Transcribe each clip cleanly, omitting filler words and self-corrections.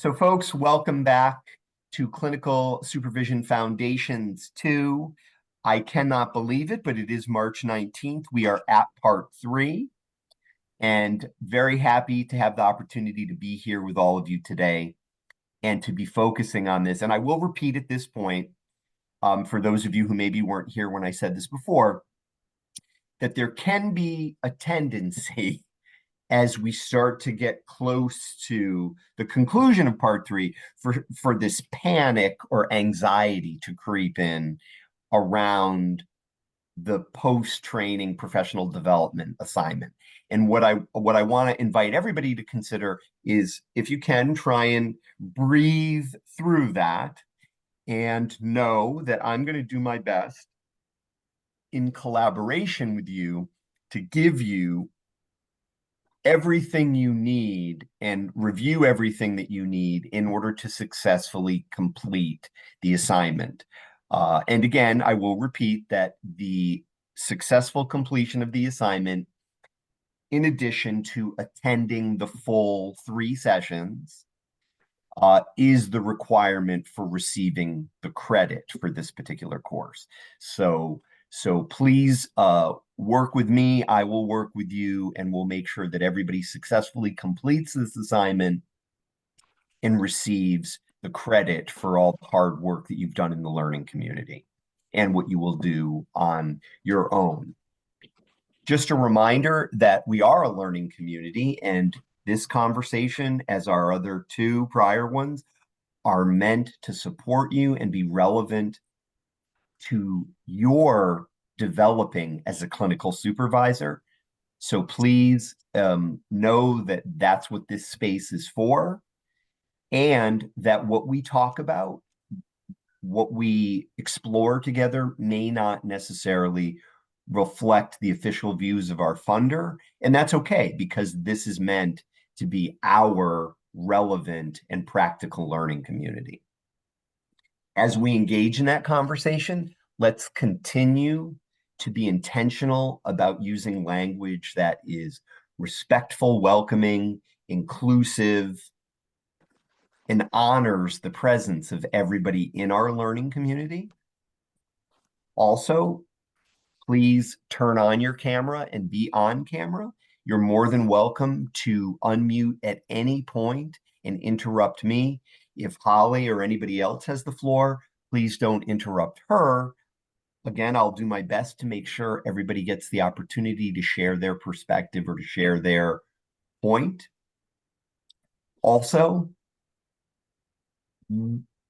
So folks, welcome back to Clinical Supervision Foundations II. I cannot believe it, but it is March 19th. We are at part 3 and very happy to have the opportunity to be here with all of you today and to be focusing on this. And I will repeat at this point, for those of you who maybe weren't here when I said this before, that there can be a tendency as we start to get close to the conclusion of part 3 for this panic or anxiety to creep in around the post-training professional development assignment. And what I want to invite everybody to consider is, if you can, try and breathe through that and know that I'm going to do my best in collaboration with you to give you everything you need and review everything that you need in order to successfully complete the assignment. And again, I will repeat that the successful completion of the assignment, in addition to attending the full 3 sessions, is the requirement for receiving the credit for this particular course. So please work with me. I will work with you, and we'll make sure that everybody successfully completes this assignment and receives the credit for all the hard work that you've done in the learning community and what you will do on your own. Just a reminder that we are a learning community, and this conversation, as our other 2 prior ones, are meant to support you and be relevant to your developing as a clinical supervisor. So please know that that's what this space is for, and that what we talk about, what we explore together, may not necessarily reflect the official views of our funder. And that's okay, because this is meant to be our relevant and practical learning community. As we engage in that conversation, let's continue to be intentional about using language that is respectful, welcoming, inclusive, and honors the presence of everybody in our learning community. Also, please turn on your camera and be on camera. You're more than welcome to unmute at any point and interrupt me. If Holly or anybody else has the floor, please don't interrupt her. Again, I'll do my best to make sure everybody gets the opportunity to share their perspective or to share their point. Also,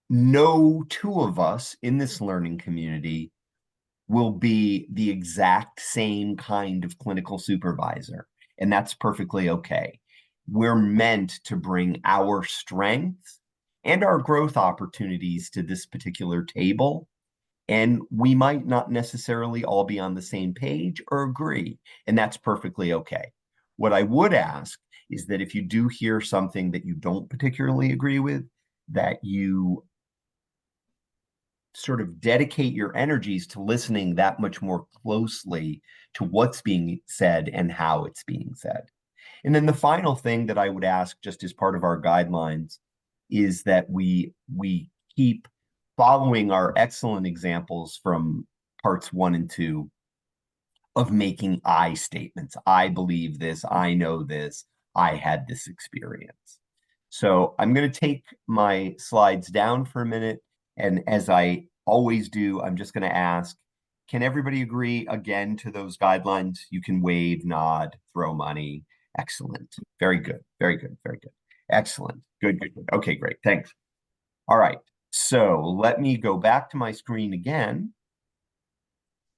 no 2 of us in this learning community will be the exact same kind of clinical supervisor, and that's perfectly okay. We're meant to bring our strengths and our growth opportunities to this particular table, and we might not necessarily all be on the same page or agree, and that's perfectly okay. What I would ask is that if you do hear something that you don't particularly agree with, that you sort of dedicate your energies to listening that much more closely to what's being said and how it's being said. And then the final thing that I would ask, just as part of our guidelines, is that we keep following our excellent examples from parts 1 and 2 of making I statements. I believe this, I know this, I had this experience. So I'm going to take my slides down for a minute, and as I always do, I'm just going to ask, can everybody agree again to those guidelines? You can wave, nod, throw money. Excellent. Very good. Very good. Very good. Excellent. Good, good, good. Okay, great. Thanks. All right. So let me go back to my screen again,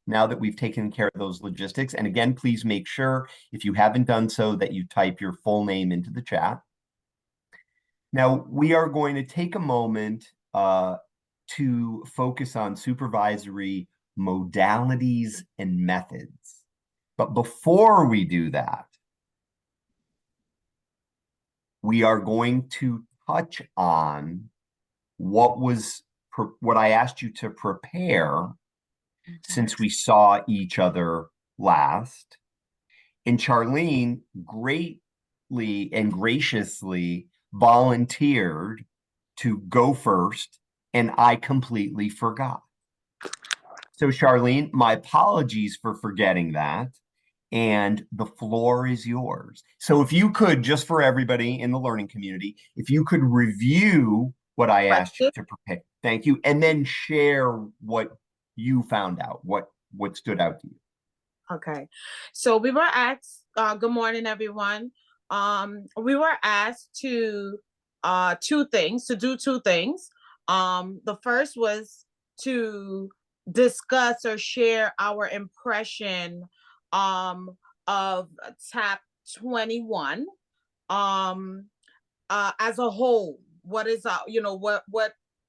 now that we've taken care of those logistics. And again, please make sure, if you haven't done so, that you type your full name into the chat. Now, we are going to take a moment to focus on supervisory modalities and methods. But before we do that, we are going to touch on what I asked you to prepare since we saw each other last. And Charlene greatly and graciously volunteered to go first, and I completely forgot. So, Charlene, my apologies for forgetting that. And the floor is yours. So, if you could, just for everybody in the learning community, if you could review what I asked you to prepare, thank you, and then share what you found out, what stood out to you. Okay, so we were asked, good morning, everyone. We were asked to do two things. The first was to discuss or share our impression of TAP 21 as a whole. What is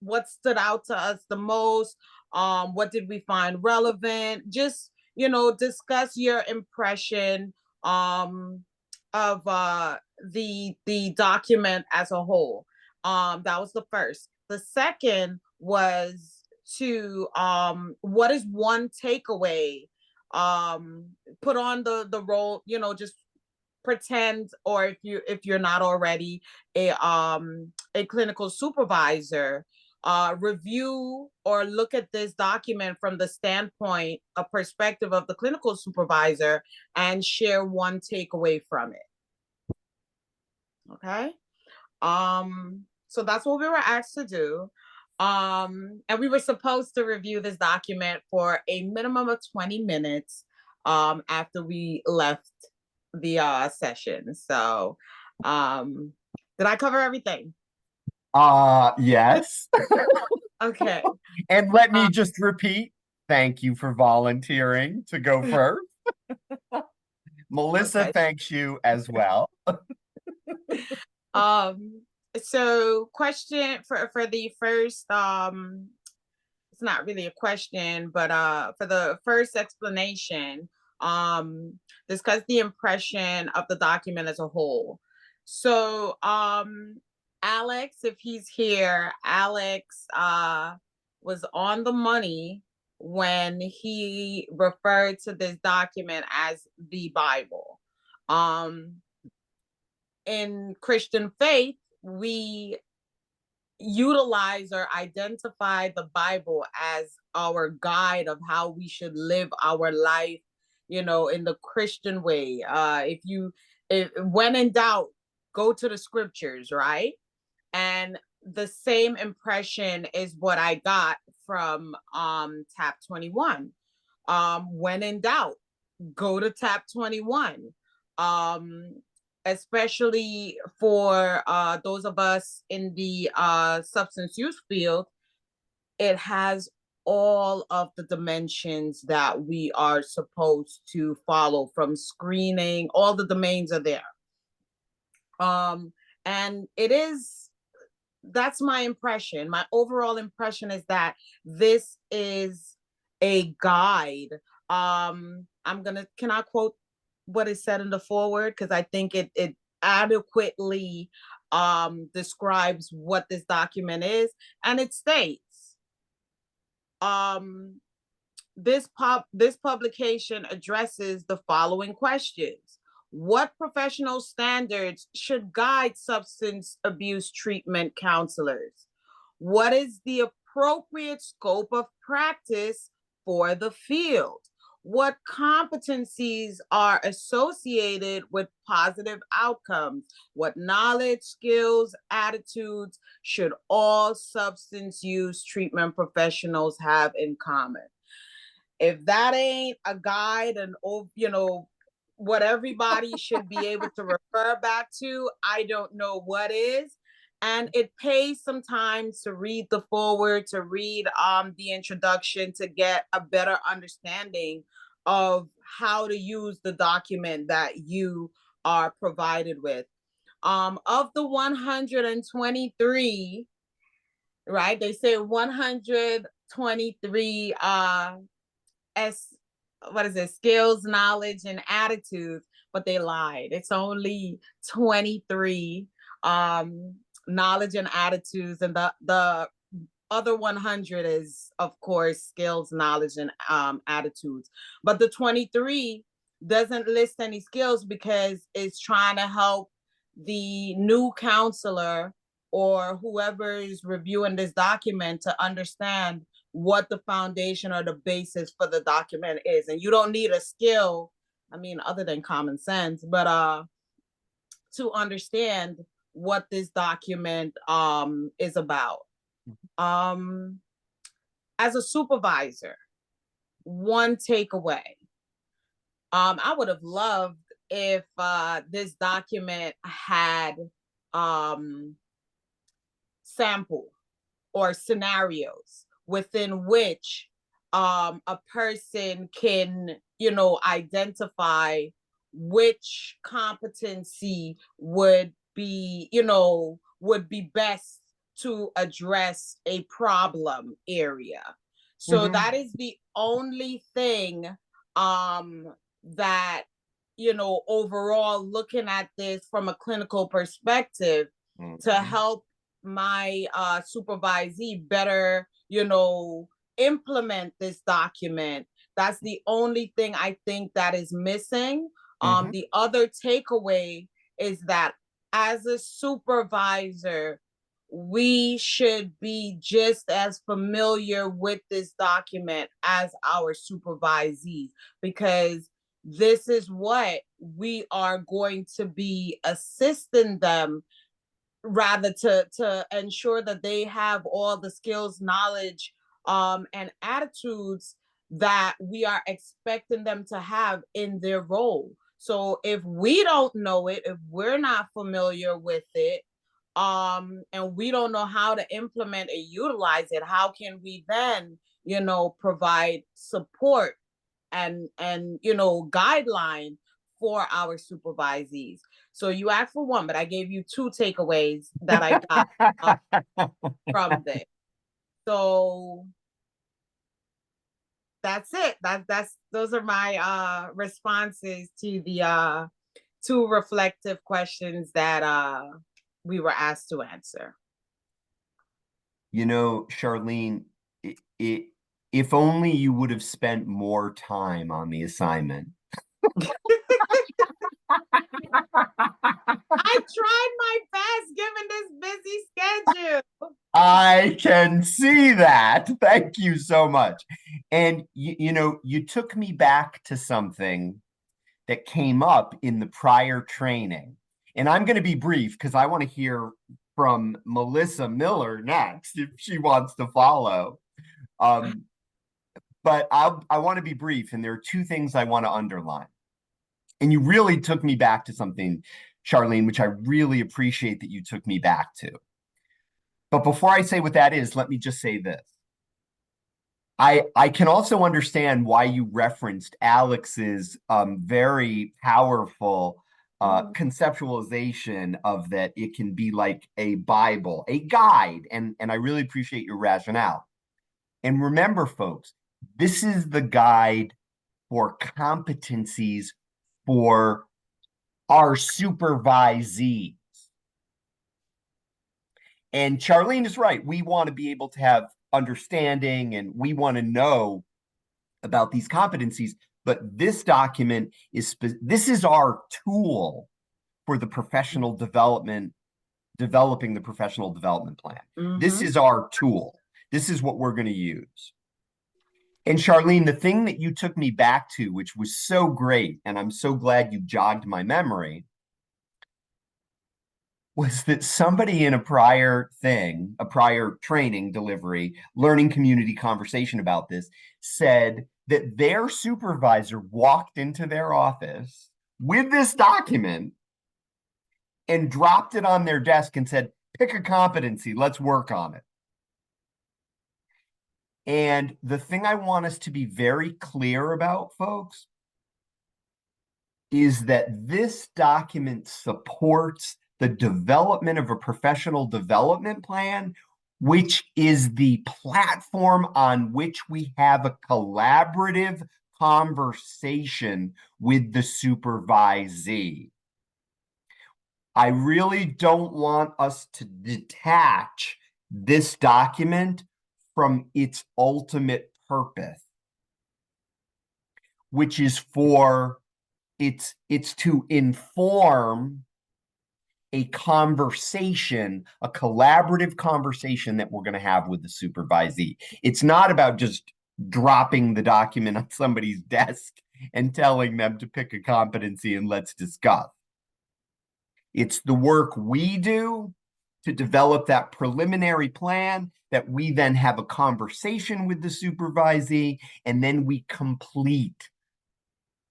what stood out to us the most? What did we find relevant? Just discuss your impression of the document as a whole. That was the first. The second was to what is one takeaway? Put on the role, just pretend, or if you're not already a clinical supervisor, review or look at this document from the standpoint, a perspective of the clinical supervisor, and share one takeaway from it. Okay. So that's what we were asked to do. And we were supposed to review this document for a minimum of 20 minutes after we left the session. So did I cover everything? Yes. Okay. And let me just repeat, thank you for volunteering to go first. Melissa thanks you as well. So question for the first, it's not really a question, but for the first explanation, discuss the impression of the document as a whole. So Alex, if he's here, Alex was on the money when he referred to this document as the Bible. In Christian faith, we utilize or identify the Bible as our guide of how we should live our life, in the Christian way. If when in doubt, go to the scriptures, right? And the same impression is what I got from TAP 21. When in doubt, go to TAP 21. Especially for those of us in the substance use field, it has all of the dimensions that we are supposed to follow, from screening. All the domains are there. And that's my impression. My overall impression is that this is a guide. Can I quote what is said in the foreword? Because I think it adequately describes what this document is. And it states, this publication addresses the following questions. What professional standards should guide substance abuse treatment counselors? What is the appropriate scope of practice for the field? What competencies are associated with positive outcomes? What knowledge, skills, attitudes should all substance use treatment professionals have in common? If that ain't a guide and, what everybody should be able to refer back to, I don't know what is. And it pays sometimes to read the foreword, to read the introduction, to get a better understanding of how to use the document that you are provided with. Of the 123, right? They say 123 skills, knowledge, and attitudes, but they lied. It's only 23 knowledge and attitudes, and the other 100 is, of course, skills, knowledge, and attitudes. But the 23 doesn't list any skills because it's trying to help the new counselor or whoever is reviewing this document to understand what the foundation or the basis for the document is. And you don't need a skill, I mean, other than common sense, but to understand what this document is about. Um, as a supervisor, one takeaway. I would have loved if this document had sample or scenarios within which a person can, identify which competency would be best to address a problem area. So that is the only thing that, overall looking at this from a clinical perspective to help my supervisee better, implement this document. That's the only thing I think that is missing. The other takeaway is that as a supervisor, we should be just as familiar with this document as our supervisees, because this is what we are going to be assisting them, rather to ensure that they have all the skills, knowledge, and attitudes that we are expecting them to have in their role. So if we don't know it, if we're not familiar with it, and we don't know how to implement and utilize it, how can we then, provide support and guideline for our supervisees? So you asked for one, but I gave you two takeaways that I got from this. So that's it. That's those are my responses to the two reflective questions that we were asked to answer. Charlene, if only you would have spent more time on the assignment. I tried my best given this busy schedule. I can see that. Thank you so much. And you took me back to something that came up in the prior training. And I'm going to be brief because I want to hear from Melissa Miller next if she wants to follow. But I want to be brief, and there are two things I want to underline. And you really took me back to something, Charlene, which I really appreciate that you took me back to. But before I say what that is, let me just say this. I can also understand why you referenced Alex's very powerful conceptualization of that it can be like a Bible, a guide, and I really appreciate your rationale. And remember, folks, this is the guide for competencies for our supervisees. And Charlene is right. We want to be able to have understanding and we want to know about these competencies. But this document this is our tool for the professional development, developing the professional development plan. This is our tool. This is what we're going to use. And Charlene, the thing that you took me back to, which was so great, and I'm so glad you jogged my memory, was that somebody in a prior training delivery, learning community conversation about this, said that their supervisor walked into their office with this document and dropped it on their desk and said, pick a competency, let's work on it. And the thing I want us to be very clear about, folks, is that this document supports the development of a professional development plan, which is the platform on which we have a collaborative conversation with the supervisee. I really don't want us to detach this document from its ultimate purpose, which is it's to inform a conversation, a collaborative conversation that we're going to have with the supervisee. It's not about just dropping the document on somebody's desk and telling them to pick a competency and let's discuss. It's the work we do to develop that preliminary plan that we then have a conversation with the supervisee, and then we complete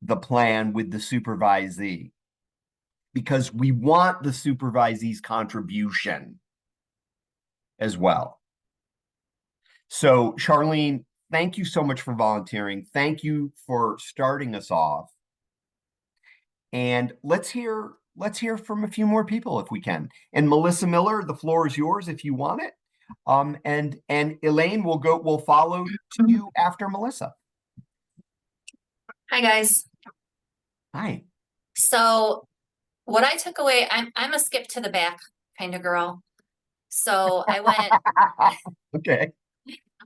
the plan with the supervisee because we want the supervisee's contribution as well. So, Charlene, thank you so much for volunteering. Thank you for starting us off. And let's hear from a few more people if we can. And Melissa Miller, the floor is yours if you want it. And Elaine will follow to you after Melissa. Hi guys. Hi. So what I took away, I'm a skip to the back kind of girl. So I went Okay.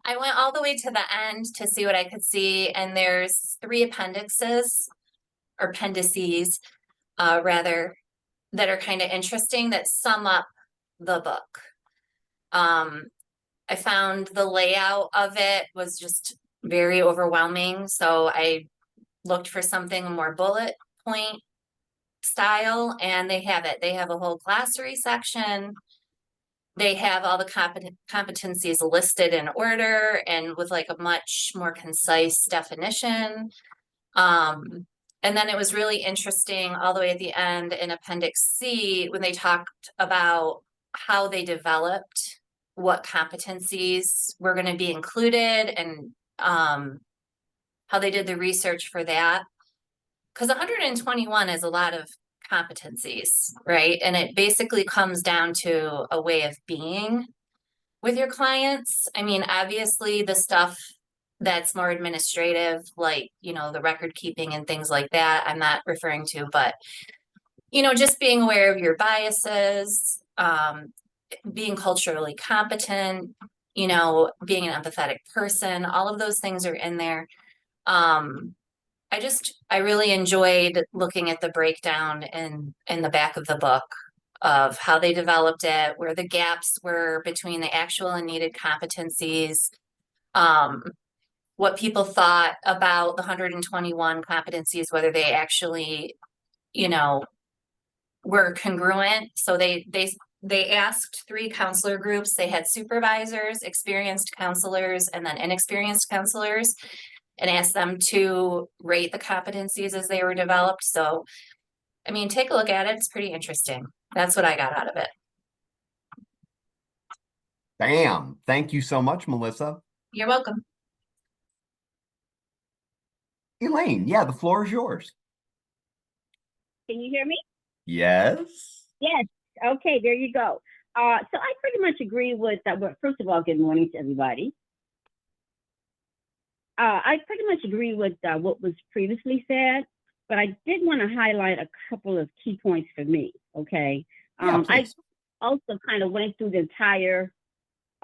I went all the way to the end to see what I could see, and there's 3 appendices or appendices rather that are kind of interesting that sum up the book. I found the layout of it was just very overwhelming, so I looked for something more bullet point style, and they have it. They have a whole glossary section. They have all the competencies listed in order and with like a much more concise definition. And then it was really interesting all the way at the end in Appendix C when they talked about how they developed what competencies were going to be included and how they did the research for that. Because 121 is a lot of competencies, right? And it basically comes down to a way of being with your clients. I mean, obviously the stuff that's more administrative, like, you know, the record keeping and things like that, I'm not referring to, but, you know, just being aware of your biases, being culturally competent, you know, being an empathetic person, all of those things are in there. I really enjoyed looking at the breakdown in the back of the book of how they developed it, where the gaps were between the actual and needed competencies, what people thought about the 121 competencies, whether they actually, you know, were congruent. So they asked 3 counselor groups. They had supervisors, experienced counselors, and then inexperienced counselors, and asked them to rate the competencies as they were developed. So, I mean, take a look at it. It's pretty interesting. That's what I got out of it. Bam. Thank you so much, Melissa. You're welcome. Elaine, yeah, the floor is yours. Can you hear me? Yes. Yes. Okay, there you go. So I pretty much agree with that. Well, first of all, good morning to everybody. I pretty much agree with what was previously said, but I did want to highlight a couple of key points for me. Okay. Yeah, I also kind of went through the entire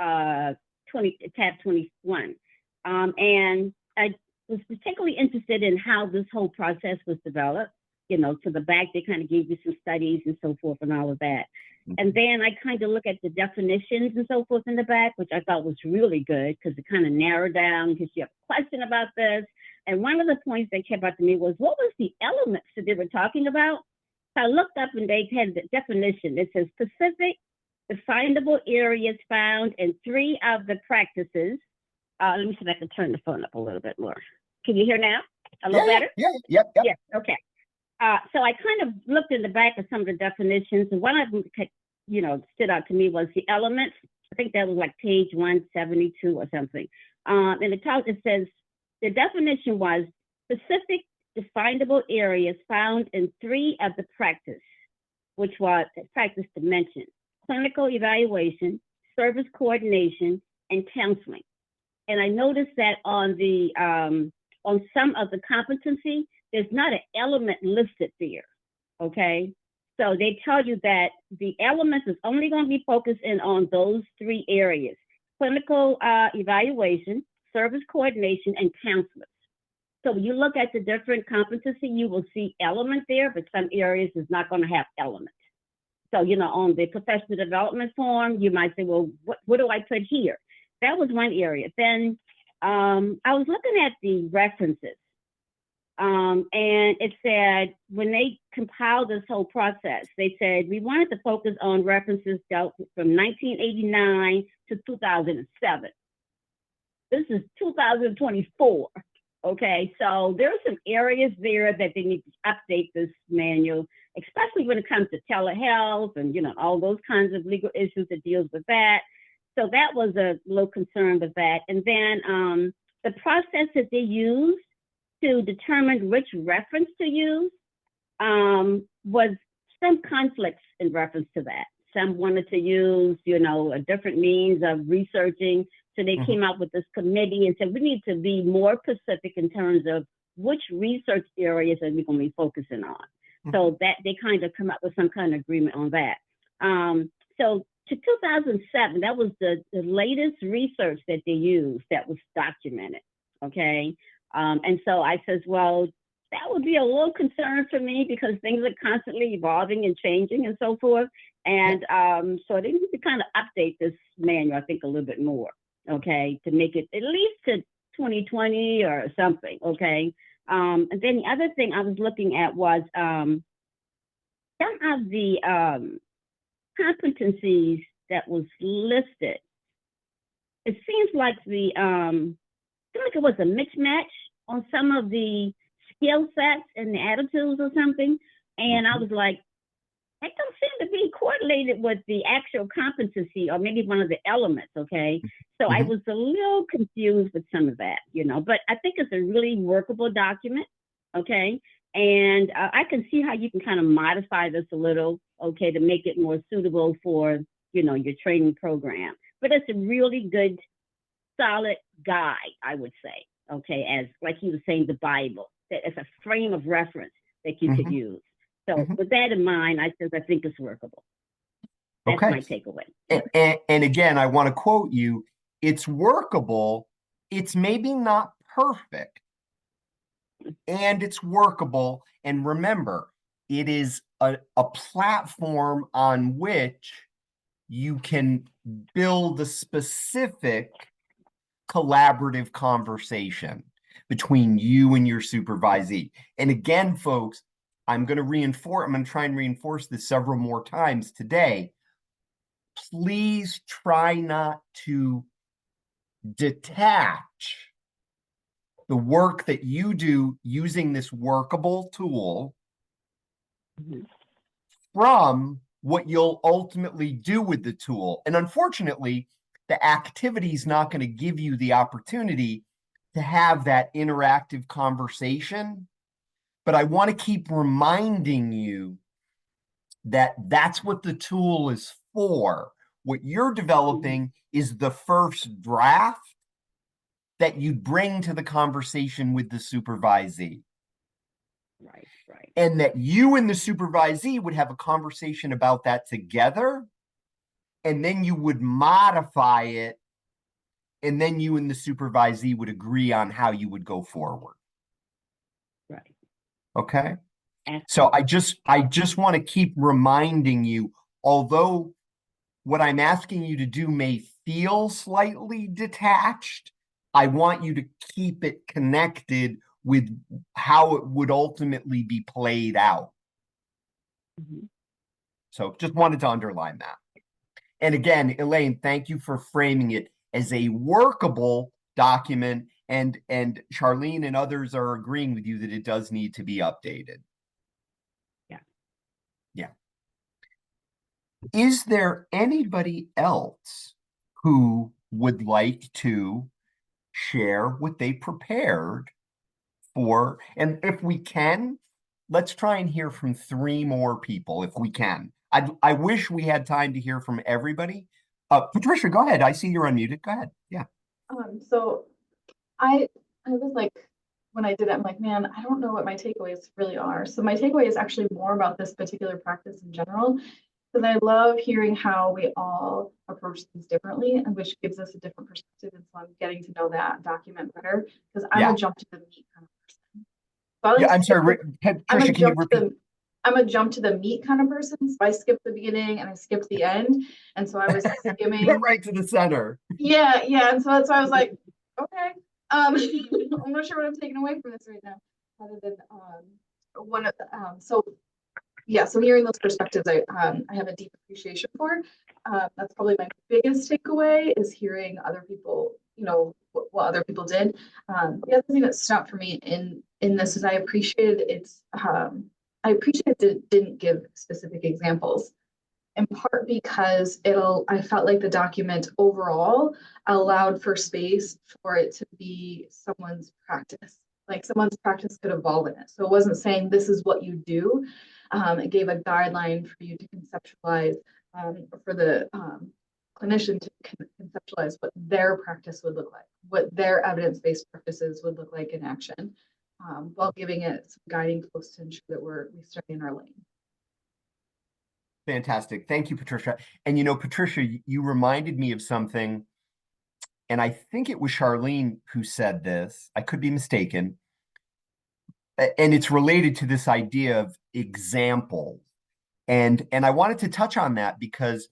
tab 21, and I was particularly interested in how this whole process was developed. You know, to the back, they kind of gave you some studies and so forth and all of that. And then I kind of look at the definitions and so forth in the back, which I thought was really good because it kind of narrowed down because you have a question about this. And one of the points that came out to me was, what was the elements that they were talking about? So I looked up and they had the definition. It says specific, definable areas found in 3 of the practices. Let me see if I can turn the phone up a little bit more. Can you hear now? A little better? Yeah, yep. Yes, okay. So I kind of looked in the back of some of the definitions, and one of them, you know, stood out to me was the elements. I think that was like page 172 or something. And it says the definition was specific definable areas found in 3 of the practice, which was practice dimension: clinical evaluation, service coordination, and counseling. And I noticed that on the on some of the competency, there's not an element listed there, okay? So they tell you that the elements is only going to be focused in on those 3 areas: clinical evaluation, service coordination, and counselors. So when you look at the different competency, you will see element there, but some areas is not going to have element. So, on the professional development form, you might say, well, what do I put here? That was one area. Then I was looking at the references. And it said, when they compiled this whole process, they said, we wanted to focus on references dealt from 1989 to 2007. This is 2024. Okay, so there are some areas there that they need to update this manual, especially when it comes to telehealth and, all those kinds of legal issues that deals with that. So that was a little concern with that. And then the process that they used to determine which reference to use was some conflicts in reference to that. Some wanted to use, a different means of researching. So they came out with this committee and said, we need to be more specific in terms of which research areas are we going to be focusing on. So that they kind of come up with some kind of agreement on that. So to 2007, that was the latest research that they used that was documented. Okay. And so I says, well, that would be a little concern for me because things are constantly evolving and changing and so forth. And so they need to kind of update this manual, I think, a little bit more, okay, to make it at least to 2020 or something, okay? And then the other thing I was looking at was some of the competencies that was listed. It seems like it was a mismatch on some of the skill sets and the attitudes or something. And I was like, that don't seem to be correlated with the actual competency or maybe one of the elements, okay? So I was a little confused with some of that, but I think it's a really workable document, okay? And I can see how you can kind of modify this a little, okay, to make it more suitable for, your training program. But it's a really good, solid guide, I would say, okay, as like he was saying, the Bible, that it's a frame of reference that you could use. So with that in mind, I think it's workable. That's my takeaway. And again, I want to quote you, it's workable, it's maybe not perfect, and it's workable. And remember, it is a platform on which you can build a specific collaborative conversation between you and your supervisee. And again, folks, I'm going to try and reinforce this several more times today. Please try not to detach the work that you do using this workable tool from what you'll ultimately do with the tool. And unfortunately, the activity is not going to give you the opportunity to have that interactive conversation. But I want to keep reminding you that that's what the tool is for. What you're developing is the first draft that you bring to the conversation with the supervisee. Right. And that you and the supervisee would have a conversation about that together, and then you would modify it, and then you and the supervisee would agree on how you would go forward. Right. Okay. Absolutely. So I just want to keep reminding you, although what I'm asking you to do may feel slightly detached, I want you to keep it connected with how it would ultimately be played out. So just wanted to underline that. And again, Elaine, thank you for framing it as a workable document. And Charlene and others are agreeing with you that it does need to be updated. Yeah. Is there anybody else who would like to share what they prepared for? And if we can, let's try and hear from 3 more people if we can. I wish we had time to hear from everybody. Patricia, go ahead. I see you're unmuted. Go ahead. Yeah. So I was like, when I did it, I'm like, man, I don't know what my takeaways really are. So my takeaway is actually more about this particular practice in general, because I love hearing how we all approach things differently, and which gives us a different perspective. And so I'm getting to know that document better, because I'm a jump to the meat kind of person. So I'm sorry, Patricia, can you repeat? I'm a jump to the meat kind of person. So I skipped the beginning and I skipped the end. And so I was skimming. Get right to the center. Yeah, yeah. And so that's why I was like, okay. I'm not sure what I'm taking away from this right now, other than one of the, so yeah, so hearing those perspectives, I have a deep appreciation for. That's probably my biggest takeaway is hearing other people, you know, what other people did. The other thing that stood out for me in this is I appreciated it didn't give specific examples, in part because I felt like the document overall allowed for space for it to be someone's practice. Like someone's practice could evolve in it. So it wasn't saying this is what you do. It gave a guideline for you to conceptualize, for the clinician to conceptualize what their practice would look like, what their evidence-based practices would look like in action, while giving it some guiding posts to ensure that we stay in our lane. Fantastic. Thank you, Patricia. And you know, Patricia, you reminded me of something, and I think it was Charlene who said this. I could be mistaken. And it's related to this idea of example. And I wanted to touch on that because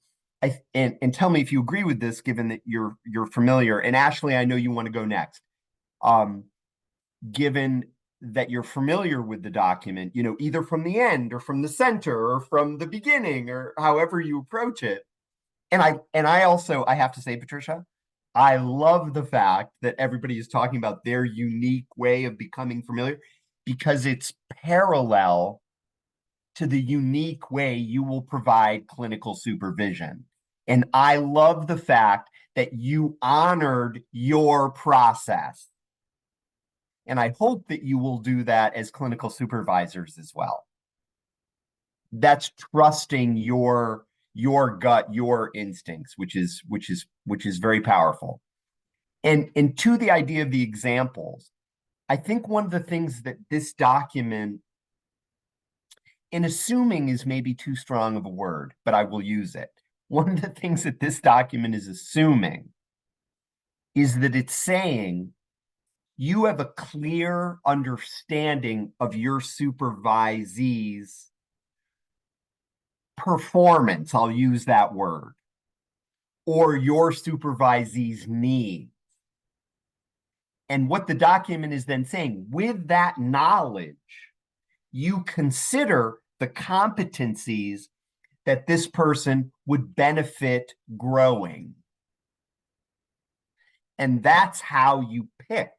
and tell me if you agree with this, given that you're familiar. And Ashley, I know you want to go next. Given that you're familiar with the document, you know, either from the end or from the center or from the beginning or however you approach it. And I also, I have to say, Patricia, I love the fact that everybody is talking about their unique way of becoming familiar because it's parallel to the unique way you will provide clinical supervision. And I love the fact that you honored your process. And I hope that you will do that as clinical supervisors as well. That's trusting your gut, your instincts, which is very powerful. And to the idea of the examples, I think one of the things that this document, in assuming is maybe too strong of a word, but I will use it. One of the things that this document is assuming is that it's saying you have a clear understanding of your supervisee's performance, I'll use that word, or your supervisee's needs. And what the document is then saying, with that knowledge, you consider the competencies that this person would benefit growing. And that's how you pick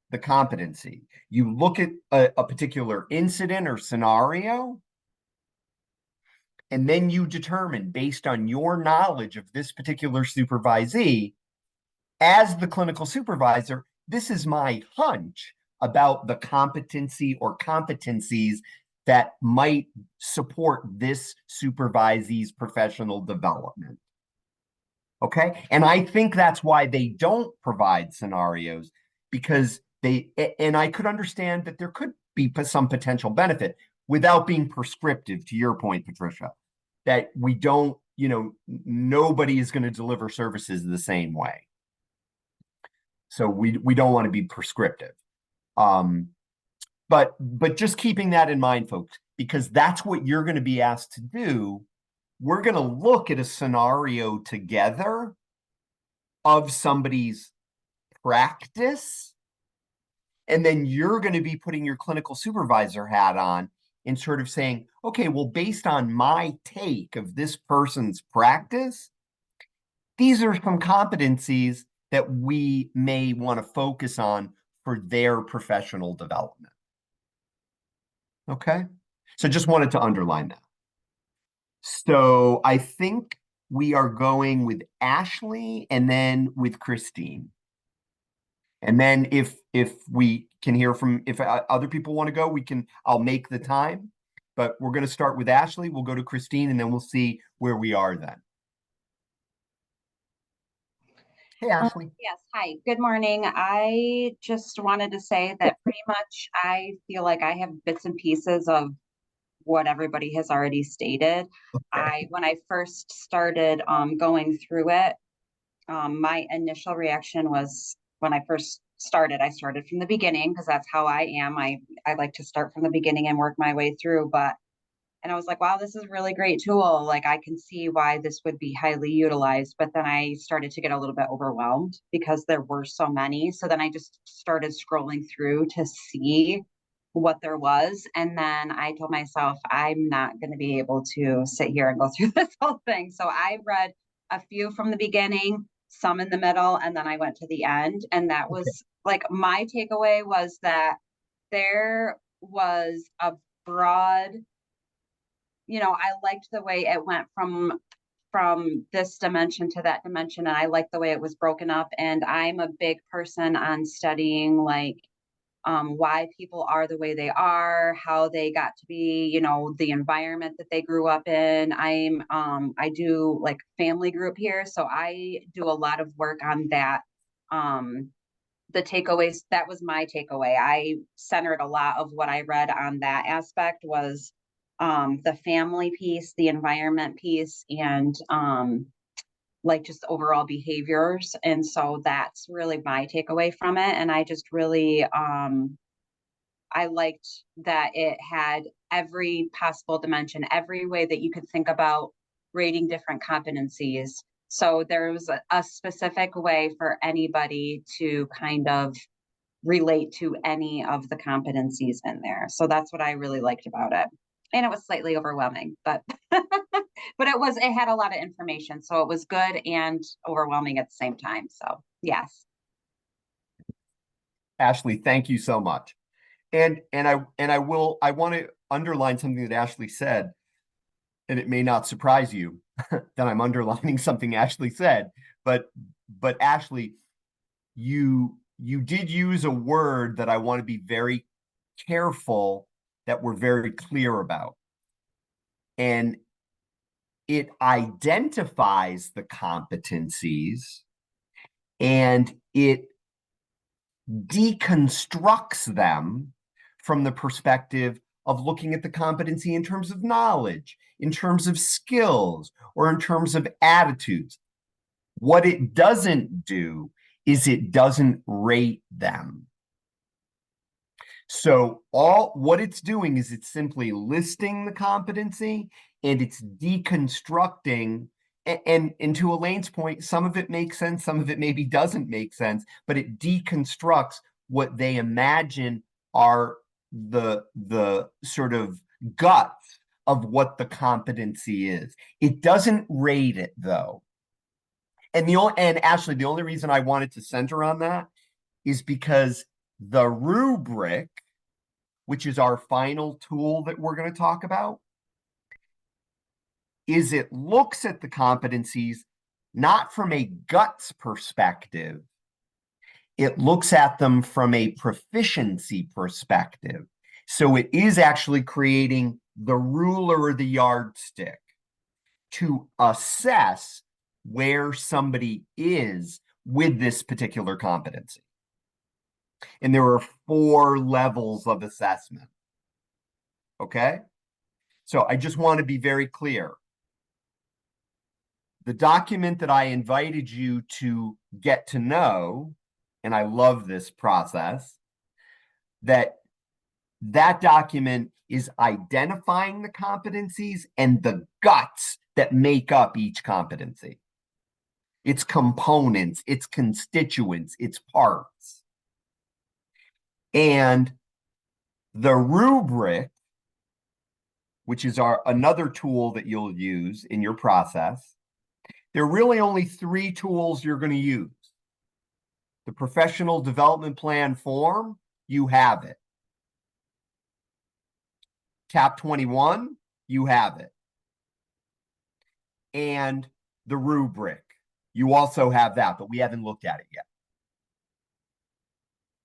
the competency. You look at a particular incident or scenario, and then you determine, based on your knowledge of this particular supervisee, as the clinical supervisor, this is my hunch about the competency or competencies that might support this supervisee's professional development. Okay. And I think that's why they don't provide scenarios, because and I could understand that there could be some potential benefit without being prescriptive, to your point, Patricia, that we don't, you know, nobody is going to deliver services the same way. So we don't want to be prescriptive. But just keeping that in mind, folks, because that's what you're going to be asked to do. We're going to look at a scenario together of somebody's practice, and then you're going to be putting your clinical supervisor hat on and sort of saying, okay, well, based on my take of this person's practice, these are some competencies that we may want to focus on for their professional development. Okay, so just wanted to underline that. So I think we are going with Ashley and then with Christine. And then if we can hear from, if other people want to go, I'll make the time, but we're going to start with Ashley. We'll go to Christine and then we'll see where we are then. Hey, Ashley. Yes, hi, good morning. I just wanted to say that pretty much I feel like I have bits and pieces of what everybody has already stated. Okay. When I first started going through it, my initial reaction was, when I first started, I started from the beginning because that's how I am. I like to start from the beginning and work my way through. But And I was like, wow, this is a really great tool. Like, I can see why this would be highly utilized. But then I started to get a little bit overwhelmed because there were so many. So then I just started scrolling through to see what there was. And then I told myself, I'm not going to be able to sit here and go through this whole thing. So I read a few from the beginning, some in the middle, and then I went to the end. And that was like, my takeaway was that there was a broad, I liked the way it went from this dimension to that dimension, and I liked the way it was broken up. And I'm a big person on studying like why people are the way they are, how they got to be, the environment that they grew up in. I do like family group here, so I do a lot of work on that. The takeaways, that was my takeaway. I centered a lot of what I read on that aspect was the family piece, the environment piece, and like just overall behaviors. And so that's really my takeaway from it. And I just really I liked that it had every possible dimension, every way that you could think about rating different competencies. So there was a specific way for anybody to kind of relate to any of the competencies in there. So that's what I really liked about it. And it was slightly overwhelming, but but it had a lot of information. So it was good and overwhelming at the same time. So yes. Ashley, thank you so much. And I want to underline something that Ashley said, and it may not surprise you that I'm underlining something Ashley said, but Ashley, you did use a word that I want to be very careful that we're very clear about. And it identifies the competencies and it deconstructs them from the perspective of looking at the competency in terms of knowledge, in terms of skills, or in terms of attitudes. What it doesn't do is it doesn't rate them. So what it's doing is it's simply listing the competency and it's deconstructing. And to Elaine's point, some of it makes sense, some of it maybe doesn't make sense, but it deconstructs what they imagine are the sort of guts of what the competency is. It doesn't rate it though. And Ashley, the only reason I wanted to center on that is because the rubric, which is our final tool that we're going to talk about, is it looks at the competencies not from a guts perspective. It looks at them from a proficiency perspective. So it is actually creating the ruler or the yardstick to assess where somebody is with this particular competency. And there are 4 levels of assessment. Okay? So I just want to be very clear. The document that I invited you to get to know, and I love this process, that document is identifying the competencies and the guts that make up each competency. Its components, its constituents, its parts. And the rubric, which is another tool that you'll use in your process, there are really only 3 tools you're going to use. The professional development plan form, you have it. Tab 21, you have it. And the rubric, you also have that, but we haven't looked at it yet.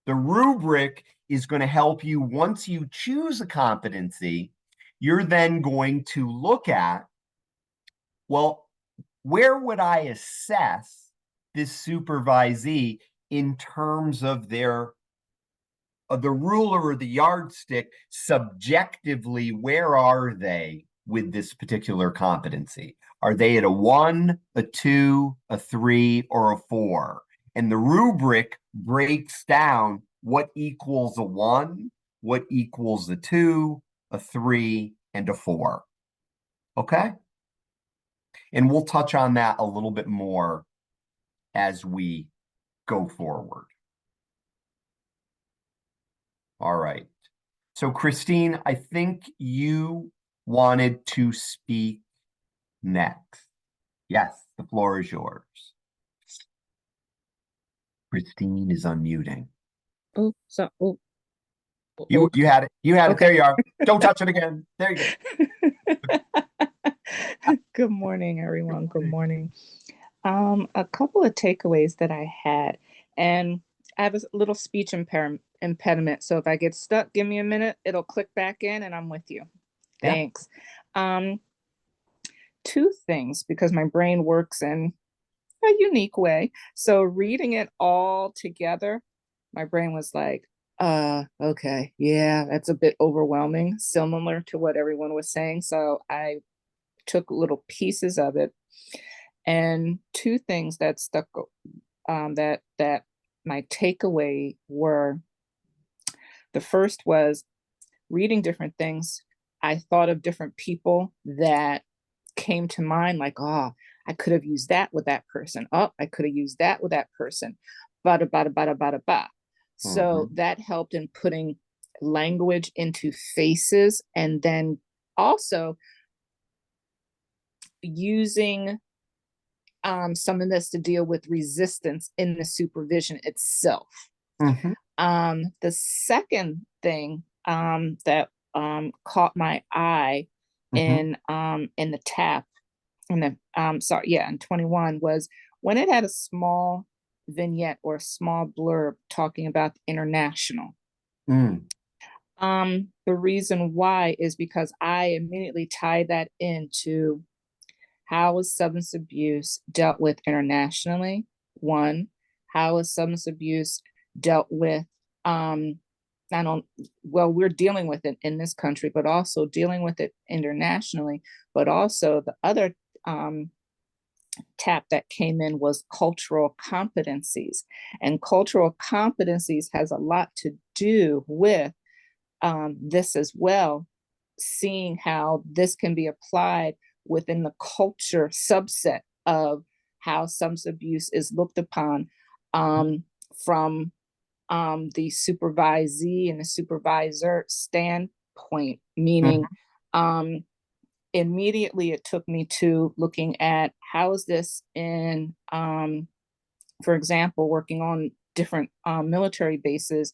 The rubric is going to help you once you choose a competency. You're then going to look at, well, where would I assess this supervisee in terms of the ruler or the yardstick subjectively? Where are they with this particular competency? Are they at a 1, a 2, a 3, or a 4? And the rubric breaks down what equals a 1, what equals a 2, a 3, and a 4. Okay? And we'll touch on that a little bit more as we go forward. All right. So Christine, I think you wanted to speak next. Yes, the floor is yours. Christine is unmuting. Oh, so, oh. You had it. You had it. Okay. There you are. Don't touch it again. There you go. Good morning, everyone. Good morning. A couple of takeaways that I had, and I have a little speech impediment. So if I get stuck, give me a minute. It'll click back in, and I'm with you. Yeah. Thanks. Two things, because my brain works in a unique way. So reading it all together, my brain was like, okay, yeah, that's a bit overwhelming, similar to what everyone was saying. So I took little pieces of it, and two things that stuck, that my takeaway were, the first was reading different things. I thought of different people that came to mind, like, oh, I could have used that with that person. Oh, I could have used that with that person. Bada, bada, bada, bada, bada. So that helped in putting language into faces, and then also using some of this to deal with resistance in the supervision itself. The second thing that caught my eye in the TAP, in the in 21, was when it had a small vignette or a small blurb talking about international. The reason why is because I immediately tied that into how is substance abuse dealt with internationally. One, how is substance abuse dealt with, we're dealing with it in this country, but also dealing with it internationally. But also the other TAP that came in was cultural competencies. And cultural competencies has a lot to do with this as well, seeing how this can be applied within the culture subset of how substance abuse is looked upon from the supervisee and the supervisor standpoint, meaning immediately it took me to looking at how is this in, for example, working on different military bases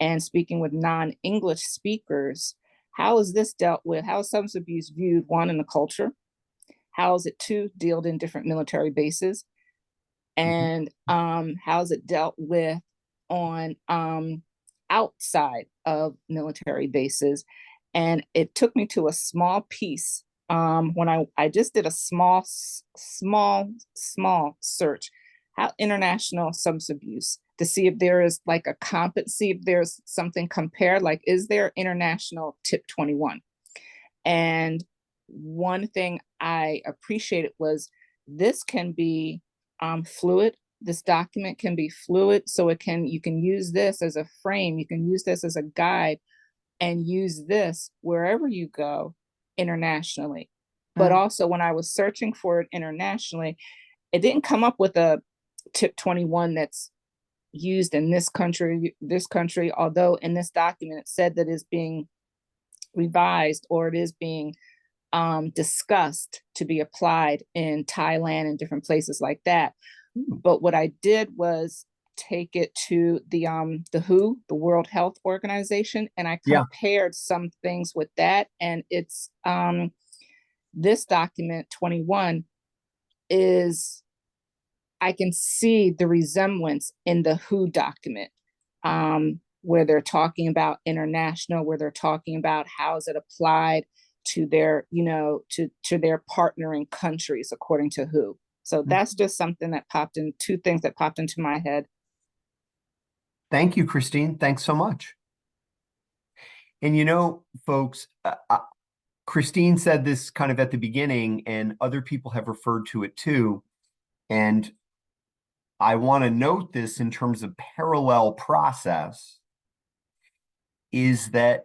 and speaking with non-English speakers. How is this dealt with? How is substance abuse viewed, one, in the culture? How is it, two, dealt in different military bases? And how is it dealt with on outside of military bases? And it took me to a small piece when I just did a small search, how international substance abuse, to see if there is like a competency, if there's something compared, like, is there international tip 21? And one thing I appreciated was this can be fluid. This document can be fluid, so you can use this as a frame, you can use this as a guide, and use this wherever you go internationally. But also, when I was searching for it internationally, it didn't come up with a tip 21 that's used in this country, although in this document it said that it's being revised, or it is being discussed to be applied in Thailand and different places like that. But what I did was take it to the WHO, the World Health Organization, and I compared some things with that. And it's this document 21 is, I can see the resemblance in the WHO document, where they're talking about international, where they're talking about how is it applied to their, to their partnering countries according to WHO. So that's just something that two things that popped into my head. Thank you, Christine. Thanks so much. And folks, Christine said this kind of at the beginning, and other people have referred to it too. And I want to note this in terms of parallel process, is that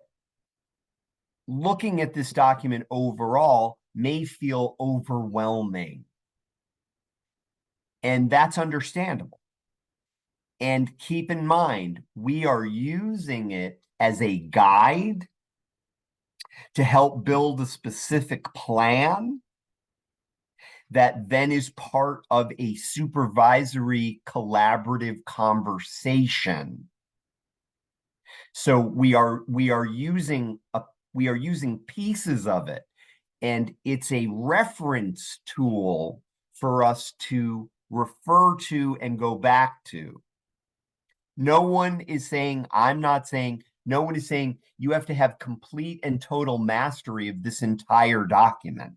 looking at this document overall may feel overwhelming. And that's understandable. And keep in mind, we are using it as a guide to help build a specific plan that then is part of a supervisory collaborative conversation. So we are using pieces of it, and it's a reference tool for us to refer to and go back to. No one is saying, I'm not saying, no one is saying you have to have complete and total mastery of this entire document.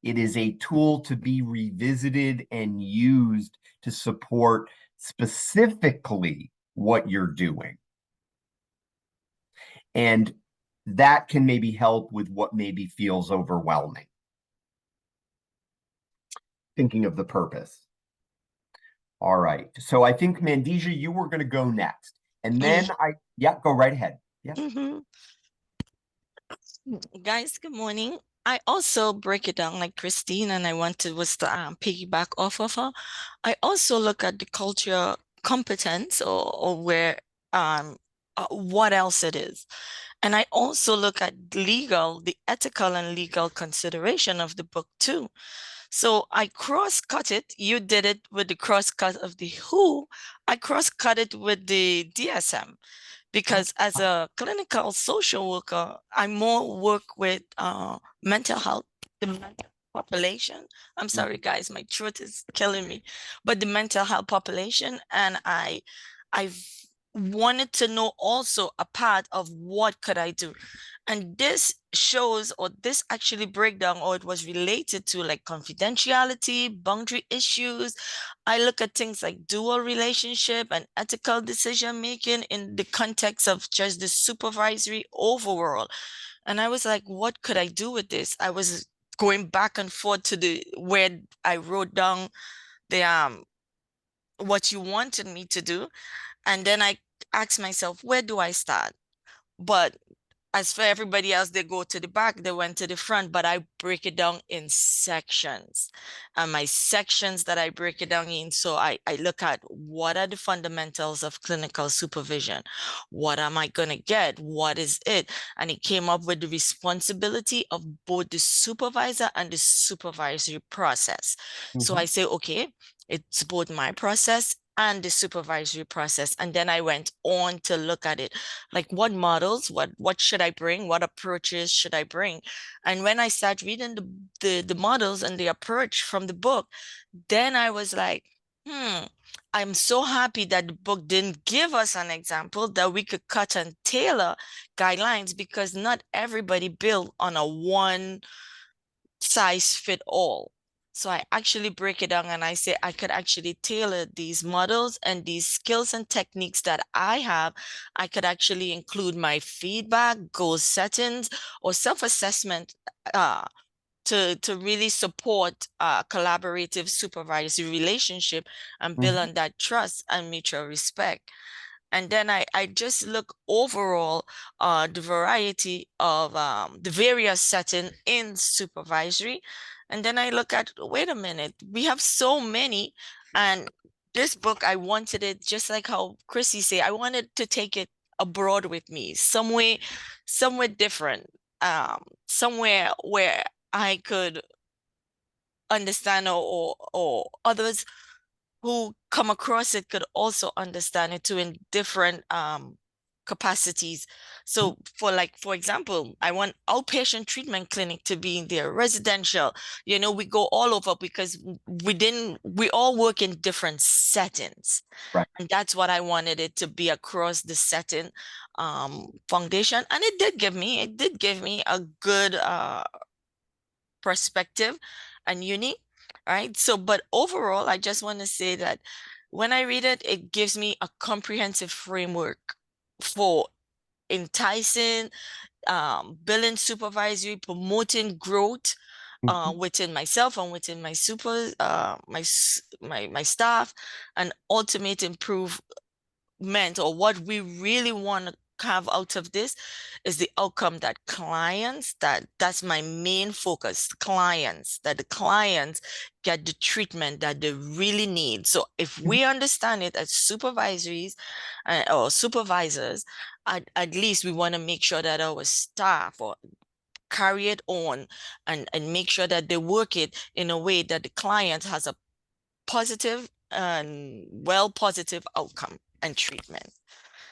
It is a tool to be revisited and used to support specifically what you're doing. And that can maybe help with what maybe feels overwhelming. Thinking of the purpose. All right. So I think, Mandija, you were going to go next. And then go right ahead. Yeah. Guys, good morning. I also break it down like Christine, and I wanted was to piggyback off of her. I also look at the culture competence or where what else it is. And I also look at the ethical and legal consideration of the book too. So I cross-cut it. You did it with the cross-cut of the WHO. I cross-cut it with the DSM. Because as a clinical social worker, I more work with mental health, the mental population. I'm sorry, guys, my throat is killing me. But the mental health population, and I've wanted to know also a part of what could I do. And this shows, or this actually breakdown, or it was related to like confidentiality, boundary issues. I look at things like dual relationship and ethical decision making in the context of just the supervisory overall. And I was like, what could I do with this? I was going back and forth to the where I wrote down the what you wanted me to do. And then I asked myself, where do I start? But as for everybody else, they go to the back, they went to the front, but I break it down in sections. And my sections that I break it down in, so I look at what are the fundamentals of clinical supervision? What am I going to get? What is it? And it came up with the responsibility of both the supervisor and the supervisory process. So I say, okay, it's both my process and the supervisory process. And then I went on to look at it, like what models, what should I bring? What approaches should I bring? And when I start reading the models and the approach from the book, then I was like, I'm so happy that the book didn't give us an example that we could cut and tailor guidelines, because not everybody built on a one size fit all. So I actually break it down and I say I could actually tailor these models and these skills and techniques that I have. I could actually include my feedback, goal settings, or self-assessment to really support collaborative supervisory relationship and build on that trust and mutual respect. And then I just look overall the variety of the various setting in supervisory. And then I look at, wait a minute, we have so many. And this book, I wanted it just like how Chrissy said, I wanted to take it abroad with me, somewhere different, somewhere where I could understand, or others who come across it could also understand it too in different capacities. So for example, I want outpatient treatment clinic to be in there, residential, we go all over, because we all work in different settings. Right. And that's what I wanted it to be across the setting foundation. And it did give me a good perspective and unique. Right. So, but overall, I just want to say that when I read it, it gives me a comprehensive framework for enticing, building supervisory, promoting growth within myself and within my my staff, and ultimate improvement, or what we really want carve out of this is the outcome that clients, that's my main focus, clients, that the clients get the treatment that they really need. So if we understand it as supervisories or supervisors, at least we want to make sure that our staff or carry it on and make sure that they work it in a way that the client has a positive and positive outcome and treatment.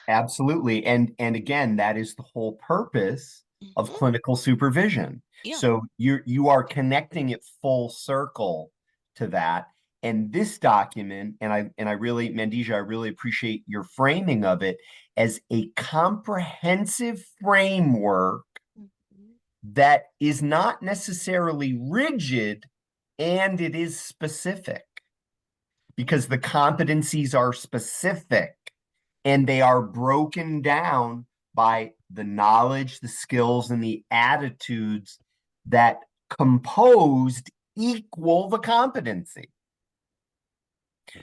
Absolutely. And again, that is the whole purpose of clinical supervision. Yeah. So you are connecting it full circle to that. And this document, and I really, Mandija, I really appreciate your framing of it as a comprehensive framework that is not necessarily rigid, and it is specific because the competencies are specific and they are broken down by the knowledge, the skills, and the attitudes that composed equal the competency.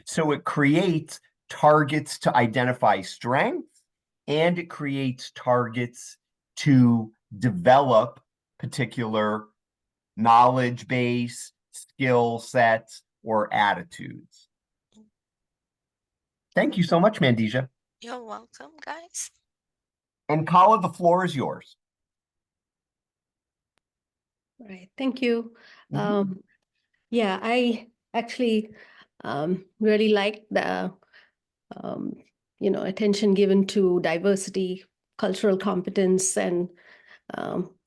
So it creates targets to identify strengths, and it creates targets to develop particular knowledge base, skill sets, or attitudes. Thank you so much, Mandija. You're welcome, guys. And Kala, the floor is yours. Right, thank you. Yeah, I actually really like the attention given to diversity, cultural competence, and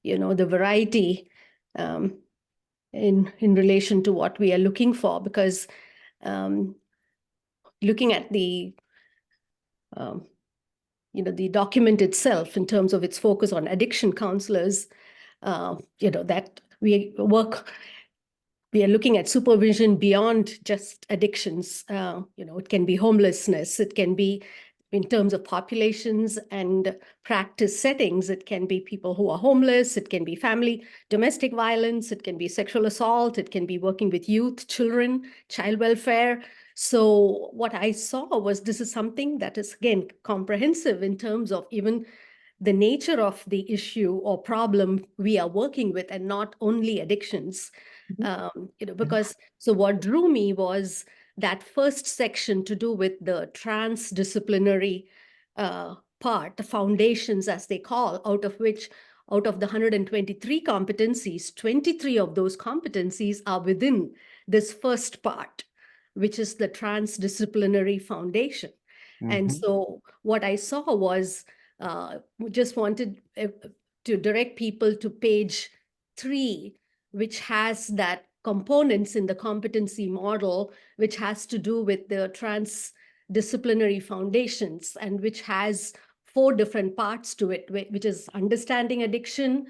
the variety in relation to what we are looking for, because looking at the the document itself in terms of its focus on addiction counselors, that we are looking at supervision beyond just addictions. It can be homelessness, it can be in terms of populations and practice settings, it can be people who are homeless, it can be family, domestic violence, it can be sexual assault, it can be working with youth, children, child welfare. So what I saw was this is something that is, again, comprehensive in terms of even the nature of the issue or problem we are working with, and not only addictions. Because so what drew me was that first section to do with the transdisciplinary part, the foundations as they call, out of the 123 competencies, 23 of those competencies are within this first part, which is the transdisciplinary foundation. And so what I saw was just wanted to direct people to page 3, which has that components in the competency model, which has to do with the transdisciplinary foundations, and which has 4 different parts to it, which is understanding addiction,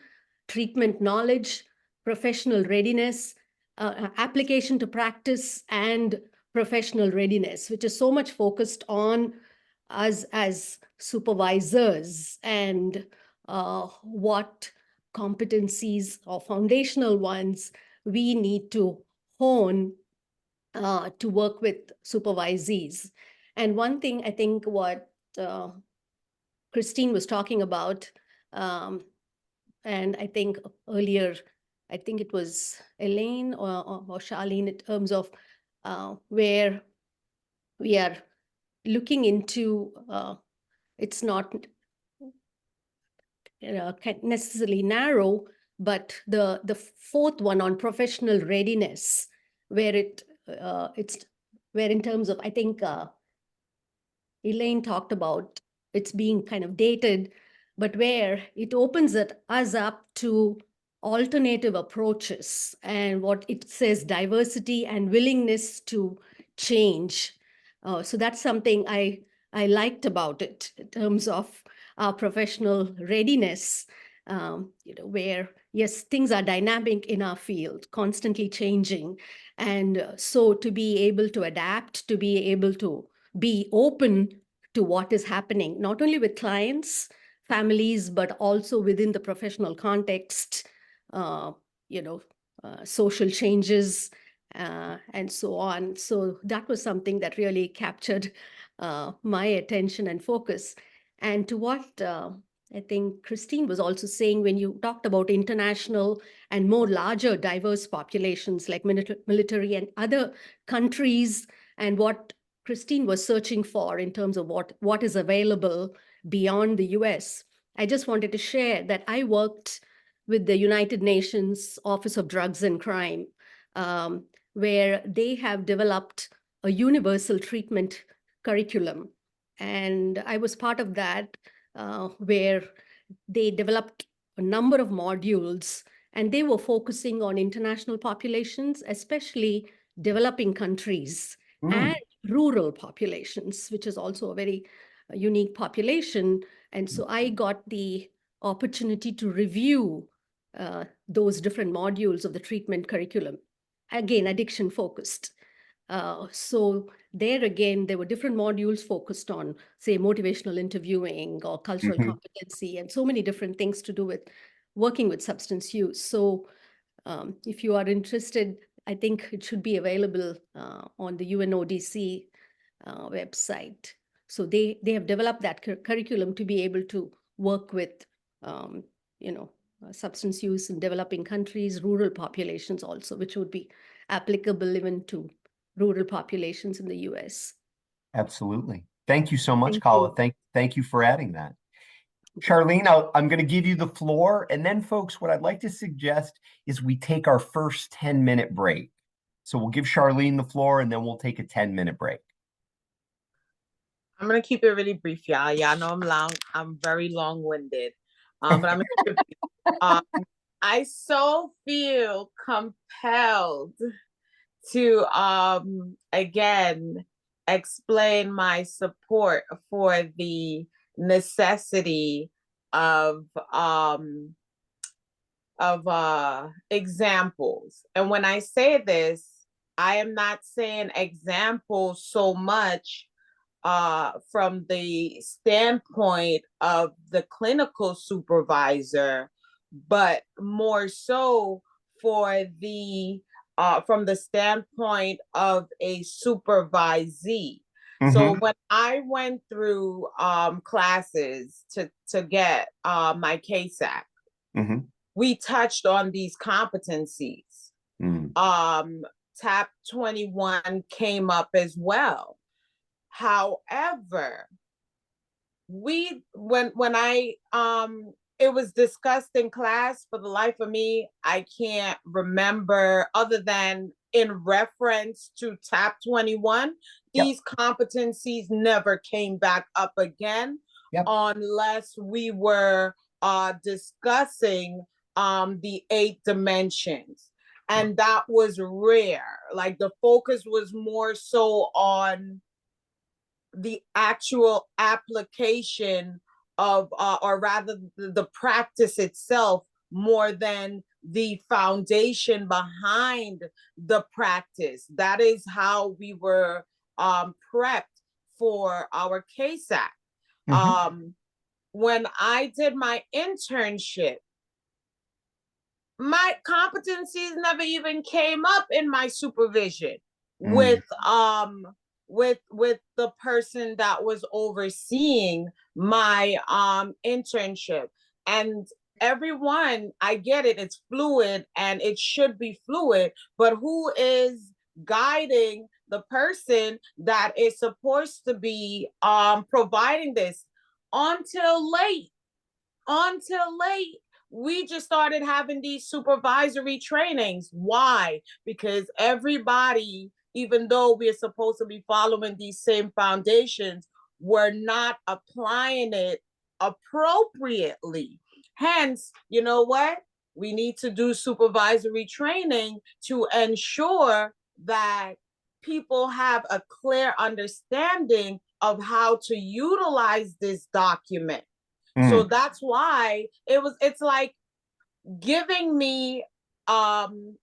treatment knowledge, professional readiness, application to practice, and professional readiness, which is so much focused on us as supervisors and what competencies or foundational ones we need to hone to work with supervisees. And one thing I think what Christine was talking about, and I think earlier, I think it was Elaine or Charlene, in terms of where we are looking into, it's not necessarily narrow, but the 4th one on professional readiness, where it's where in terms of, I think Elaine talked about it's being kind of dated, but where it opens us up to alternative approaches, and what it says, diversity and willingness to change. So that's something I liked about it in terms of our professional readiness, where, yes, things are dynamic in our field, constantly changing. And so to be able to adapt, to be able to be open to what is happening, not only with clients, families, but also within the professional context, social changes, and so on. So that was something that really captured my attention and focus. And to what I think Christine was also saying when you talked about international and more larger diverse populations like military and other countries, and what Christine was searching for in terms of what is available beyond the US. I just wanted to share that I worked with the United Nations Office of Drugs and Crime, where they have developed a universal treatment curriculum. And I was part of that, where they developed a number of modules, and they were focusing on international populations, especially developing countries and rural populations, which is also a very unique population. And so I got the opportunity to review those different modules of the treatment curriculum, again, addiction focused. So there again, there were different modules focused on, say, motivational interviewing or cultural competency, and so many different things to do with working with substance use. So if you are interested, I think it should be available on the UNODC website. So they have developed that curriculum to be able to work with, substance use in developing countries, rural populations also, which would be applicable even to rural populations in the US. Absolutely. Thank you so much, Thank Kala. you. Thank you for adding that. Charlene, I'm going to give you the floor. And then, folks, what I'd like to suggest is we take our first 10-minute break. So we'll give Charlene the floor, and then we'll take a 10-minute break. I'm gonna keep it really brief, y'all. Y'all know I'm very long-winded. But I'm gonna keep it brief. I so feel compelled to again explain my support for the necessity of examples. And when I say this, I am not saying examples so much from the standpoint of the clinical supervisor, but more so for the from the standpoint of a supervisee. So when I went through classes to get my KSAC, we touched on these competencies. TAP 21 came up as well. However, when I it was discussed in class, for the life of me, I can't remember, other than in reference to TAP 21, these competencies never came back up again, unless we were discussing the 8 dimensions. And that was rare. Like, the focus was more so on the actual application of, or rather the practice itself, more than the foundation behind the practice. That is how we were prepped for our KSAC. When I did my internship, my competencies never even came up in my supervision with the person that was overseeing my internship. And everyone, I get it, it's fluid and it should be fluid, but who is guiding the person that is supposed to be providing this? Until late, we just started having these supervisory trainings. Why? Because everybody, even though we're supposed to be following these same foundations, we're not applying it appropriately. Hence, you know what? We need to do supervisory training to ensure that people have a clear understanding of how to utilize this document. So that's why it's like giving me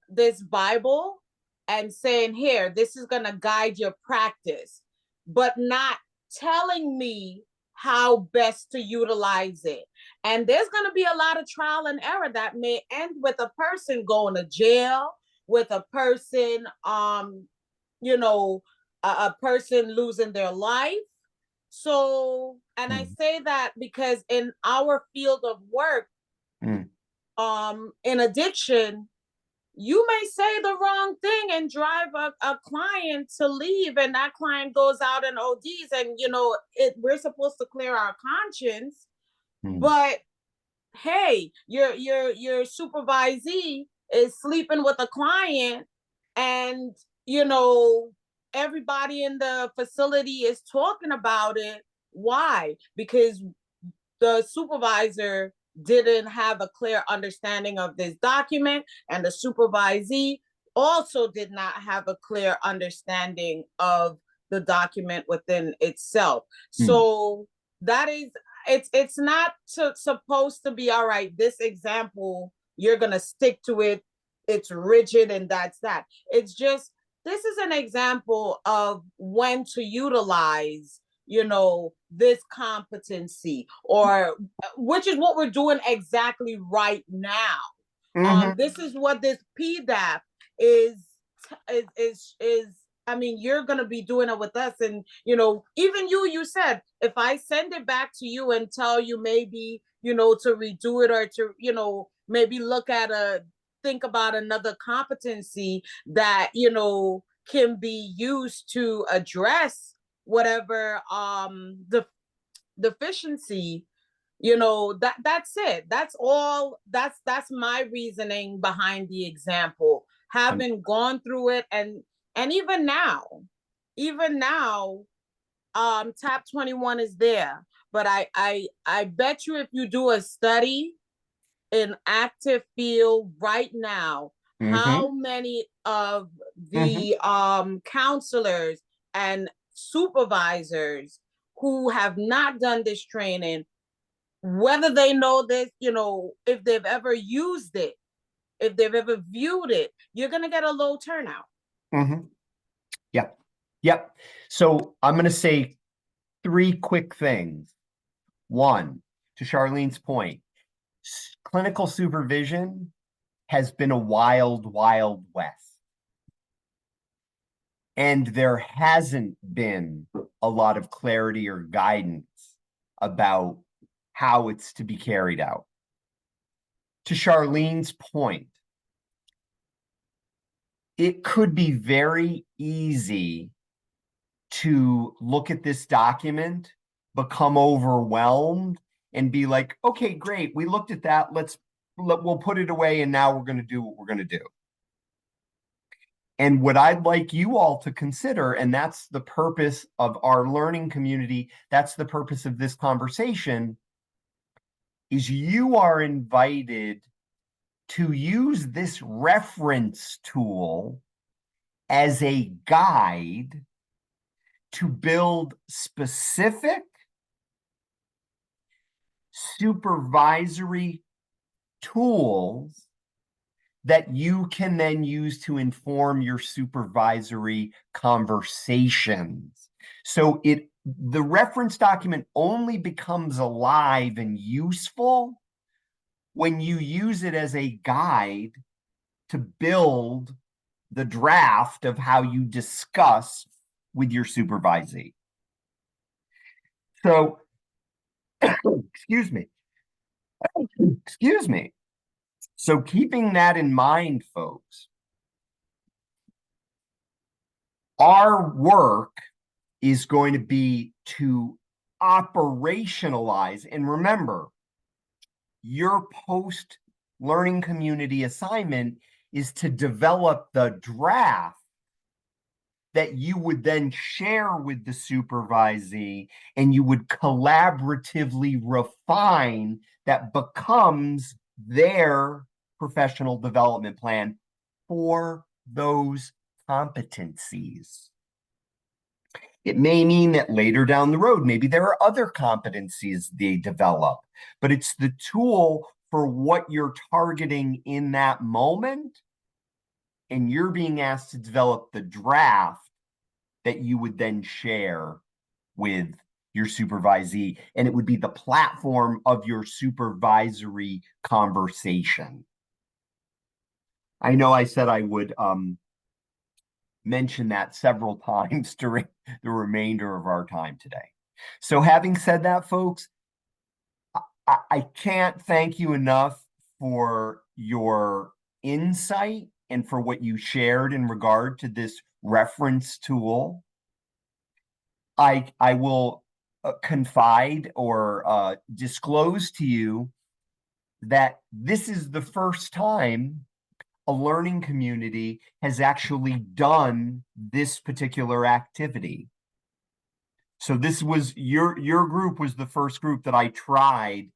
this Bible and saying, here, this is going to guide your practice, but not telling me how best to utilize it. And there's going to be a lot of trial and error that may end with a person going to jail, with a person, a person losing their life. So, and I say that because in our field of work, in addiction, you may say the wrong thing and drive a client to leave, and that client goes out and ODs, and we're supposed to clear our conscience, but hey, your supervisee is sleeping with a client, and everybody in the facility is talking about it. Why? Because the supervisor didn't have a clear understanding of this document, and the supervisee also did not have a clear understanding of the document within itself. So that is, it's not supposed to be, all right, this example, you're going to stick to it. It's rigid and that's that. It's just, this is an example of when to utilize this competency, or which is what we're doing exactly right now. This is what this PDAP is. I mean, you're going to be doing it with us. And, even you said, if I send it back to you and tell you maybe, to redo it, or to, maybe think about another competency that, can be used to address whatever the deficiency, that's it. That's all. That's my reasoning behind the example, having gone through it. And even now, TAP 21 is there, but I bet you if you do a study in active field right now, how many of the counselors and supervisors who have not done this training, whether they know this, if they've ever used it, if they've ever viewed it, you're going to get a low turnout. Yep. So I'm going to say 3 quick things. One, to Charlene's point, clinical supervision has been a wild, wild west. And there hasn't been a lot of clarity or guidance about how it's to be carried out. To Charlene's point, it could be very easy to look at this document, become overwhelmed, and be like, okay, great, we looked at that, we'll put it away, and now we're going to do what we're going to do. And what I'd like you all to consider, and that's the purpose of our learning community, that's the purpose of this conversation, is you are invited to use this reference tool as a guide to build specific supervisory tools that you can then use to inform your supervisory conversations. So the reference document only becomes alive and useful when you use it as a guide to build the draft of how you discuss with your supervisee. So, excuse me. So keeping that in mind, folks, our work is going to be to operationalize, and remember, your post-learning community assignment is to develop the draft that you would then share with the supervisee, and you would collaboratively refine that becomes their professional development plan for those competencies. It may mean that later down the road, maybe there are other competencies they develop, but it's the tool for what you're targeting in that moment, and you're being asked to develop the draft that you would then share with your supervisee, and it would be the platform of your supervisory conversation. I know I said I would mention that several times during the remainder of our time today. So having said that, folks, I can't thank you enough for your insight and for what you shared in regard to this reference tool. I will confide or disclose to you that this is the first time a learning community has actually done this particular activity. So this was your group was the first group that I tried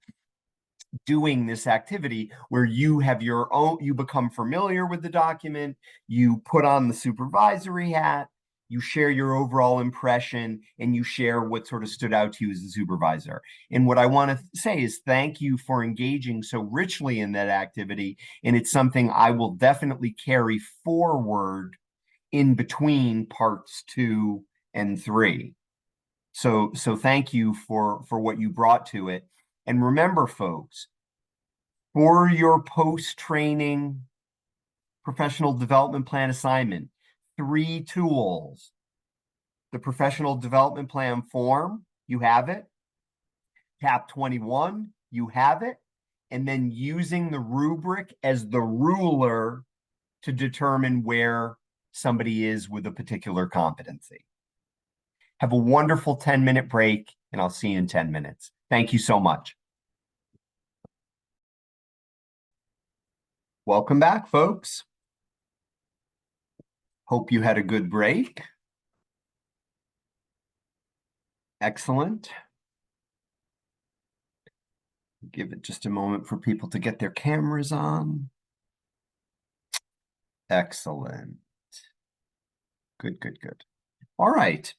doing this activity where you have your own, you become familiar with the document, you put on the supervisory hat, you share your overall impression, and you share what sort of stood out to you as a supervisor. And what I want to say is thank you for engaging so richly in that activity. And it's something I will definitely carry forward in between parts 2 and 3. So thank you for what you brought to it. And remember, folks, for your post-training professional development plan assignment, 3 tools. The professional development plan form, you have it. Tab 21, you have it. And then using the rubric as the ruler to determine where somebody is with a particular competency. Have a wonderful 10-minute break, and I'll see you in 10 minutes. Thank you so much. Welcome back, folks. Hope you had a good break. Excellent. Give it just a moment for people to get their cameras on. Excellent. Good, good, good. All right.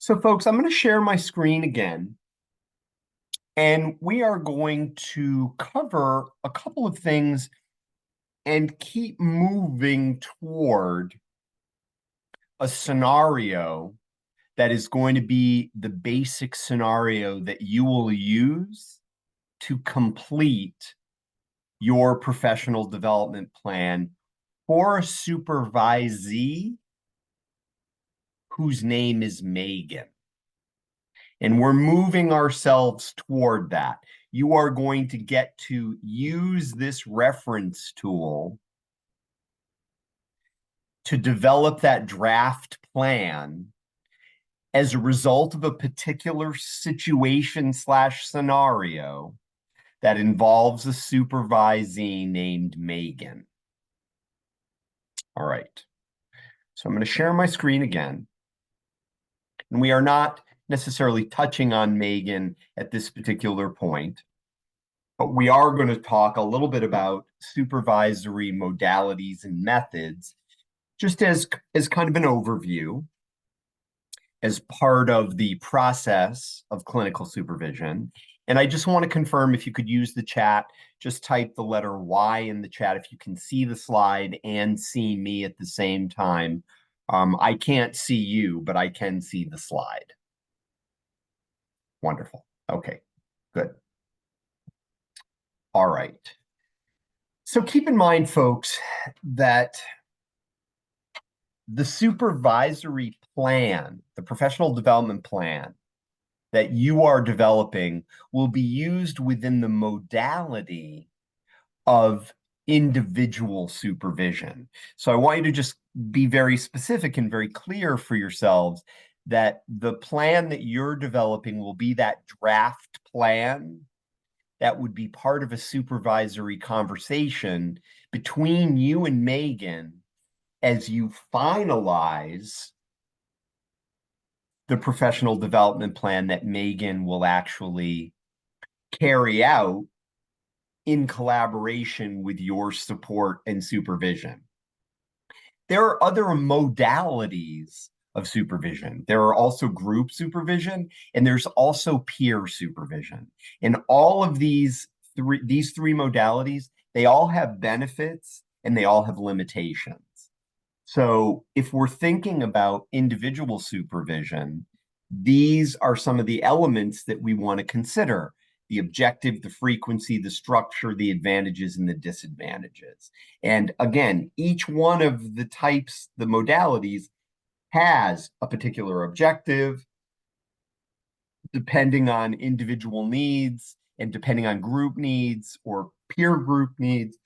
So, folks, I'm going to share my screen again. And we are going to cover a couple of things and keep moving toward a scenario that is going to be the basic scenario that you will use to complete your professional development plan for a supervisee whose name is Megan. And we're moving ourselves toward that. You are going to get to use this reference tool to develop that draft plan as a result of a particular situation / scenario that involves a supervisee named Megan. All right. So I'm going to share my screen again. And we are not necessarily touching on Megan at this particular point, but we are going to talk a little bit about supervisory modalities and methods, just as kind of an overview, as part of the process of clinical supervision. And I just want to confirm, if you could use the chat, just type the letter Y in the chat if you can see the slide and see me at the same time. I can't see you, but I can see the slide. Wonderful. Okay, good. All right. So keep in mind, folks, that the supervisory plan, the professional development plan that you are developing will be used within the modality of individual supervision. So I want you to just be very specific and very clear for yourselves that the plan that you're developing will be that draft plan that would be part of a supervisory conversation between you and Megan as you finalize the professional development plan that Megan will actually carry out in collaboration with your support and supervision. There are other modalities of supervision. There are also group supervision, and there's also peer supervision. And all of these three modalities, they all have benefits and they all have limitations. So if we're thinking about individual supervision, these are some of the elements that we want to consider: the objective, the frequency, the structure, the advantages, and the disadvantages. And again, each one of the types, the modalities, has a particular objective, depending on individual needs and depending on group needs or peer group needs,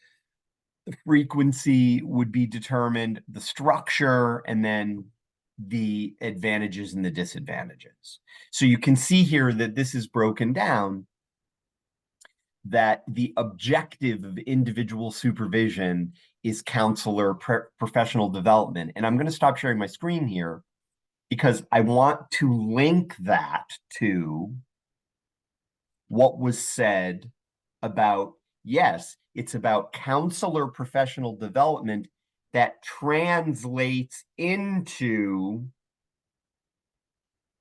the frequency would be determined, the structure, and then the advantages and the disadvantages. So you can see here that this is broken down, that the objective of individual supervision is counselor professional development. And I'm going to stop sharing my screen here because I want to link that to what was said about, yes, it's about counselor professional development that translates into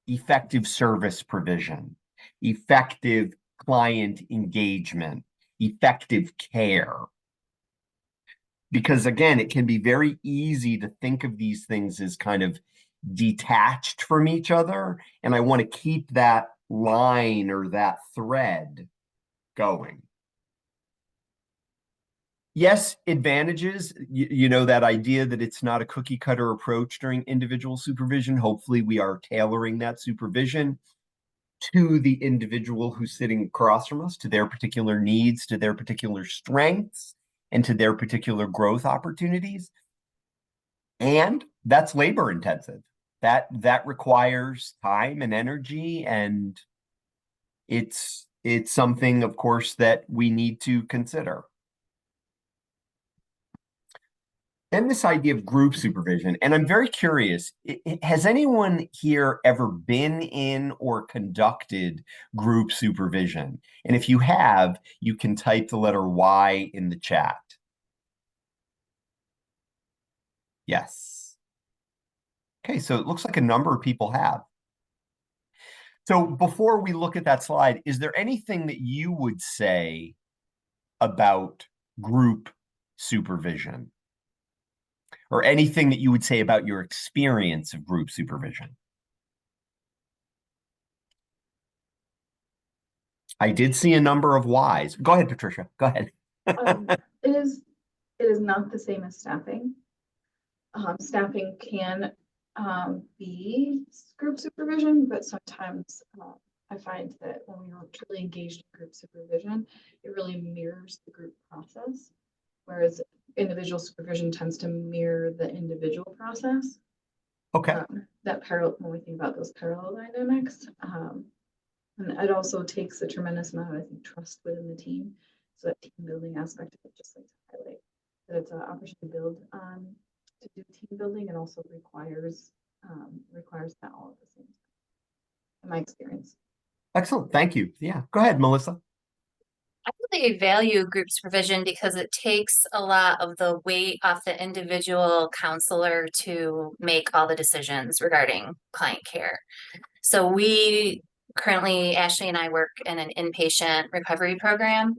effective service provision, effective client engagement, effective care. Because again, it can be very easy to think of these things as kind of detached from each other. And I want to keep that line or that thread going. Yes, advantages, you know, that idea that it's not a cookie cutter approach during individual supervision. Hopefully we are tailoring that supervision to the individual who's sitting across from us, to their particular needs, to their particular strengths, and to their particular growth opportunities. And that's labor intensive. That requires time and energy, and it's something, of course, that we need to consider. Then this idea of group supervision, and I'm very curious, has anyone here ever been in or conducted group supervision? And if you have, you can type the letter Y in the chat. Yes. Okay, so it looks like a number of people have. So before we look at that slide, is there anything that you would say about group supervision? Or anything that you would say about your experience of group supervision? I did see a number of Ys. Go ahead, Patricia. Go ahead. It is not the same as staffing. Staffing can be group supervision, but sometimes I find that when we are truly engaged in group supervision, it really mirrors the group process, whereas individual supervision tends to mirror the individual process. Okay. That parallel, when we think about those parallel dynamics, and it also takes a tremendous amount of, I think, trust within the team. So that team building aspect of it, just like to highlight that it's an opportunity to build, to do team building, and also requires that all at the same time, in my experience. Excellent. Thank you. Yeah. Go ahead, Melissa. I really value group supervision because it takes a lot of the weight off the individual counselor to make all the decisions regarding client care. So we currently, Ashley and I work in an inpatient recovery program,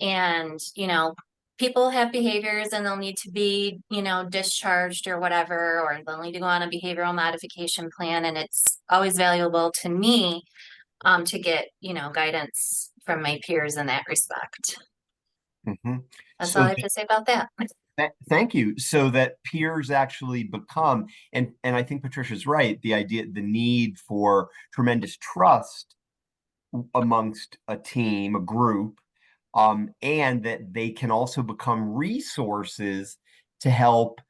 and, you know, people have behaviors and they'll need to be, you know, discharged or whatever, or they'll need to go on a behavioral modification plan. And it's always valuable to me to get, you know, guidance from my peers in that respect. Mm-hmm. That's all I have to say about that. Thank you. So that peers actually become, and I think Patricia's right, the idea, the need for tremendous trust amongst a team, a group, and that they can also become resources to help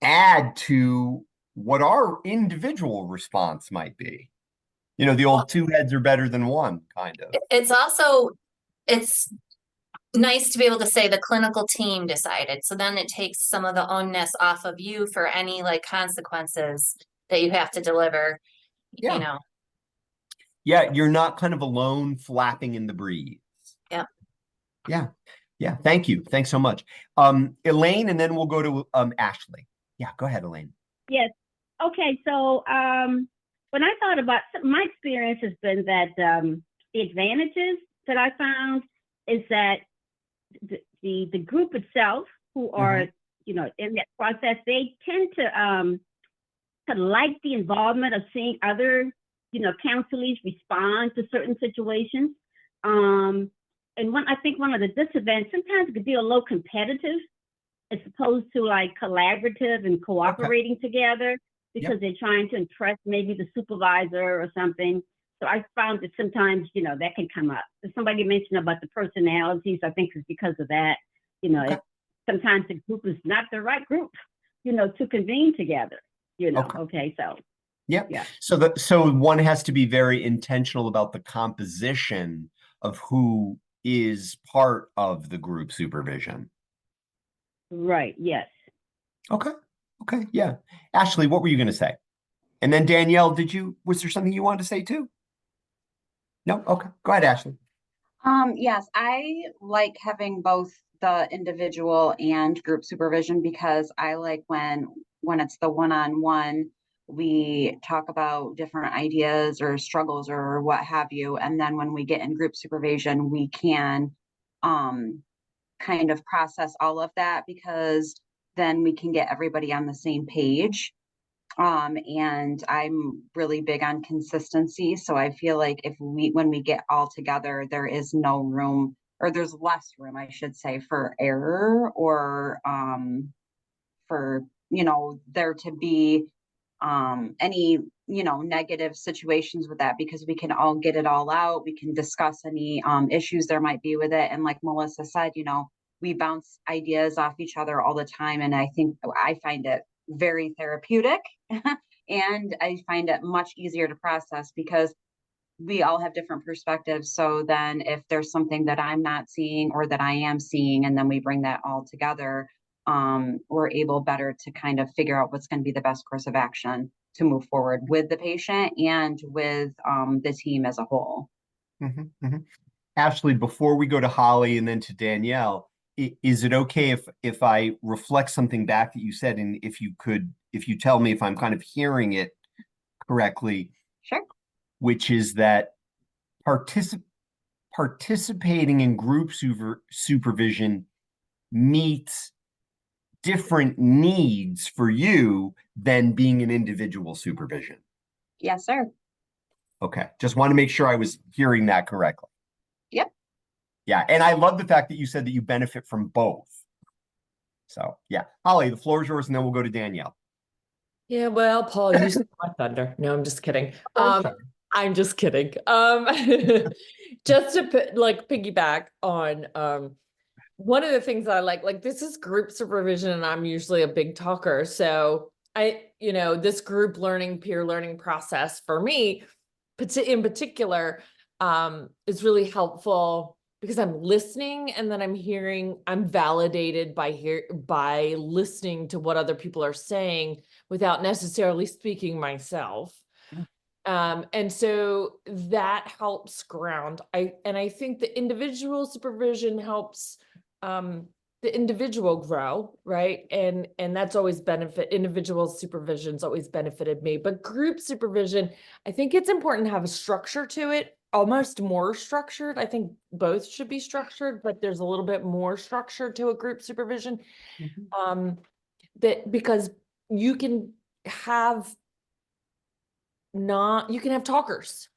add to what our individual response might be. You know, the old two heads are better than one, kind of. It's also, it's nice to be able to say the clinical team decided. So then it takes some of the onus off of you for any like consequences that you have to deliver, Yeah. you know. Yeah, you're not kind of alone flapping in the breeze. Yeah. Yeah. Yeah. Thank you. Thanks so much. Elaine, and then we'll go to Ashley. Yeah, go ahead, Elaine. Yes. Okay. So when I thought about my experience has been that the advantages that I found is that the group itself, who are you know in that process, they tend to like the involvement of seeing other counselees respond to certain situations. And I think one of the disadvantages, sometimes it could be a little competitive as opposed to like collaborative and cooperating together, because they're trying to impress maybe the supervisor or something. So I found that sometimes, you know, that can come up. Somebody mentioned about the personalities. I think it's because of that, you know, Okay. sometimes the group is not the right group, you know, to convene together, you know. Okay. So Yep. yeah. So one has to be very intentional about the composition of who is part of the group supervision. Right. Yes. Okay. Okay. Yeah. Ashley, what were you going to say? And then Danielle, was there something you wanted to say too? No? Okay. Go ahead, Ashley. Yes, I like having both the individual and group supervision because I like when it's the one-on-one, we talk about different ideas or struggles or what have you. And then when we get in group supervision, we can kind of process all of that because then we can get everybody on the same page. And I'm really big on consistency. So I feel like when we get all together, there is no room, or there's less room, I should say, for error or for, you know, there to be any, you know, negative situations with that, because we can all get it all out. We can discuss any issues there might be with it. And like Melissa said, you know, we bounce ideas off each other all the time. And I think I find it very therapeutic and I find it much easier to process because we all have different perspectives. So then if there's something that I'm not seeing or that I am seeing, and then we bring that all together, we're able better to kind of figure out what's going to be the best course of action to move forward with the patient and with the team as a whole. Ashley, before we go to Holly and then to Danielle, is it okay if I reflect something back that you said, and if you tell me if I'm kind of hearing it correctly? Sure. Which is that participating in group supervision meets different needs for you than being an individual supervision. Yes, sir. Okay, just want to make sure I was hearing that correctly. Yep. Yeah, and I love the fact that you said that you benefit from both. So yeah, Holly, the floor is yours, and then we'll go to Danielle. Yeah, well, Paul, you stole my thunder. No, I'm just kidding. I'm just kidding. Just to piggyback on one of the things that I like this is group supervision, and I'm usually a big talker. So this group learning, peer learning process for me, in particular, is really helpful because I'm listening, and then I'm validated by listening to what other people are saying without necessarily speaking myself. And so that helps ground. I think the individual supervision helps the individual grow, right? And that's always individual supervision's always benefited me. But group supervision, I think it's important to have a structure to it, almost more structured. I think both should be structured, but there's a little bit more structure to a group supervision. That because you can have talkers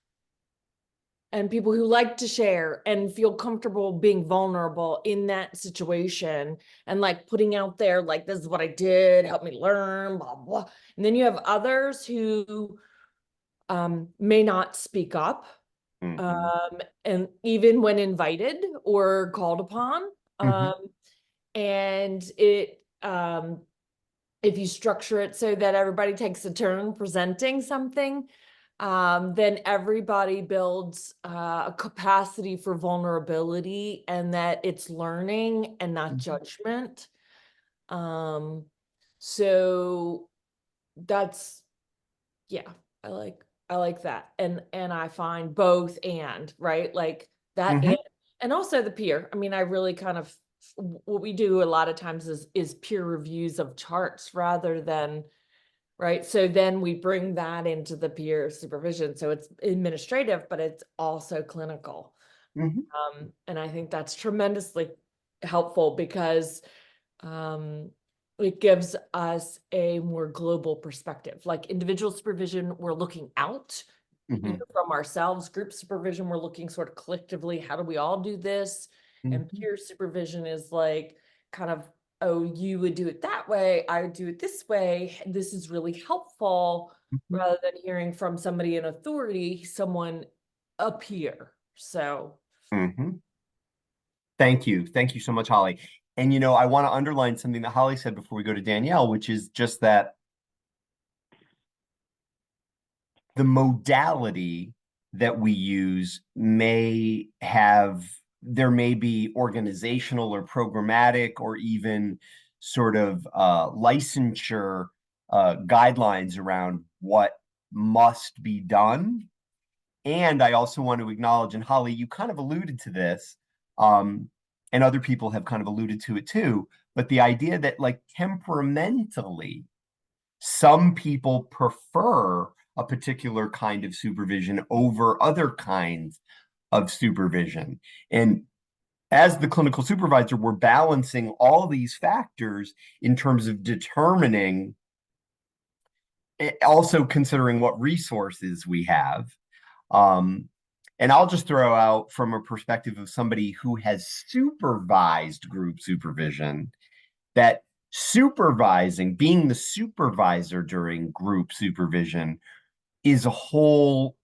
and people who like to share and feel comfortable being vulnerable in that situation and like putting out there, like, this is what I did, help me learn, blah, blah. And then you have others who may not speak up, and even when invited or called upon. And if you structure it so that everybody takes a turn presenting something, then everybody builds a capacity for vulnerability, and that it's learning and not judgment. So that's, yeah, I like that. And I find both, and right, like that, and also the peer. I mean, I really kind of, what we do a lot of times is peer reviews of charts rather than, right? So then we bring that into the peer supervision. So it's administrative, but it's also clinical. And I think that's tremendously helpful because it gives us a more global perspective. Like individual supervision, we're looking out from ourselves. Group supervision, we're looking sort of collectively, how do we all do this? And peer supervision is like kind of, oh, you would do it that way, I would do it this way. This is really helpful. rather than hearing from somebody in authority, someone up here. So Thank you. Thank you so much, Holly. And, I want to underline something that Holly said before we go to Danielle, which is just that the modality that we use there may be organizational or programmatic or even sort of licensure guidelines around what must be done. And I also want to acknowledge, and Holly, you kind of alluded to this, and other people have kind of alluded to it too, but the idea that like temperamentally, some people prefer a particular kind of supervision over other kinds of supervision. And as the clinical supervisor, we're balancing all these factors in terms of determining, also considering what resources we have. And I'll just throw out from a perspective of somebody who has supervised group supervision, that being the supervisor during group supervision is a whole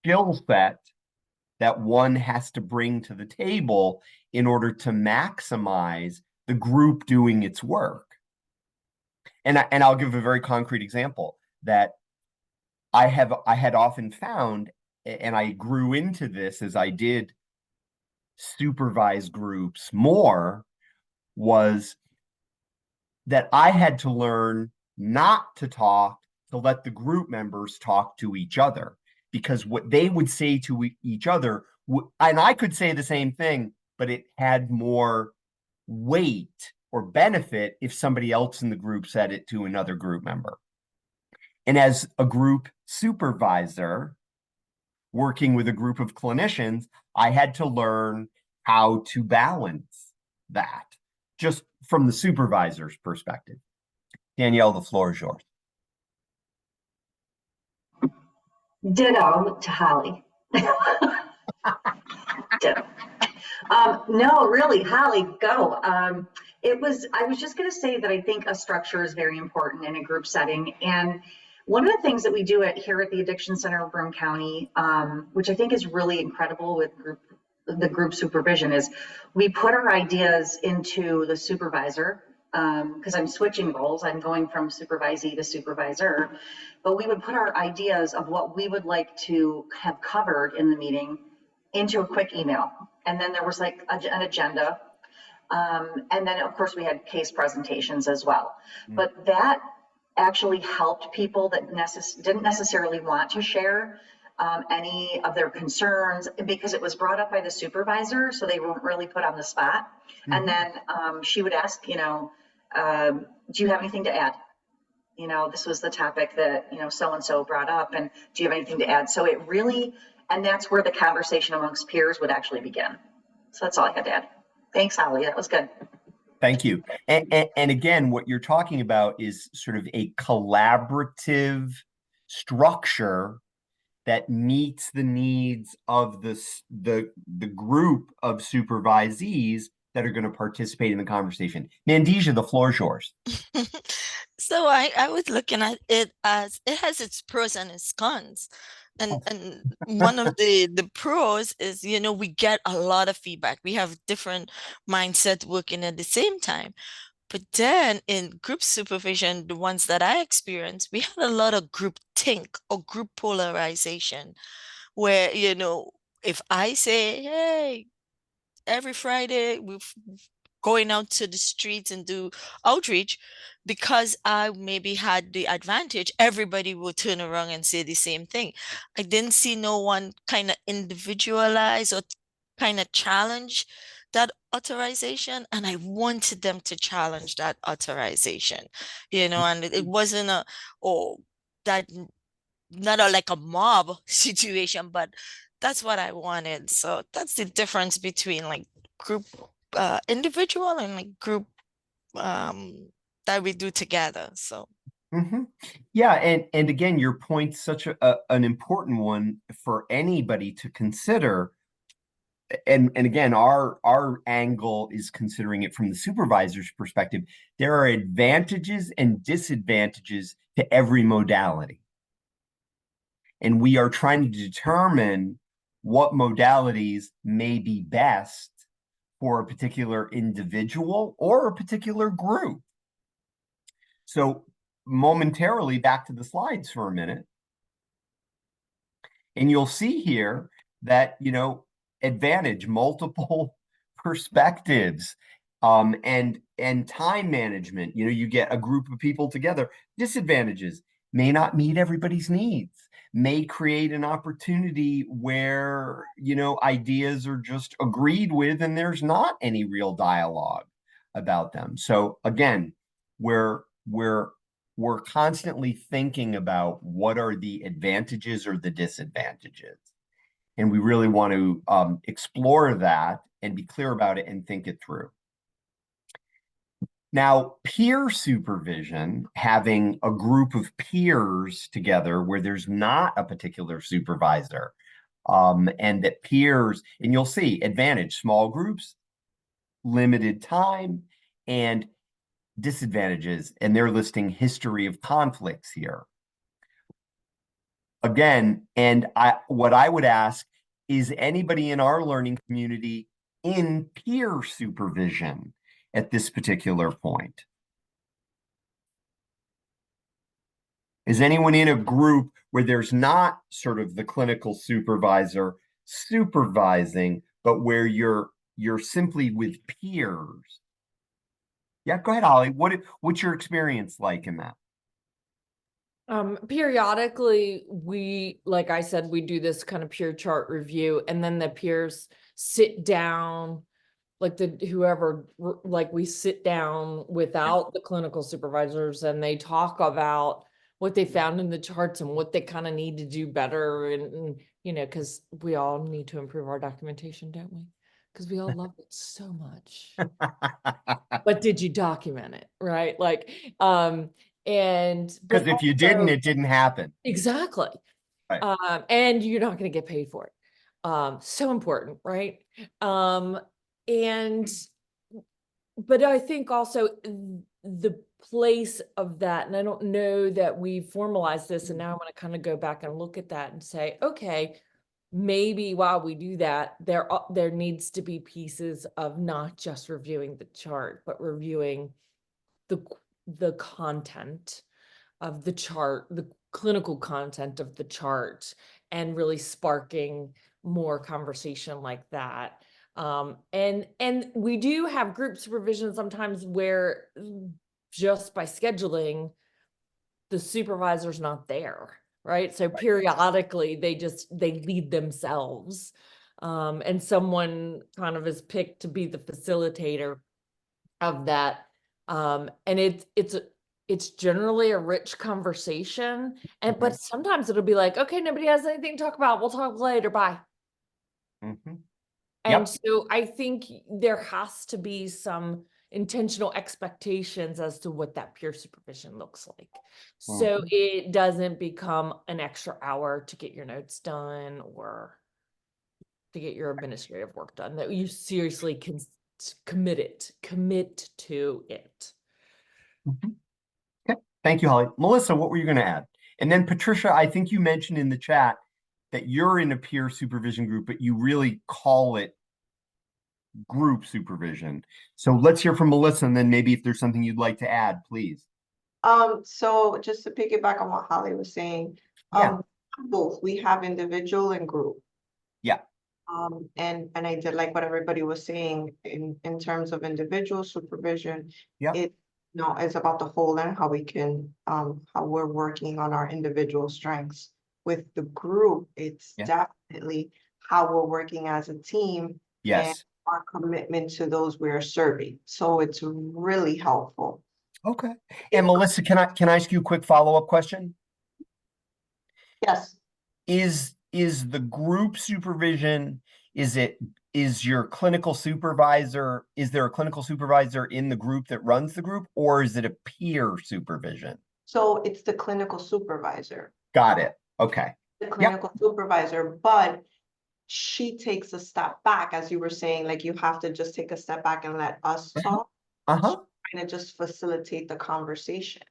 skill set that one has to bring to the table in order to maximize the group doing its work. And I'll give a very concrete example that I had often found, and I grew into this as I did supervise groups more, was that I had to learn not to talk, to let the group members talk to each other, because what they would say to each other, and I could say the same thing, but it had more weight or benefit if somebody else in the group said it to another group member. And as a group supervisor, working with a group of clinicians, I had to learn how to balance that, just from the supervisor's perspective. Danielle, the floor is yours. Ditto to Holly. Ditto. No, really, Holly, go. I was just going to say that I think a structure is very important in a group setting. And one of the things that we do here at the Addiction Center of Broome County, which I think is really incredible with the group supervision, is we put our ideas into the supervisor, because I'm switching roles. I'm going from supervisee to supervisor, but we would put our ideas of what we would like to have covered in the meeting into a quick email. And then there was like an agenda. And then of course we had case presentations as well. But that actually helped people that didn't necessarily want to share any of their concerns, because it was brought up by the supervisor, so they weren't really put on the spot. And then she would ask, do you have anything to add? This was the topic that, so-and-so brought up, and do you have anything to add? So it really, and that's where the conversation amongst peers would actually begin. So that's all I had to add. Thanks, Holly, that was good. Thank you. And again, what you're talking about is sort of a collaborative structure that meets the needs of the group of supervisees that are going to participate in the conversation. Mandija, the floor is yours. So I was looking at it as it has its pros and its cons. And one of the pros is, we get a lot of feedback. We have different mindsets working at the same time. But then in group supervision, the ones that I experienced, we had a lot of group think or group polarization, where, if I say, hey, every Friday we're going out to the streets and do outreach, because I maybe had the advantage, everybody will turn around and say the same thing. I didn't see no one kind of individualize or kind of challenge that authorization, and I wanted them to challenge that authorization, and it wasn't like a mob situation, but that's what I wanted. So that's the difference between like group individual and like group that we do together. So yeah, and again, your point's such an important one for anybody to consider. And again, our angle is considering it from the supervisor's perspective. There are advantages and disadvantages to every modality. And we are trying to determine what modalities may be best for a particular individual or a particular group. So momentarily back to the slides for a minute. And you'll see here that, advantage, multiple perspectives, and time management. You get a group of people together. Disadvantages may not meet everybody's needs, may create an opportunity where, ideas are just agreed with and there's not any real dialogue about them. So again, we're constantly thinking about what are the advantages or the disadvantages. And we really want to explore that and be clear about it and think it through. Now, peer supervision, having a group of peers together where there's not a particular supervisor, and that peers, and you'll see advantage, small groups, limited time, and disadvantages, and they're listing history of conflicts here. Again, what I would ask is anybody in our learning community in peer supervision at this particular point? Is anyone in a group where there's not sort of the clinical supervisor supervising, but where you're simply with peers? Yeah, go ahead, Holly. What's your experience like in that? Periodically, like I said, we do this kind of peer chart review, and then the peers sit down, like we sit down without the clinical supervisors, and they talk about what they found in the charts and what they kind of need to do better. And because we all need to improve our documentation, don't we? Because we all love it so much. But did you document it, right? Because if you didn't, it didn't happen. Exactly. Right. And you're not going to get paid for it. So important, right? But I think also the place of that, and I don't know that we formalized this, and now I want to kind of go back and look at that and say, okay, maybe while we do that, there needs to be pieces of not just reviewing the chart, but reviewing the content of the chart, the clinical content of the chart, and really sparking more conversation like that. And we do have group supervision sometimes where just by scheduling, the supervisor's not there, right? So periodically they lead themselves. And someone kind of is picked to be the facilitator of that. And it's generally a rich conversation. But sometimes it'll be like, okay, nobody has anything to talk about. We'll talk later. Bye. Mm-hmm. And so I think there has to be some intentional expectations as to what that peer supervision looks like. So it doesn't become an extra hour to get your notes done or to get your administrative work done, that you seriously can commit to it. Okay, thank you, Holly. Melissa, what were you going to add? And then Patricia, I think you mentioned in the chat that you're in a peer supervision group, but you really call it group supervision. So let's hear from Melissa, and then maybe if there's something you'd like to add, please. So just to piggyback on what Holly was saying, both we have individual and group. Yeah. And I did like what everybody was saying in terms of individual supervision. It it's about the whole and how we can how we're working on our individual strengths. With the group, it's definitely how we're working as a team. And our commitment to those we're serving. So it's really helpful. Okay. And Melissa, can I ask you a quick follow-up question? Yes. Is the group supervision, is your clinical supervisor, is there a clinical supervisor in the group that runs the group, or is it a peer supervision? So it's the clinical supervisor. Got it. Okay. The clinical supervisor, but she takes a step back, as you were saying, like you have to just take a step back and let us talk. Trying to just facilitate the conversation.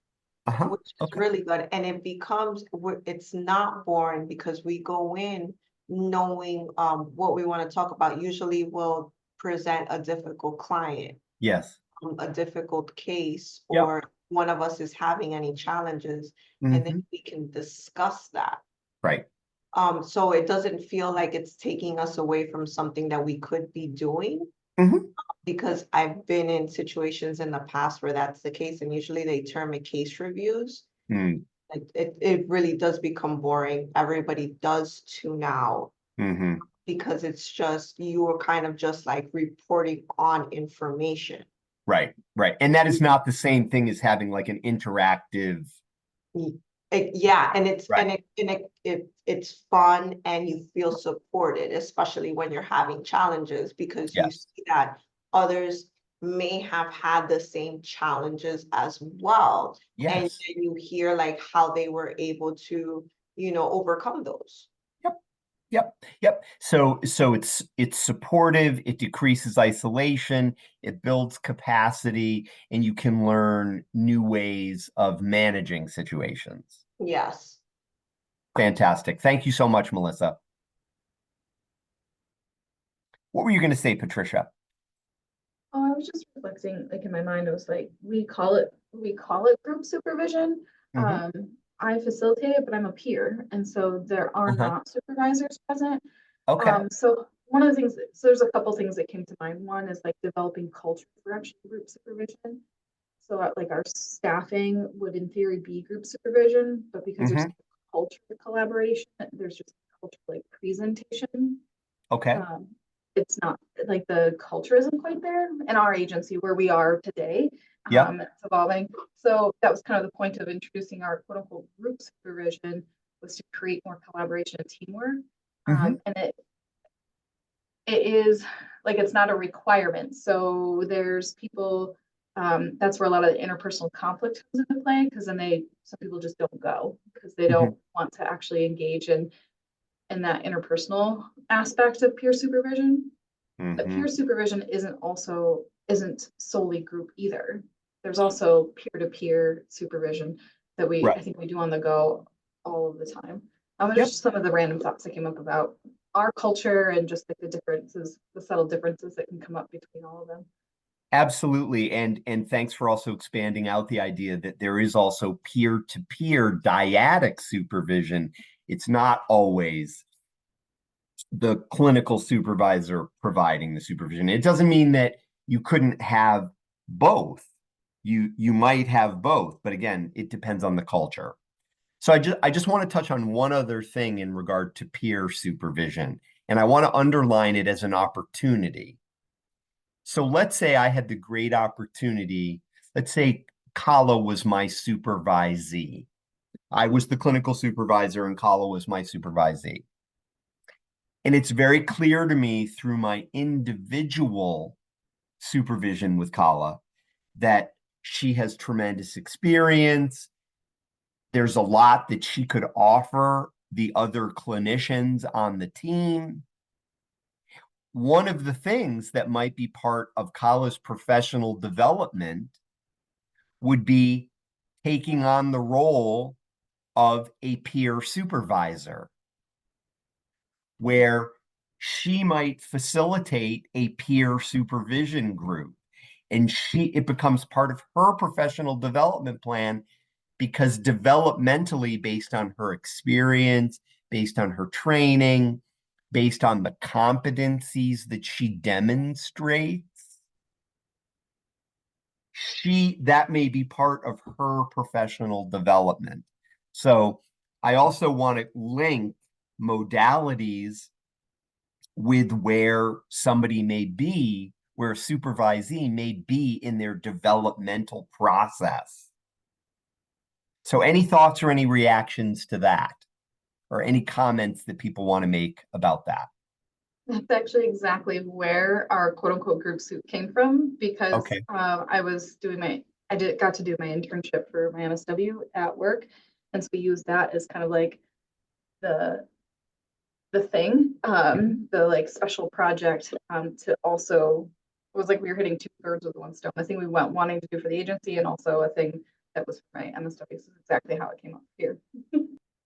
which is really good. And it becomes, it's not boring because we go in knowing what we want to talk about. Usually we'll present a difficult client, Yes. a difficult case, Yep. or one of us is having any challenges, and then we can discuss that. Right. So it doesn't feel like it's taking us away from something that we could be doing. Because I've been in situations in the past where that's the case, and usually they term it case reviews. It really does become boring. Everybody does tune out because it's just, you are kind of just like reporting on information. Right, right. And that is not the same thing as having like an interactive. Yeah, and it's Right. it's fun, and you feel supported, especially when you're having challenges, because you see that others may have had the same challenges as well. Yes. And then you hear like how they were able to, overcome those. Yep. So it's supportive, it decreases isolation, it builds capacity, and you can learn new ways of managing situations. Yes. Fantastic. Thank you so much, Melissa. What were you going to say, Patricia? Oh, I was just reflecting, like in my mind, it was like, we call it group supervision. I facilitate it, but I'm a peer. And so there are not supervisors present. So one of the things, so there's a couple things that came to mind. One is like developing culture for actually group supervision. So like our staffing would in theory be group supervision, but because there's culture collaboration, there's just culture like presentation. It's not like the culture isn't quite there in our agency where we are today. It's evolving. So that was kind of the point of introducing our quote unquote group supervision, was to create more collaboration and teamwork. And it is like, it's not a requirement. So there's people, that's where a lot of the interpersonal conflict comes into play, because then some people just don't go because they don't want to actually engage in that interpersonal aspect of peer supervision. But peer supervision isn't solely group either. There's also peer-to-peer supervision that I think we do on the go all of the time. There's just some of the random thoughts that came up about our culture and just like the differences, the subtle differences that can come up between all of them. Absolutely. And thanks for also expanding out the idea that there is also peer-to-peer dyadic supervision. It's not always the clinical supervisor providing the supervision. It doesn't mean that you couldn't have both. You might have both, but again, it depends on the culture. So I just want to touch on one other thing in regard to peer supervision, and I want to underline it as an opportunity. So let's say I had the great opportunity, let's say Kala was my supervisee. I was the clinical supervisor and Kala was my supervisee. And it's very clear to me through my individual supervision with Kala that she has tremendous experience. There's a lot that she could offer the other clinicians on the team. One of the things that might be part of Kala's professional development would be taking on the role of a peer supervisor, where she might facilitate a peer supervision group, and it becomes part of her professional development plan, because developmentally, based on her experience, based on her training, based on the competencies that she demonstrates, that may be part of her professional development. So I also want to link modalities with where somebody may be, where a supervisee may be in their developmental process. So any thoughts or any reactions to that, or any comments that people want to make about that? That's actually exactly where our quote unquote group soup came from, because I got to do my internship for my MSW at work. And so we used that as kind of like the thing, the like special project to also, it was like we were hitting two birds with one stone. The thing we went wanting to do for the agency, and also a thing that was from my MSW. This is exactly how it came up here.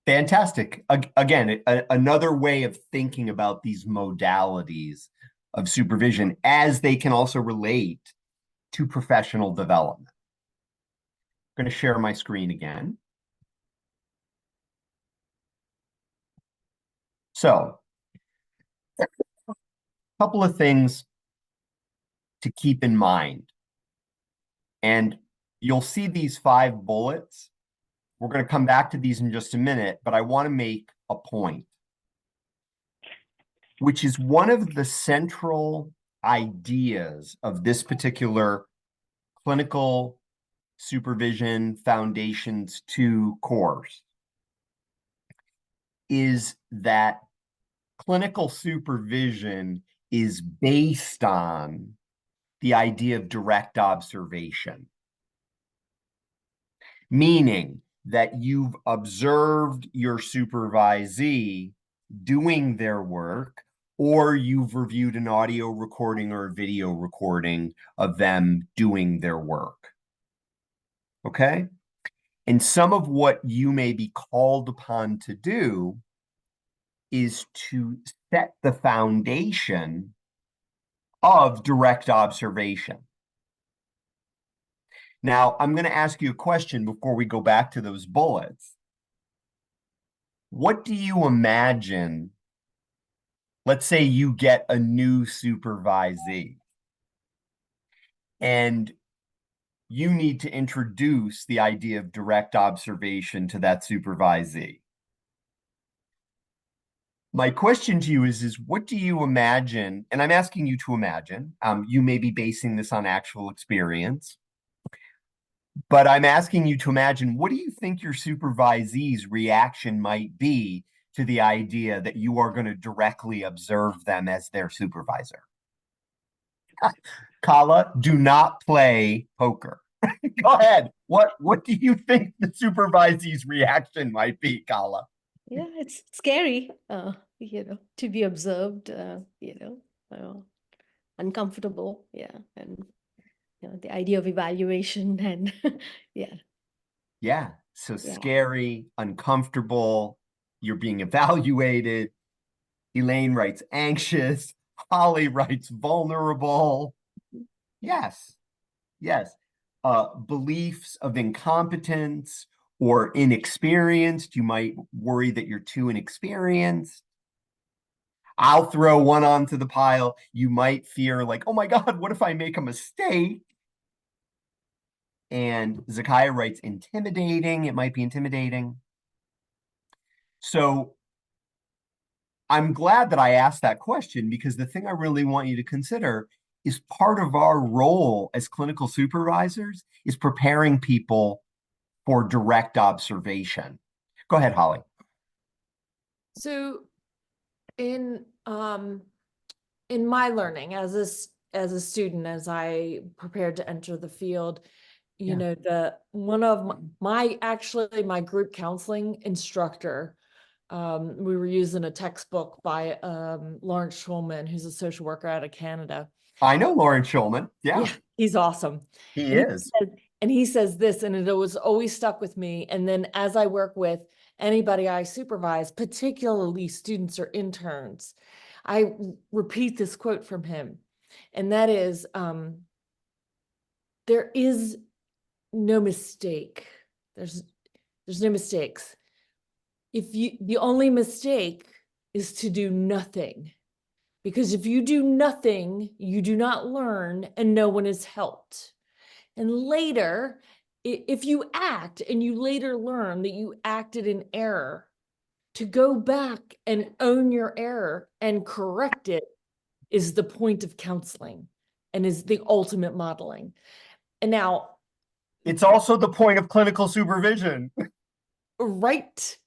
Fantastic. Again, another way of thinking about these modalities of supervision as they can also relate to professional development. I'm going to share my screen again. So, a couple of things to keep in mind. And you'll see these 5 bullets. We're going to come back to these in just a minute, but I want to make a point, which is one of the central ideas of this particular Clinical Supervision Foundations II course, is that clinical supervision is based on the idea of direct observation, meaning that you've observed your supervisee doing their work, or you've reviewed an audio recording or a video recording of them doing their work. Okay? And some of what you may be called upon to do is to set the foundation of direct observation. Now, I'm going to ask you a question before we go back to those bullets. What do you imagine? Let's say you get a new supervisee and you need to introduce the idea of direct observation to that supervisee. My question to you is what do you imagine? And I'm asking you to imagine, you may be basing this on actual experience, but I'm asking you to imagine, what do you think your supervisee's reaction might be to the idea that you are going to directly observe them as their supervisor? Kala, do not play poker. Go ahead. What do you think the supervisee's reaction might be, Kala? Yeah, it's scary, to be observed, uncomfortable, yeah, and the idea of evaluation and yeah. Yeah, so Yeah. scary, uncomfortable, you're being evaluated. Elaine writes anxious, Holly writes vulnerable. Yes, yes. Beliefs of incompetence or inexperienced. You might worry that you're too inexperienced. I'll throw one onto the pile. You might fear like, oh my God, what if I make a mistake? And Zakiah writes intimidating. It might be intimidating. So I'm glad that I asked that question, because the thing I really want you to consider is part of our role as clinical supervisors is preparing people for direct observation. Go ahead, Holly. So in my learning as a student, as I prepared to enter the field, you know, one of my group counseling instructor, we were using a textbook by Lawrence Schulman, who's a social worker out of Canada. I know Lawrence Schulman. Yeah, he's awesome. He is. He says this, and it was always stuck with me. And then as I work with anybody I supervise, particularly students or interns, I repeat this quote from him. And that is, there is no mistake. There's no mistakes. The only mistake is to do nothing. Because if you do nothing, you do not learn and no one is helped. And later, if you act and you later learn that you acted in error, to go back and own your error and correct it is the point of counseling and is the ultimate modeling. And now, it's also the point of clinical supervision. Right.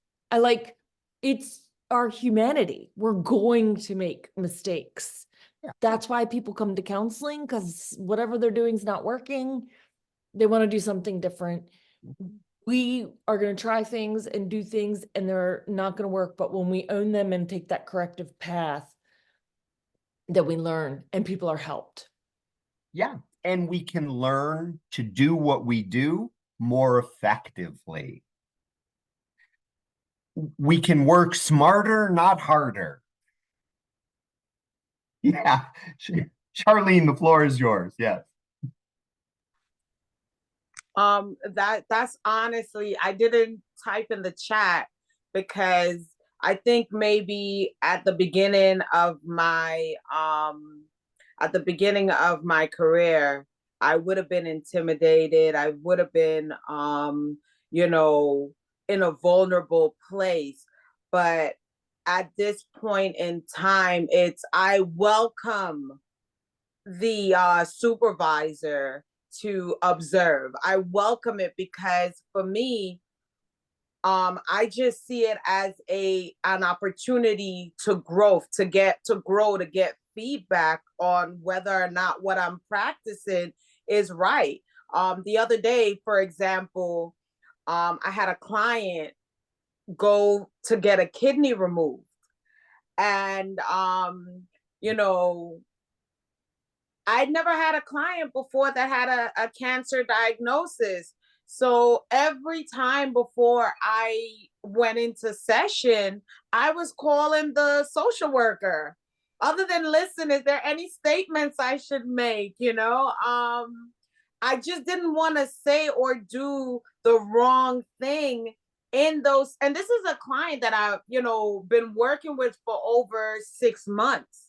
It's our humanity. We're going to make mistakes. Yeah. That's why people come to counseling, because whatever they're doing is not working. They want to do something different. We are going to try things and do things, and they're not going to work. But when we own them and take that corrective path, that we learn and people are helped. Yeah. And we can learn to do what we do more effectively. We can work smarter, not harder. Yeah, Charlene, the floor is yours. Yes. That's honestly, I didn't type in the chat because I think maybe at the beginning of my career, I would have been intimidated. I would have been you know, in a vulnerable place. But at this point in time, I welcome the supervisor to observe. I welcome it because for me, I just see it as an opportunity to grow, to get feedback on whether or not what I'm practicing is right. The other day, for example, I had a client go to get a kidney removed, and you know, I'd never had a client before that had a cancer diagnosis. So every time before I went into session, I was calling the social worker. Other than listen, is there any statements I should make? I just didn't want to say or do the wrong thing in those. And this is a client that I've, been working with for over 6 months.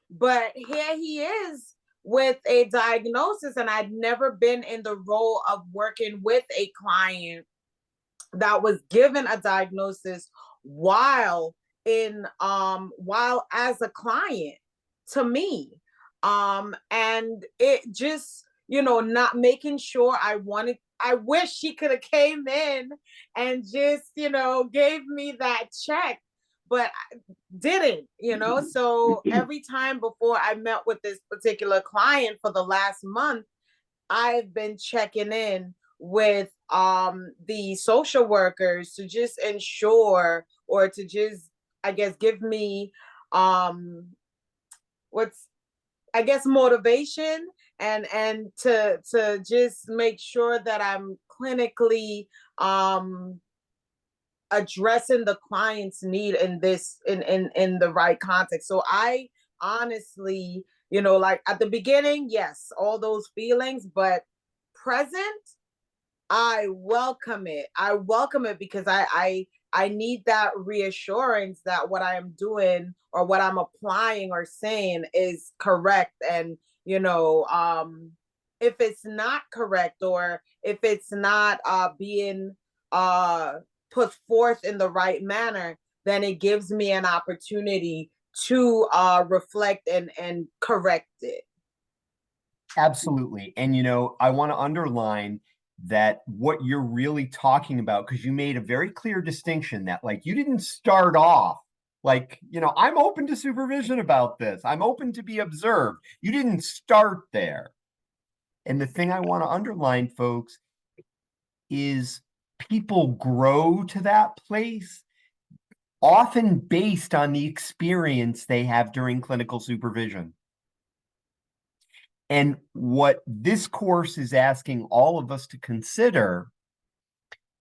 But here he is with a diagnosis, and I'd never been in the role of working with a client that was given a diagnosis while as a client to me. And it just, not making sure I wish she could have came in and just, gave me that check, but didn't, so every time before I met with this particular client for the last month, I've been checking in with the social workers to just ensure, or to just, I guess, give me motivation, and to just make sure that I'm clinically addressing the client's need in the right context. So I honestly, like at the beginning, yes, all those feelings, but present, I welcome it. I welcome it because I need that reassurance that what I am doing or what I'm applying or saying is correct. And, if it's not correct, or if it's not being put forth in the right manner, then it gives me an opportunity to reflect and correct it. Absolutely. And, I want to underline that what you're really talking about, because you made a very clear distinction that, like, you didn't start off like, I'm open to supervision about this. I'm open to be observed. You didn't start there. And the thing I want to underline, folks, is people grow to that place often based on the experience they have during clinical supervision. And what this course is asking all of us to consider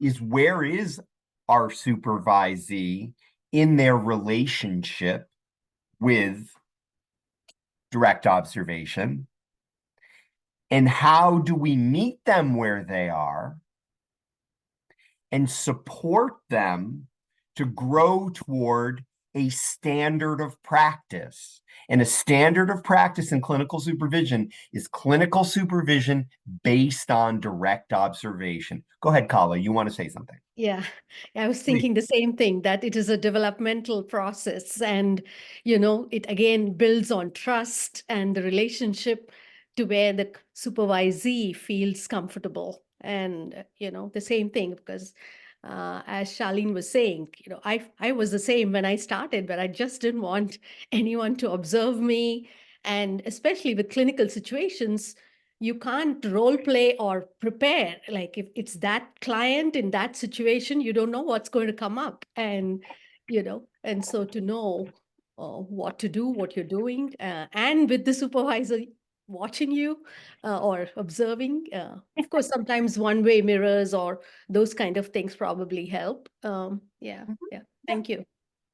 is, where is our supervisee in their relationship with direct observation? And how do we meet them where they are and support them to grow toward a standard of practice? And a standard of practice in clinical supervision is clinical supervision based on direct observation. Go ahead, Kala, you want to say something? Yeah, I was thinking the same thing, that it is a developmental process, and, it again builds on trust and the relationship to where the supervisee feels comfortable. And, the same thing, because as Charlene was saying, I was the same when I started, but I just didn't want anyone to observe me. And especially with clinical situations, you can't role play or prepare. Like, if it's that client in that situation, you don't know what's going to come up. And, and so to know what to do, what you're doing, and with the supervisor, watching you or observing. Of course, sometimes one-way mirrors or those kind of things probably help. Yeah. Thank you.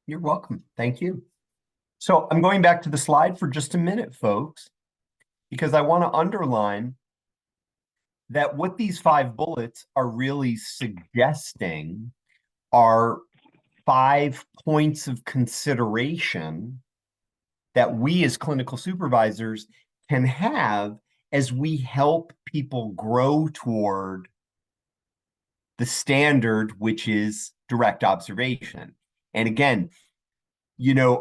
You're welcome. Thank you. So I'm going back to the slide for just a minute, folks, because I want to underline that what these 5 bullets are really suggesting are 5 points of consideration that we as clinical supervisors can have as we help people grow toward the standard, which is direct observation. And again,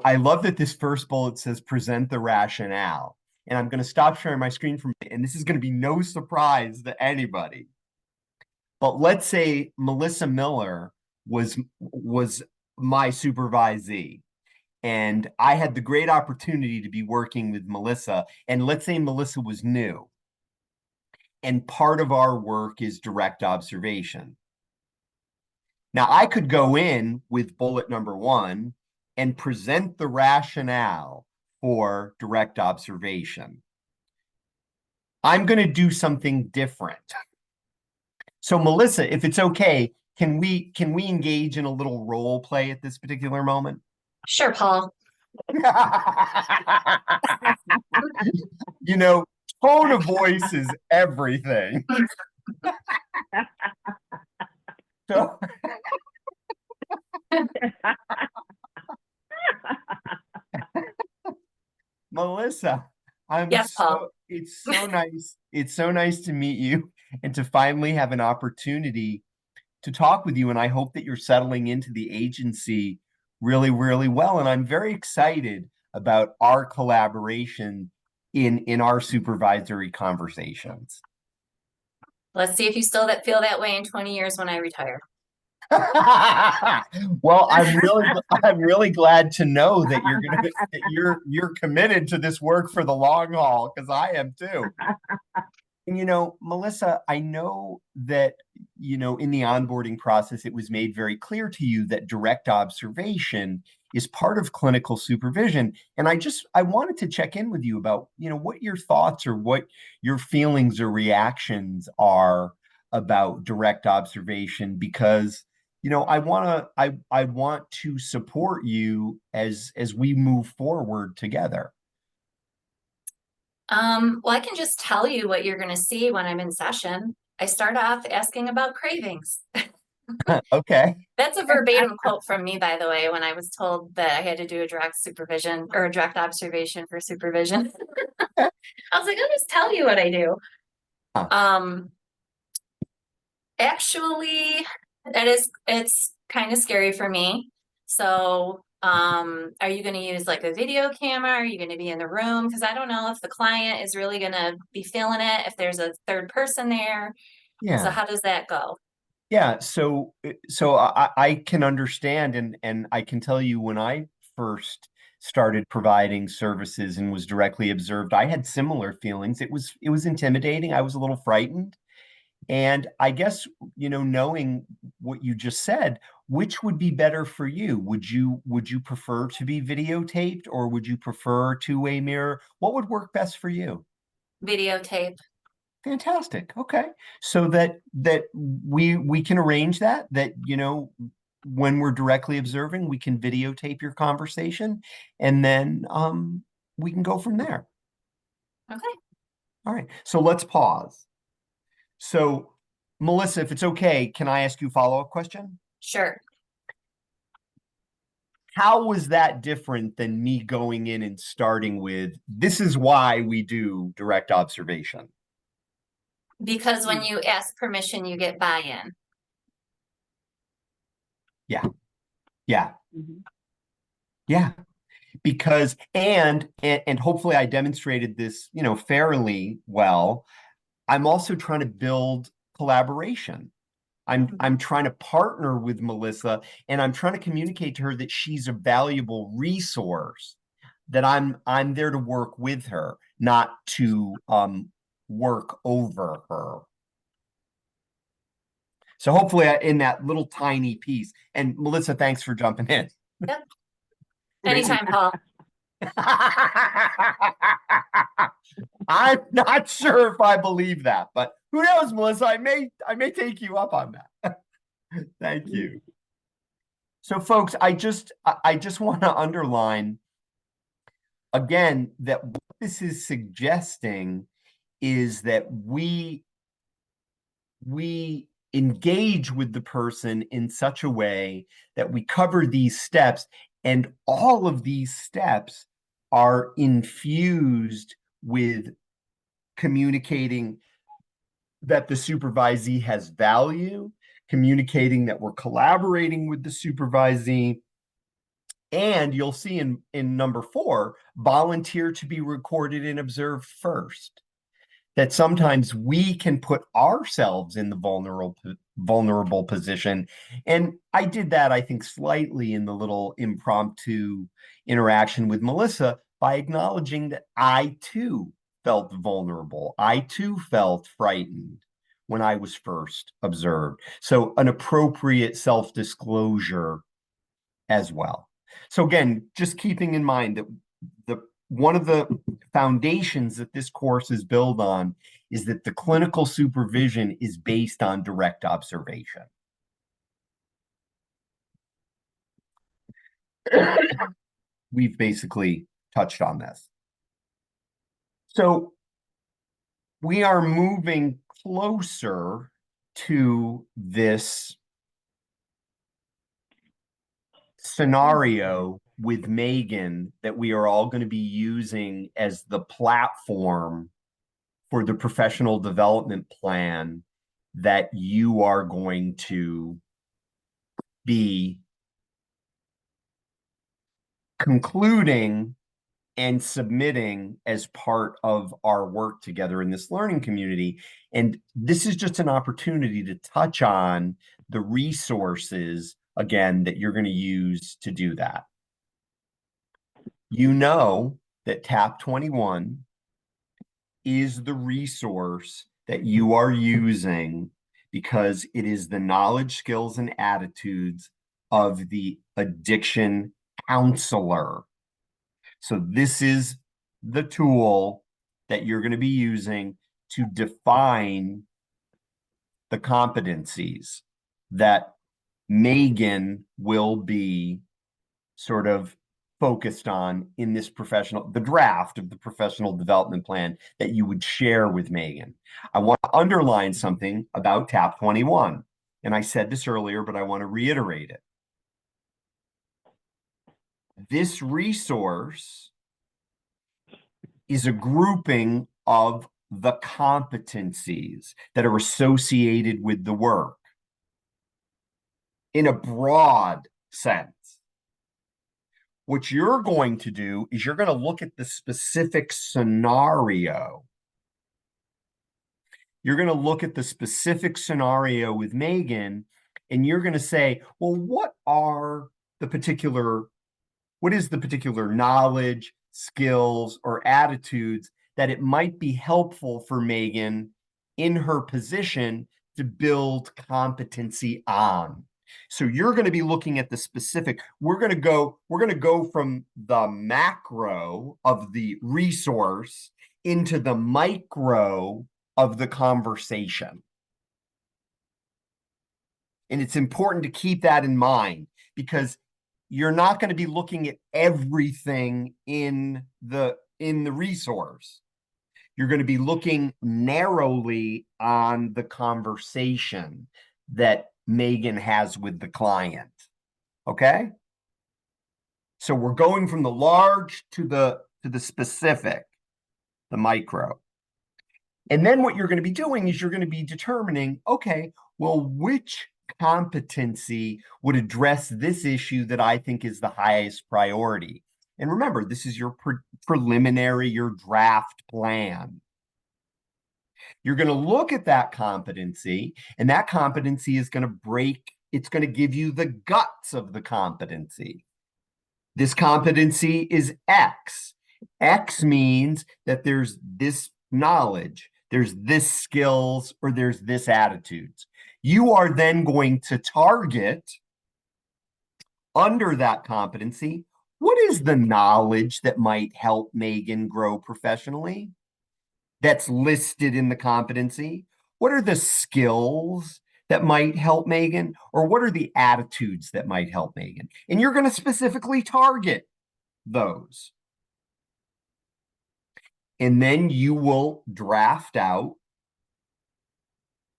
I love that this first bullet says present the rationale. And I'm going to stop sharing my screen for a minute, and this is going to be no surprise to anybody. But let's say Melissa Miller was my supervisee, and I had the great opportunity to be working with Melissa. And let's say Melissa was new, and part of our work is direct observation. Now, I could go in with bullet number 1 and present the rationale for direct observation. I'm going to do something different. So, Melissa, if it's okay, can we engage in a little role play at this particular moment? Sure, Paul. Tone of voice is everything. So Melissa, Yes, Paul. It's so nice. It's so nice to meet you and to finally have an opportunity to talk with you. And I hope that you're settling into the agency really, really well. And I'm very excited about our collaboration in our supervisory conversations. Let's see if you still feel that way in 20 years when I retire. Well, I'm really glad to know that you're committed to this work for the long haul, because I am too. And Melissa, I know that in the onboarding process it was made very clear to you that direct observation is part of clinical supervision. And I wanted to check in with you about what your thoughts or what your feelings or reactions are about direct observation, because I want to support you as we move forward together. Well, I can just tell you what you're going to see when I'm in session. I start off asking about cravings. Okay. That's a verbatim quote from me, by the way, when I was told that I had to do a direct supervision or a direct observation for supervision. I was like, I'll just tell you what I do. Actually, it's kind of scary for me. So, are you going to use like a video camera? Are you going to be in the room? Because I don't know if the client is really going to be feeling it, if there's a third person there. Yeah. So how does that go? Yeah. So I can understand, and I can tell you, when I first started providing services and was directly observed, I had similar feelings. It was intimidating. I was a little frightened. And I guess, knowing what you just said, which would be better for you? Would you prefer to be videotaped, or would you prefer two-way mirror? What would work best for you? Videotape. Fantastic. Okay. So that we can arrange that, when we're directly observing, we can videotape your conversation, and then we can go from there. Okay. All right. So let's pause. So, Melissa, if it's okay, can I ask you a follow-up question? Sure. How was that different than me going in and starting with, this is why we do direct observation? Because when you ask permission, you get buy-in. Yeah. Yeah. Mhm. Yeah. Because, and hopefully I demonstrated this, fairly well. I'm also trying to build collaboration. I'm trying to partner with Melissa, and I'm trying to communicate to her that she's a valuable resource, that I'm there to work with her, not to work over her. So hopefully in that little tiny piece, and Melissa, thanks for jumping in. Yep. Anytime, Paul. I'm not sure if I believe that, but who knows, Melissa? I may take you up on that. Thank you. So, folks, I just want to underline again that what this is suggesting is that we engage with the person in such a way that we cover these steps, and all of these steps are infused with communicating that the supervisee has value, communicating that we're collaborating with the supervisee. And you'll see in number 4, volunteer to be recorded and observed first. That sometimes we can put ourselves in the vulnerable position. And I did that, I think, slightly in the little impromptu interaction with Melissa by acknowledging that I too felt vulnerable. I too felt frightened when I was first observed. So an appropriate self-disclosure as well. So again, just keeping in mind that one of the foundations that this course is built on is that the clinical supervision is based on direct observation. We've basically touched on this. So we are moving closer to this scenario with Megan that we are all going to be using as the platform for the professional development plan that you are going to be concluding and submitting as part of our work together in this learning community. And this is just an opportunity to touch on the resources, again, that you're going to use to do that. You know that TAP 21 is the resource that you are using because it is the knowledge, skills, and attitudes of the addiction counselor. So this is the tool that you're going to be using to define the competencies that Megan will be sort of focused on in this the draft of the professional development plan that you would share with Megan. I want to underline something about TAP 21. And I said this earlier, but I want to reiterate it. This resource is a grouping of the competencies that are associated with the work in a broad sense. What you're going to do is you're going to look at the specific scenario. You're going to look at the specific scenario with Megan, and you're going to say, well, what is the particular knowledge, skills, or attitudes that it might be helpful for Megan in her position to build competency on? So you're going to be looking at the specific. We're going to go from the macro of the resource into the micro of the conversation. And it's important to keep that in mind because you're not going to be looking at everything in the resource. You're going to be looking narrowly on the conversation that Megan has with the client. Okay? So we're going from the large to the specific, the micro. And then what you're going to be doing is you're going to be determining, okay, well, which competency would address this issue that I think is the highest priority? And remember, this is your preliminary, your draft plan. You're going to look at that competency, and that competency is going to give you the guts of the competency. This competency is X. X means that there's this knowledge, there's this skills, or there's this attitudes. You are then going to target under that competency what is the knowledge that might help Megan grow professionally that's listed in the competency? What are the skills that might help Megan? Or what are the attitudes that might help Megan? And you're going to specifically target those. And then you will draft out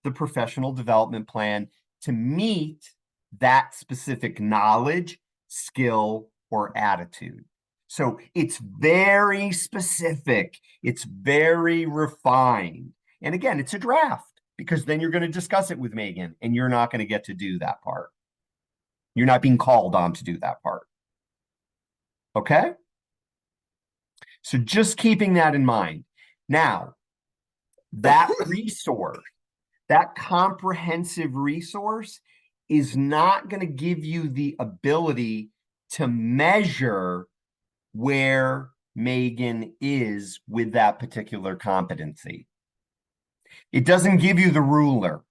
the professional development plan to meet that specific knowledge, skill, or attitude. So it's very specific. It's very refined. And again, it's a draft, because then you're going to discuss it with Megan, and you're not going to get to do that part. You're not being called on to do that part. Okay? So just keeping that in mind. Now, that resource, that comprehensive resource, is not going to give you the ability to measure where Megan is with that particular competency. It doesn't give you the ruler.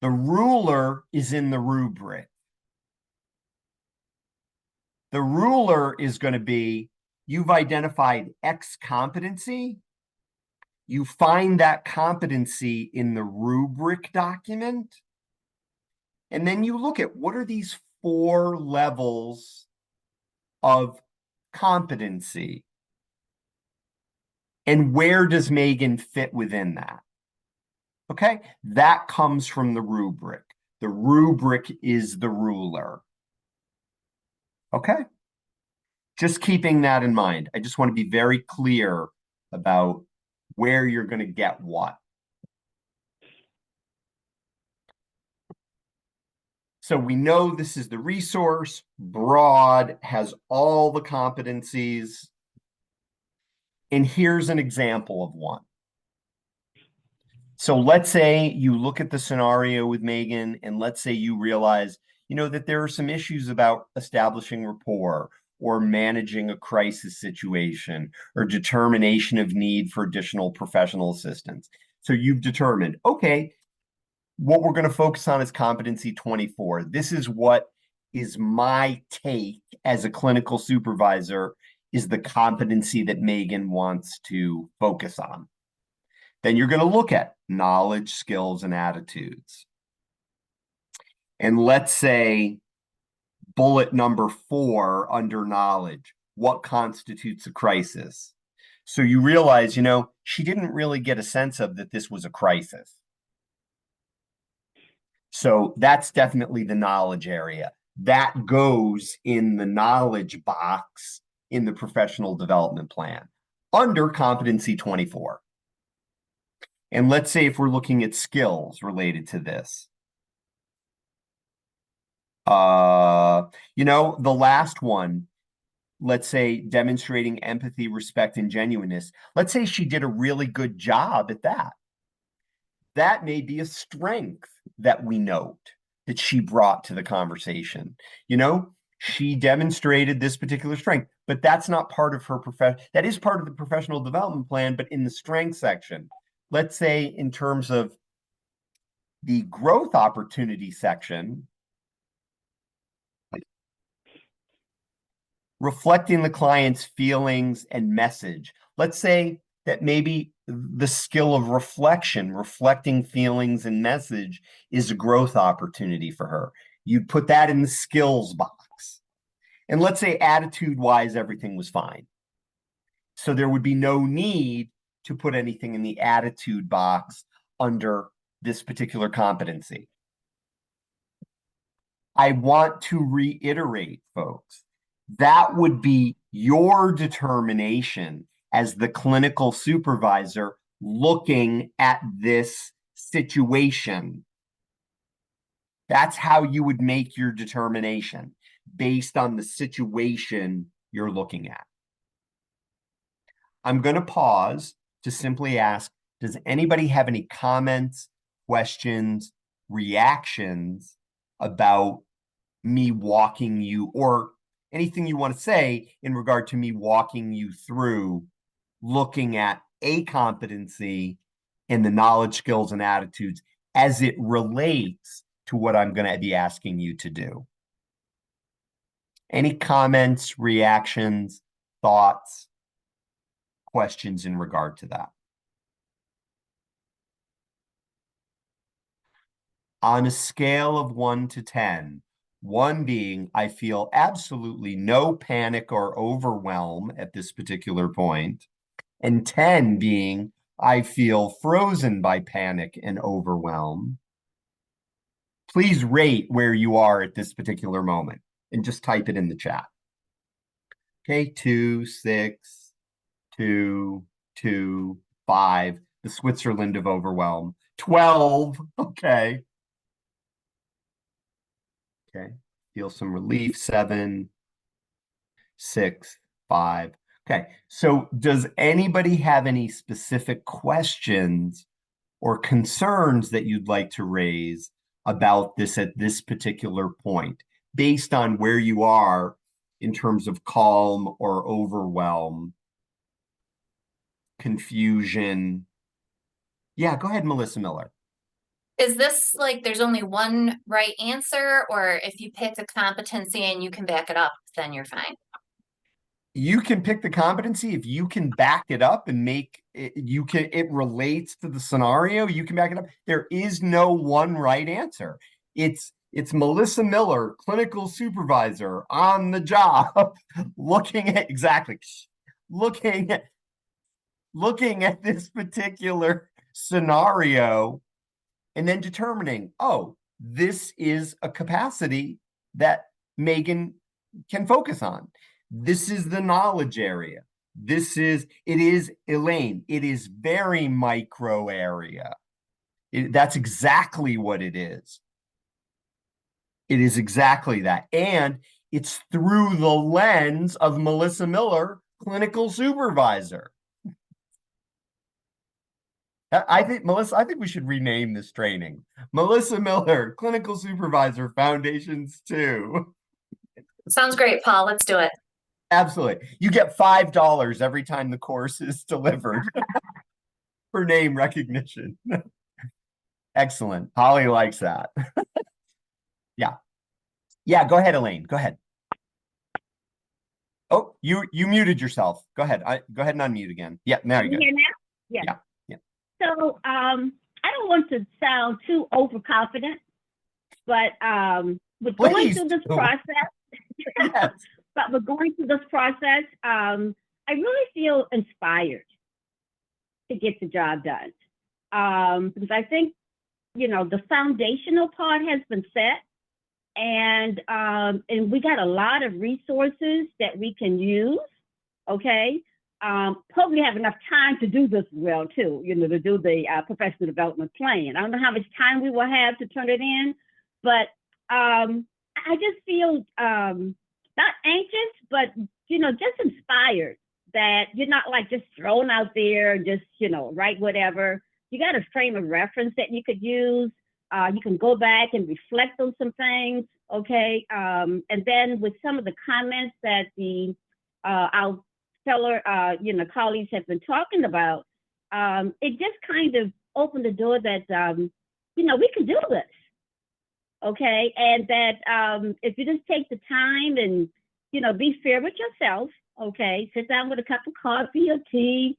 The ruler is in the rubric. The ruler is going to be, you've identified X competency. You find that competency in the rubric document. And then you look at, what are these 4 levels of competency? And where does Megan fit within that? Okay, that comes from the rubric. The rubric is the ruler. Okay, just keeping that in mind. I just want to be very clear about where you're going to get what. So we know this is the resource, broad, has all the competencies. And here's an example of one. So let's say you look at the scenario with Megan, and let's say you realize, that there are some issues about establishing rapport, or managing a crisis situation, or determination of need for additional professional assistance. So you've determined, okay, what we're going to focus on is competency 24. This is what is my take as a clinical supervisor, is the competency that Megan wants to focus on. Then you're going to look at knowledge, skills, and attitudes. And let's say bullet number 4 under knowledge, what constitutes a crisis? So you realize, she didn't really get a sense of that this was a crisis. So that's definitely the knowledge area. That goes in the knowledge box in the professional development plan under competency 24. And let's say if we're looking at skills related to this, the last one, let's say demonstrating empathy, respect, and genuineness. Let's say she did a really good job at that. That may be a strength that we note that she brought to the conversation. She demonstrated this particular strength, but that's not part of her profession. That is part of the professional development plan, but in the strength section. Let's say in terms of the growth opportunity section, reflecting the client's feelings and message. Let's say that maybe the skill of reflection, reflecting feelings and message, is a growth opportunity for her. You'd put that in the skills box. And let's say attitude-wise, everything was fine. So there would be no need to put anything in the attitude box under this particular competency. I want to reiterate, folks, that would be your determination as the clinical supervisor looking at this situation. That's how you would make your determination, based on the situation you're looking at. I'm going to pause to simply ask, does anybody have any comments, questions, reactions about me walking you, or anything you want to say in regard to me walking you through looking at a competency and the knowledge, skills, and attitudes as it relates to what I'm going to be asking you to do? Any comments, reactions, thoughts, questions in regard to that? On a scale of 1 to 10, 1 being I feel absolutely no panic or overwhelm at this particular point, and 10 being I feel frozen by panic and overwhelm, please rate where you are at this particular moment and just type it in the chat. Okay, 2, 6, 2, 2, 5, the Switzerland of overwhelm, 12, okay. Okay, feel some relief, 7, 6, 5. Okay, so does anybody have any specific questions or concerns that you'd like to raise about this at this particular point, based on where you are in terms of calm or overwhelm, confusion? Yeah, go ahead, Melissa Miller. Is this like there's only one right answer, or if you pick a competency and you can back it up, then you're fine? You can pick the competency if you can back it up and make it, it relates to the scenario, you can back it up. There is no one right answer. It's Melissa Miller, clinical supervisor on the job, looking at this particular scenario and then determining, oh, this is a capacity that Megan can focus on. This is the knowledge area. It is Elaine. It is very micro area. That's exactly what it is. It is exactly that. And it's through the lens of Melissa Miller, clinical supervisor. I think, Melissa, I think we should rename this training. Melissa Miller, Clinical Supervisor Foundations II. Sounds great, Paul. Let's do it. Absolutely. You get $5 every time the course is delivered for name recognition. Excellent. Holly likes that. Yeah. Yeah, go ahead, Elaine. Go ahead. Oh, you muted yourself. Go ahead. Go ahead and unmute again. Yeah, there you go. Yeah. Yeah. So I don't want to sound too overconfident, but with going through this process, yes. but with going through this process, I really feel inspired to get the job done. Because I think, the foundational part has been set, and we got a lot of resources that we can use, okay? Hopefully have enough time to do this well too, to do the professional development plan. I don't know how much time we will have to turn it in, but I just feel not anxious, but just inspired that you're not like just thrown out there, just write whatever. You got a frame of reference that you could use. You can go back and reflect on some things, okay? And then with some of the comments that our fellow, colleagues have been talking about, it just kind of opened the door that, we can do this, okay? And that if you just take the time and, be fair with yourself, okay? Sit down with a cup of coffee or tea,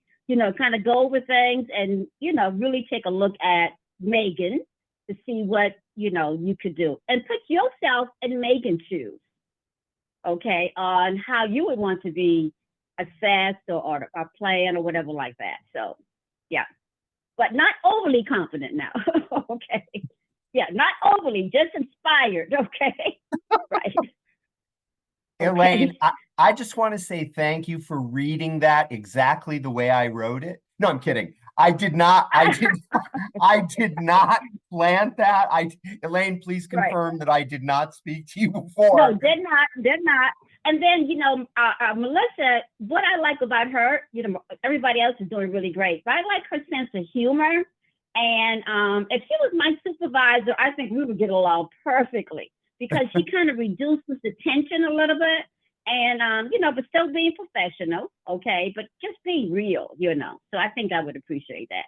kind of go over things and, really take a look at Megan to see what, you could do. And put yourself in Megan's shoes, okay, on how you would want to be assessed or plan or whatever like that. So, yeah, but not overly confident now. Okay. Yeah, not overly, just inspired. Okay. Right. Elaine, I just want to say thank you for reading that exactly the way I wrote it. No, I'm kidding. I did not plant that. Elaine, please confirm that I did not speak to you before. No, did not. And then, Melissa, what I like about her, everybody else is doing really great, but I like her sense of humor. And if she was my supervisor, I think we would get along perfectly because she kind of reduces the tension a little bit and, but still being professional, okay, but just being real, So I think I would appreciate that.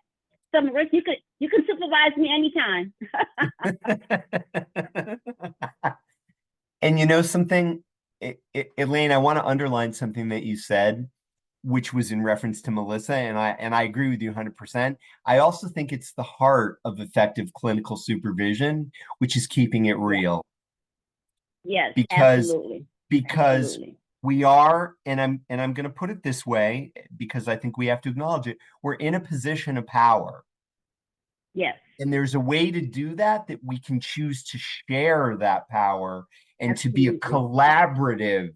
So, Marissa, you can supervise me anytime. And something, Elaine, I want to underline something that you said, which was in reference to Melissa, and I agree with you 100%. I also think it's the heart of effective clinical supervision, which is keeping it real. Yes, Because absolutely. because Absolutely. we are, and I'm going to put it this way because I think we have to acknowledge it. We're in a position of power. Yes. And there's a way to do that we can choose to share that power and to be a collaborative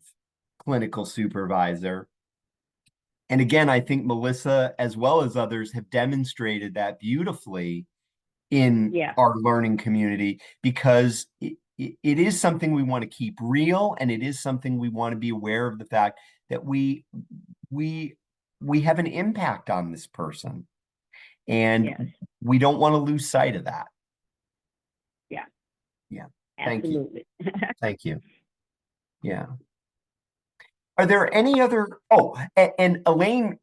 clinical supervisor. And again, I think Melissa, as well as others, have demonstrated that beautifully in our learning community, because it is something we want to keep real, and it is something we want to be aware of the fact that we have an impact on this person, and we don't want to lose sight of that. Yeah. Thank you. Thank you. Yeah. Are there any other? Oh, and Elaine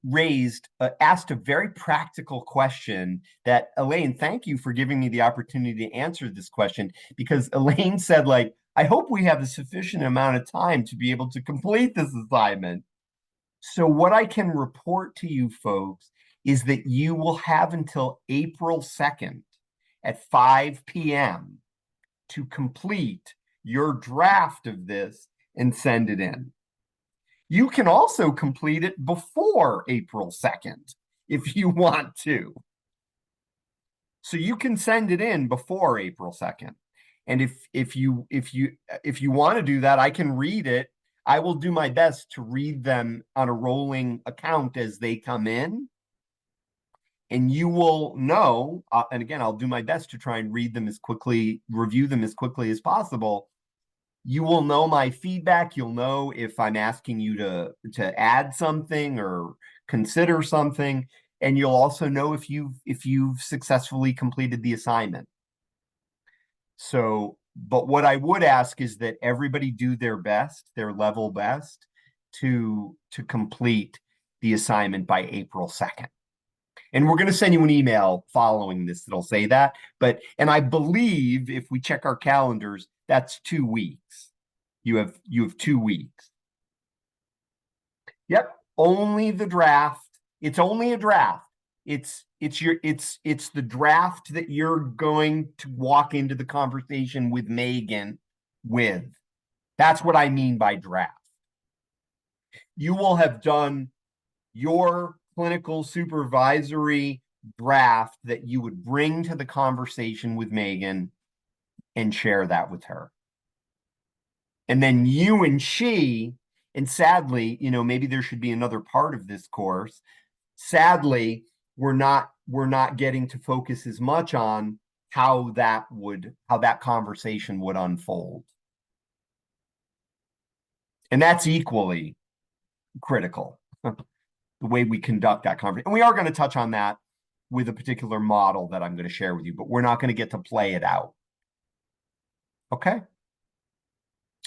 asked a very practical question that, Elaine, thank you for giving me the opportunity to answer this question, because Elaine said, like, I hope we have a sufficient amount of time to be able to complete this assignment. So what I can report to you folks is that you will have until April 2nd at 5 p.m. to complete your draft of this and send it in. You can also complete it before April 2nd if you want to. So you can send it in before April 2nd. And if you want to do that, I can read it. I will do my best to read them on a rolling account as they come in. And you will know, and again, I'll do my best to try and review them as quickly as possible. You will know my feedback. You'll know if I'm asking you to add something or consider something, and you'll also know if you've successfully completed the assignment. So, but what I would ask is that everybody do their best, their level best, to complete the assignment by April 2nd. And we're going to send you an email following this that'll say that. And I believe if we check our calendars, that's 2 weeks. You have 2 weeks. Yep. Only the draft. It's only a draft. It's the draft that you're going to walk into the conversation with Megan with. That's what I mean by draft. You will have done your clinical supervisory draft that you would bring to the conversation with Megan and share that with her. And then you and she, and sadly, maybe there should be another part of this course. Sadly, we're not getting to focus as much on how that conversation would unfold. And that's equally critical, the way we conduct that conversation. And we are going to touch on that with a particular model that I'm going to share with you, but we're not going to get to play it out. Okay?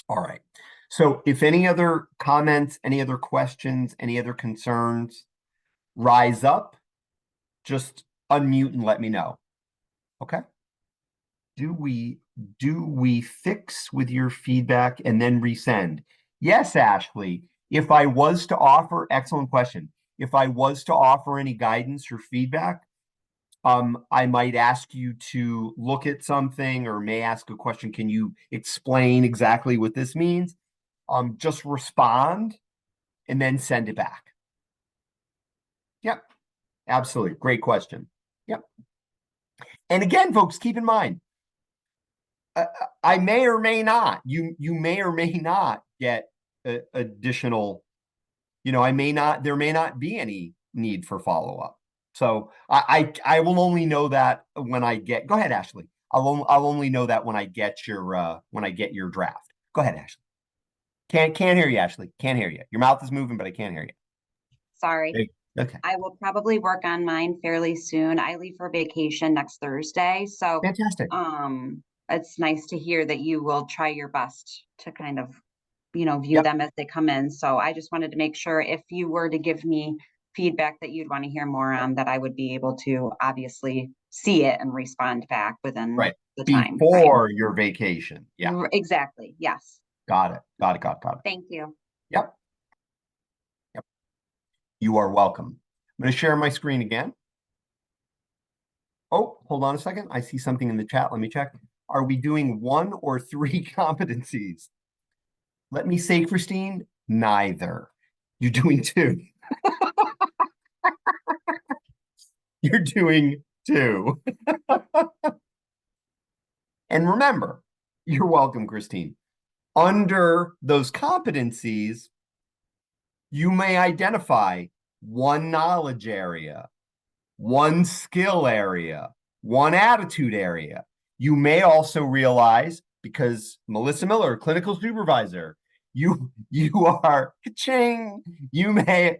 All right. So if any other comments, any other questions, any other concerns rise up, just unmute and let me know. Okay? Do we fix with your feedback and then resend? Yes, Ashley. If I was to offer, excellent question. If I was to offer any guidance or feedback, I might ask you to look at something, or may ask a question. Can you explain exactly what this means? Just respond and then send it back. Yep, absolutely. Great question. Yep. And again, folks, keep in mind, I may or may not, you may or may not get additional, there may not be any need for follow-up. So I will only know that when I get, go ahead, Ashley. I'll only know that when I get your draft. Go ahead, Ashley. Can't hear you, Ashley. Can't hear you. Your mouth is moving, but I can't hear you. Sorry. Okay. I will probably work on mine fairly soon. I leave for vacation next Thursday. So fantastic. It's nice to hear that you will try your best to kind of, view them as they come in. So I just wanted to make sure, if you were to give me feedback that you'd want to hear more on, that I would be able to obviously see it and respond back within the time. Before your vacation. Yeah. Exactly. Yes. Got it. Thank you. Yep. Yep. You are welcome. I'm going to share my screen again. Oh, hold on a second. I see something in the chat. Let me check. Are we doing 1 or 3 competencies? Let me say, Christine, neither. You're doing 2. You're doing 2. And remember, you're welcome, Christine. Under those competencies, you may identify 1 knowledge area, 1 skill area, 1 attitude area. You may also realize, because Melissa Miller, clinical supervisor, you are ka-ching, you may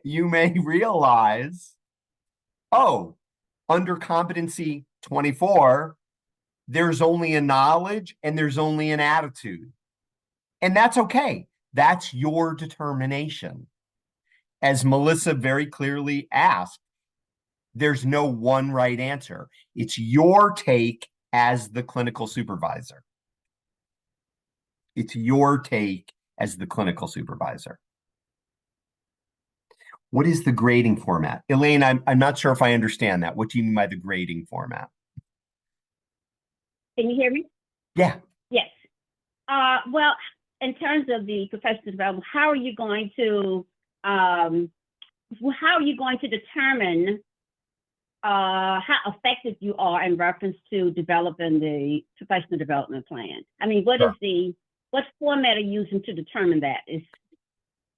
realize, oh, under competency 24, there's only a knowledge and there's only an attitude. And that's okay. That's your determination. As Melissa very clearly asked, there's no one right answer. It's your take as the clinical supervisor. It's your take as the clinical supervisor. What is the grading format? Elaine, I'm not sure if I understand that. What do you mean by the grading format? Can you hear me? Yeah. Yes. Well, in terms of the professional development, how are you going to determine how effective you are in reference to developing the professional development plan? I mean, what format are you using to determine that? I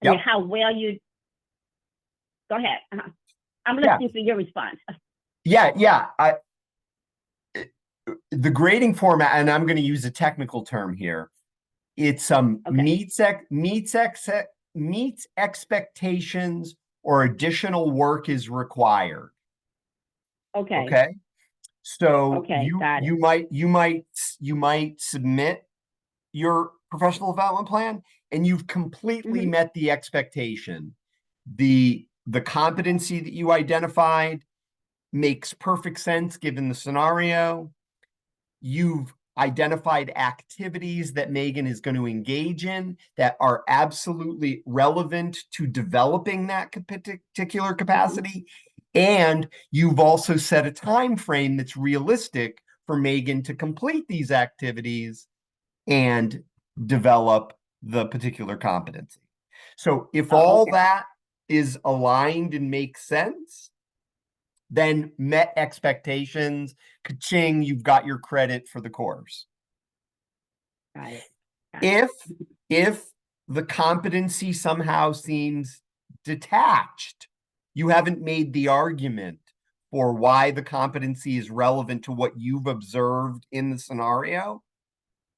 mean, how well you? Go ahead. I'm listening for your response. Yeah. The grading format, and I'm going to use a technical term here. It's meets expectations or additional work is required. Okay. So you might submit your professional development plan and you've completely met the expectation. The competency that you identified makes perfect sense given the scenario. You've identified activities that Megan is going to engage in that are absolutely relevant to developing that particular capacity. And you've also set a time frame that's realistic for Megan to complete these activities and develop the particular competency. So if all that is aligned and makes sense, then met expectations, ka-ching, you've got your credit for the course. Got it. If the competency somehow seems detached, you haven't made the argument for why the competency is relevant to what you've observed in the scenario,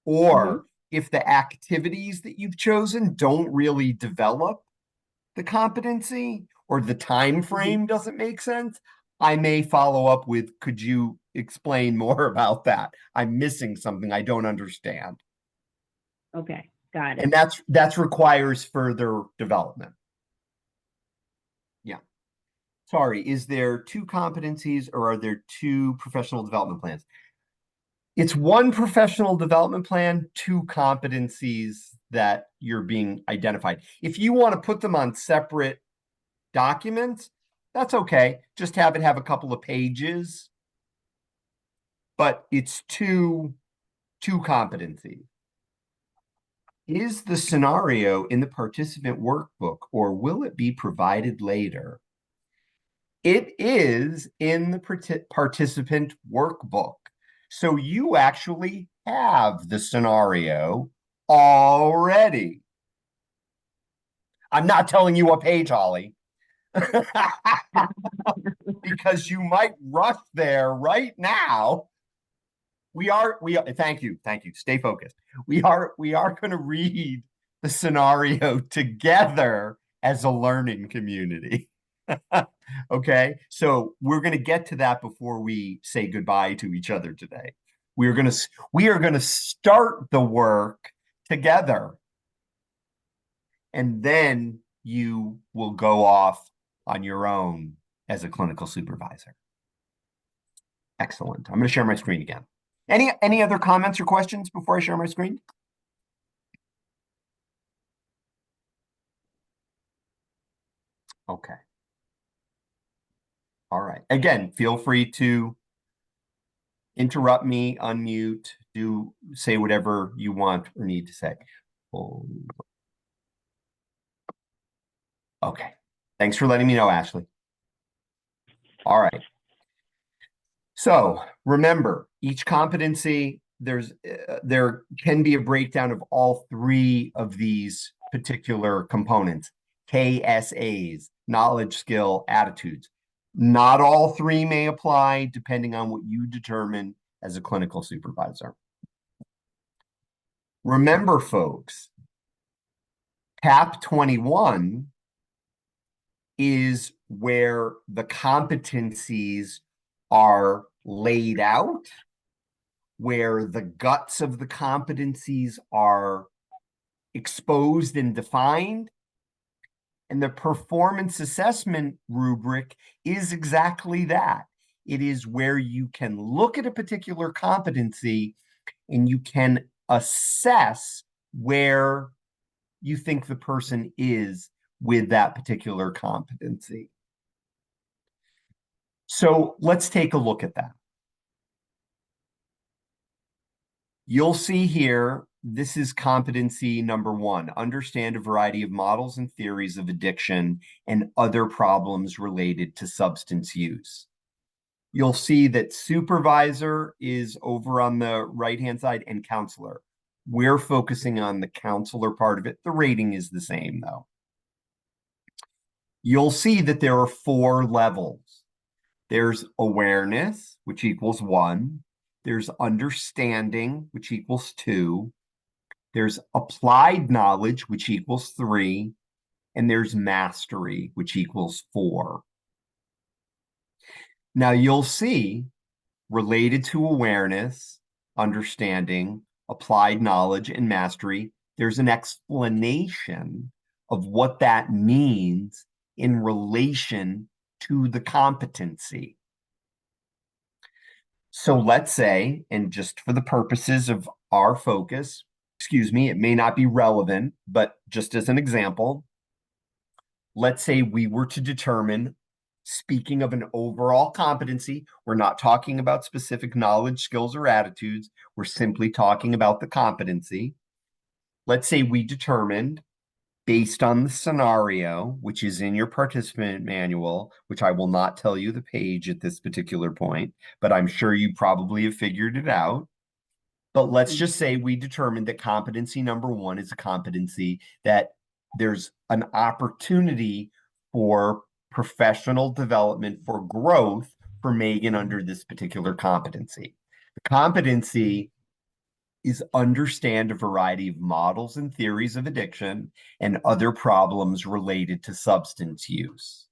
or if the activities that you've chosen don't really develop the competency or the time frame doesn't make sense, I may follow up with, could you explain more about that? I'm missing something I don't understand. Okay, got it. And that's requires further development. Yeah. Sorry, is there 2 competencies or are there 2 professional development plans? It's 1 professional development plan, 2 competencies that you're being identified. If you want to put them on separate documents, that's okay. Just have it have a couple of pages, but it's two competencies. Is the scenario in the participant workbook or will it be provided later? It is in the participant workbook. So you actually have the scenario already. I'm not telling you what page, Holly. Because you might rush there right now. We are thank you. Stay focused. We are going to read the scenario together as a learning community. Okay, so we're going to get to that before we say goodbye to each other today. We are going to start the work together, and then you will go off on your own as a clinical supervisor. Excellent. I'm going to share my screen again. Any other comments or questions before I share my screen? Okay. All right. Again, feel free to interrupt me, unmute, say whatever you want or need to say. Okay. Thanks for letting me know, Ashley. All right. So remember, each competency, there can be a breakdown of all three of these particular components: KSAs, knowledge, skill, attitudes. Not all three may apply depending on what you determine as a clinical supervisor. Remember, folks, CAP 21 is where the competencies are laid out, where the guts of the competencies are exposed and defined. And the performance assessment rubric is exactly that. It is where you can look at a particular competency and you can assess where you think the person is with that particular competency. So let's take a look at that. You'll see here, this is competency number 1, understand a variety of models and theories of addiction and other problems related to substance use. You'll see that supervisor is over on the right-hand side and counselor. We're focusing on the counselor part of it. The rating is the same though. You'll see that there are 4 levels. There's awareness, which equals 1. There's understanding, which equals 2. There's applied knowledge, which equals 3. And there's mastery, which equals 4. Now you'll see, related to awareness, understanding, applied knowledge, and mastery, there's an explanation of what that means in relation to the competency. So let's say, and just for the purposes of our focus, it may not be relevant, but just as an example, let's say we were to determine, speaking of an overall competency, we're not talking about specific knowledge, skills, or attitudes. We're simply talking about the competency. Let's say we determined, based on the scenario, which is in your participant manual, which I will not tell you the page at this particular point, but I'm sure you probably have figured it out. But let's just say we determined that competency number 1 is a competency that there's an opportunity for professional development, for growth for Megan under this particular competency. The competency is understand a variety of models and theories of addiction and other problems related to substance use.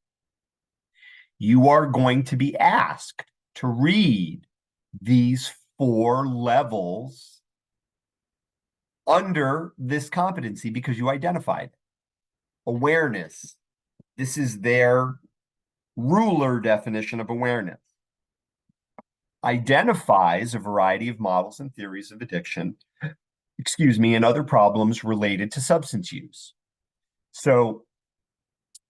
You are going to be asked to read these 4 levels under this competency because you identified awareness. This is their ruler definition of awareness. Identifies a variety of models and theories of addiction, and other problems related to substance use. So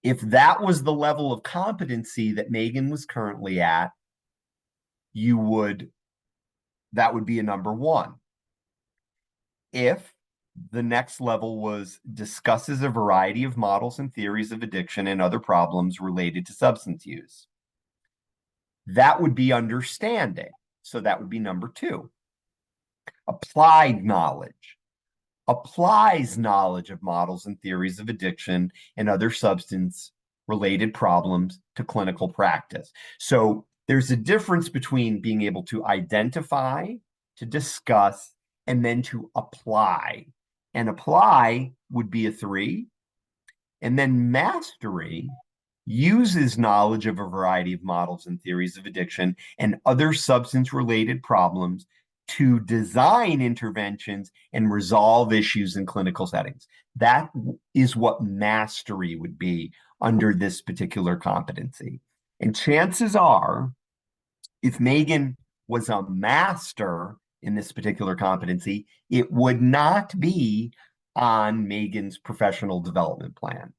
if that was the level of competency that Megan was currently at, that would be a number 1. If the next level was discusses a variety of models and theories of addiction and other problems related to substance use, that would be understanding. So that would be number 2. Applied knowledge. Applies knowledge of models and theories of addiction and other substance-related problems to clinical practice. So there's a difference between being able to identify, to discuss, and then to apply. And apply would be a 3. And then mastery uses knowledge of a variety of models and theories of addiction and other substance-related problems to design interventions and resolve issues in clinical settings. That is what mastery would be under this particular competency. And chances are, if Megan was a master in this particular competency, it would not be on Megan's professional development plan.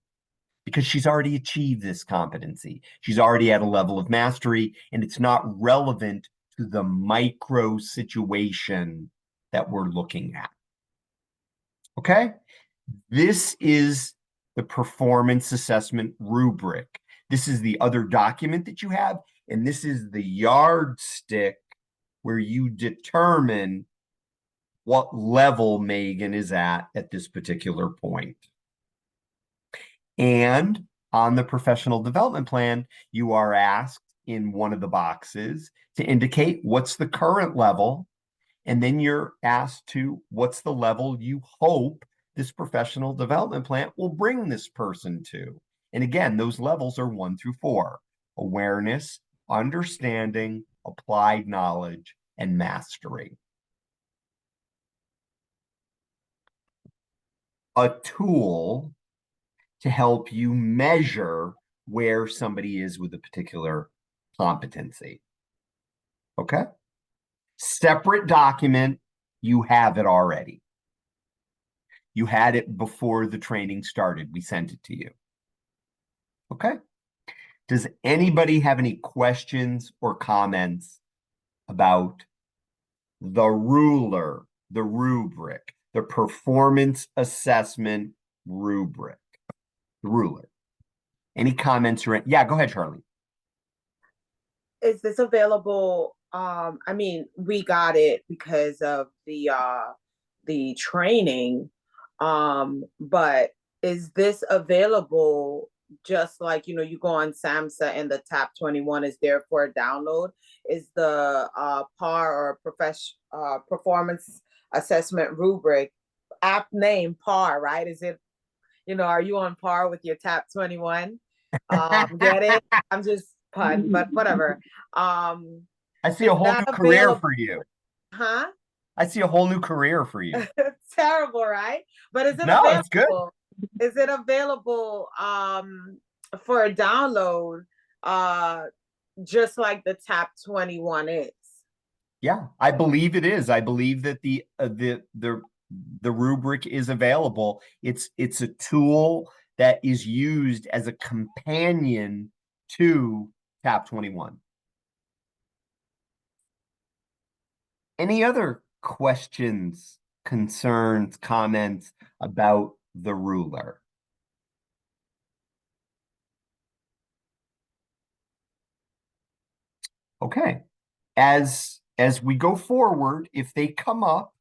because she's already achieved this competency. She's already at a level of mastery, and it's not relevant to the micro situation that we're looking at. Okay? This is the performance assessment rubric. This is the other document that you have, and this is the yardstick where you determine what level Megan is at this particular point. And on the professional development plan, you are asked in one of the boxes to indicate what's the current level, and then you're asked to what's the level you hope this professional development plan will bring this person to. And again, those levels are 1 through 4: awareness, understanding, applied knowledge, and mastery. A tool to help you measure where somebody is with a particular competency. Okay? Separate document, you have it already. You had it before the training started. We sent it to you. Okay? Does anybody have any questions or comments about the ruler, the rubric, the performance assessment rubric, the ruler? Any comments or yeah, go ahead, Charlie. Is this available? I mean, we got it because of the training. But is this available just like, you know, you go on SAMHSA and the TAP 21 is there for a download? Is the PAR or performance assessment rubric app name PAR, right? Is it, you know, are you on par with your TAP 21? Get it? I'm just pun, but whatever. I see a whole new career for you. Huh? I see a whole new career for you. Terrible, right? But is it No, available? it's good. Is it available for a download just like the TAP 21 is? Yeah, I believe it is. I believe that the rubric is available. It's a tool that is used as a companion to TAP 21. Any other questions, concerns, comments about the ruler? Okay. As we go forward, if they come up,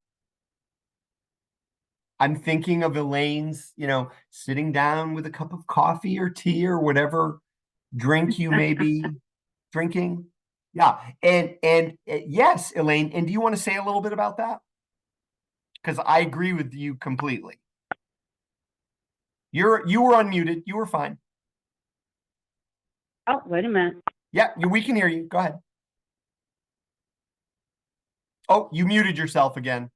I'm thinking of Elaine's, you know, sitting down with a cup of coffee or tea or whatever drink you may be drinking. Yeah. And yes, Elaine, and do you want to say a little bit about that? Because I agree with you completely. You were unmuted. You were fine. Oh, wait a minute. Yeah, we can hear you. Go ahead. Oh, you muted yourself again.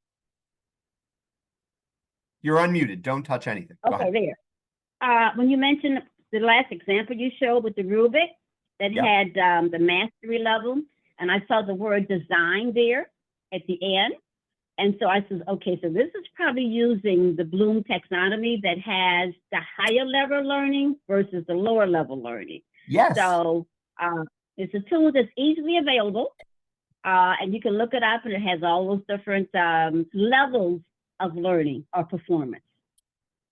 You're unmuted. Don't touch anything. Go Okay, ahead. there. When you mentioned the last example you showed with the rubric that had the mastery level, and I saw the word design there at the end. And so I said, okay, so this is probably using the Bloom taxonomy that has the higher level learning versus the lower level learning. Yes. So it's a tool that's easily available, and you can look it up, and it has all those different levels of learning or performance.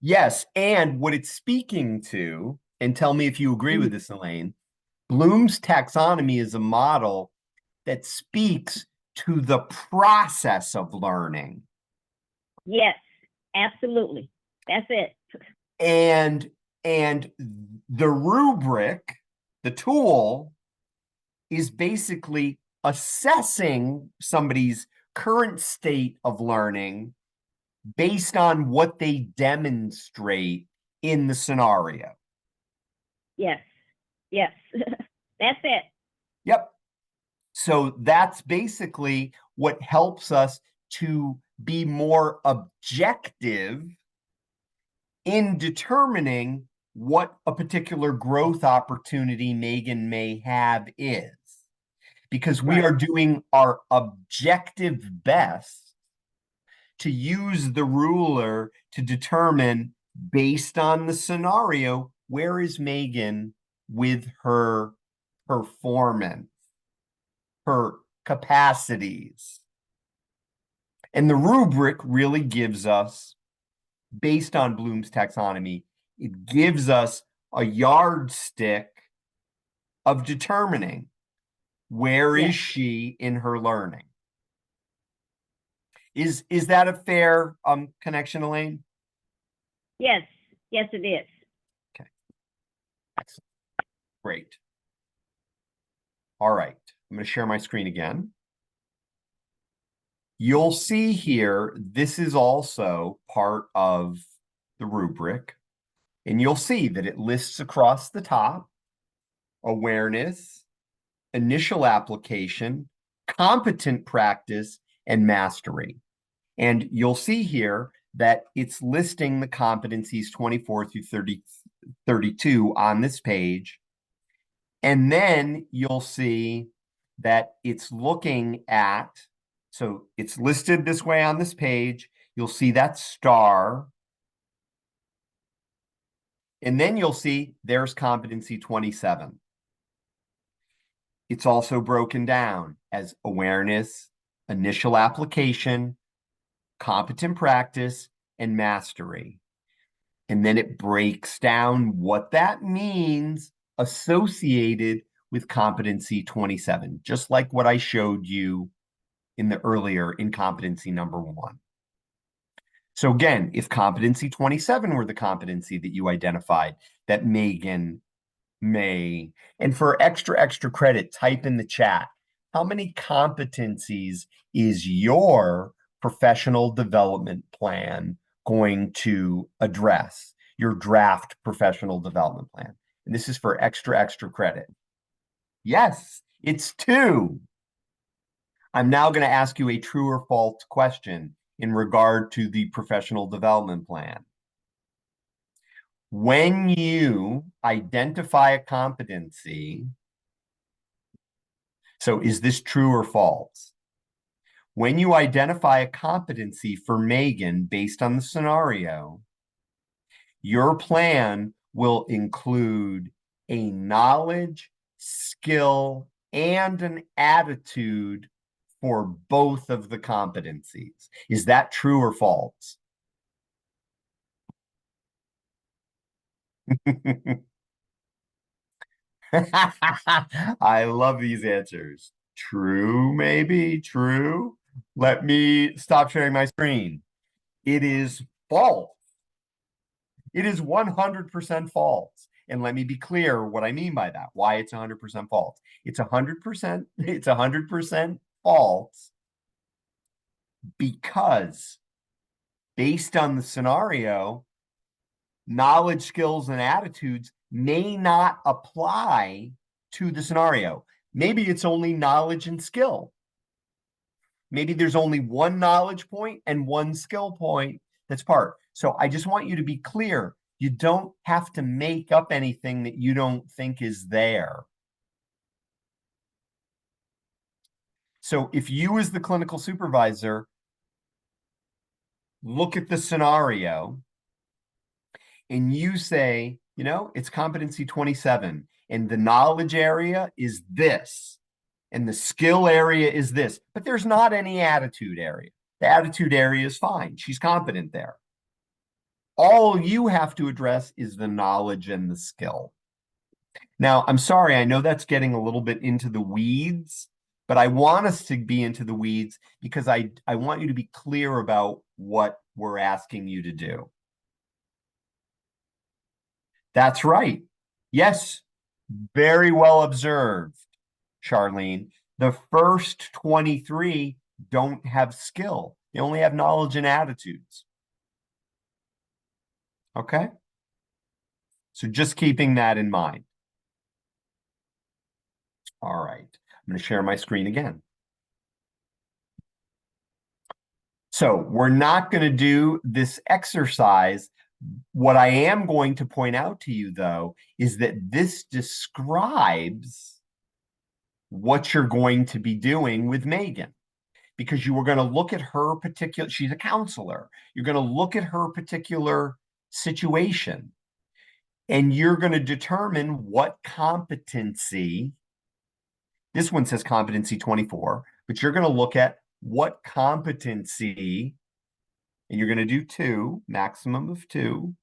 Yes, and what it's speaking to, and tell me if you agree with this, Elaine, Bloom's taxonomy is a model that speaks to the process of learning. Yes, absolutely. That's it. And the rubric, the tool, is basically assessing somebody's current state of learning based on what they demonstrate in the scenario. Yes, yes, that's it. Yep. So that's basically what helps us to be more objective in determining what a particular growth opportunity Megan may have is. Because we are doing our objective best to use the ruler to determine, based on the scenario, where is Megan with her performance, her capacities? And the rubric really gives us, based on Bloom's taxonomy, it gives us a yardstick of determining where is she in her learning. Is that a fair connection, Elaine? Yes, yes, it is. Okay. Excellent. Great. All right. I'm going to share my screen again. You'll see here, this is also part of the rubric. And you'll see that it lists across the top awareness, initial application, competent practice, and mastery. And you'll see here that it's listing the competencies 24 through 32 on this page. And then you'll see that it's looking at, so it's listed this way on this page. You'll see that star. And then you'll see there's competency 27. It's also broken down as awareness, initial application, competent practice, and mastery. And then it breaks down what that means associated with competency 27, just like what I showed you in the earlier in competency number 1. So again, if competency 27 were the competency that you identified that Megan may, and for extra credit, type in the chat, how many competencies is your professional development plan going to address, your draft professional development plan? And this is for extra credit. Yes, it's 2. I'm now going to ask you a true or false question in regard to the professional development plan. When you identify a competency, so is this true or false? When you identify a competency for Megan based on the scenario, your plan will include a knowledge, skill, and an attitude for both of the competencies. Is that true or false? I love these answers. True, maybe, true. Let me stop sharing my screen. It is false. It is 100% false. And let me be clear what I mean by that, why it's 100% false. It's 100% false because based on the scenario, knowledge, skills, and attitudes may not apply to the scenario. Maybe it's only knowledge and skill. Maybe there's only one knowledge point and one skill point that's part. So I just want you to be clear. You don't have to make up anything that you don't think is there. So if you as the clinical supervisor look at the scenario and you say, you know, it's competency 27 and the knowledge area is this and the skill area is this, but there's not any attitude area. The attitude area is fine. She's competent there. All you have to address is the knowledge and the skill. Now, I'm sorry, I know that's getting a little bit into the weeds, but I want us to be into the weeds because I want you to be clear about what we're asking you to do. That's right. Yes, very well observed, Charlene. The first 23 don't have skill. They only have knowledge and attitudes. Okay? So just keeping that in mind. All right. I'm going to share my screen again. So we're not going to do this exercise. What I am going to point out to you, though, is that this describes what you're going to be doing with Megan, because you are going to look at her particular, she's a counselor. You're going to look at her particular situation. And you're going to determine what competency, this one says competency 24, but you're going to look at what competency, and you're going to do 2, maximum of 2,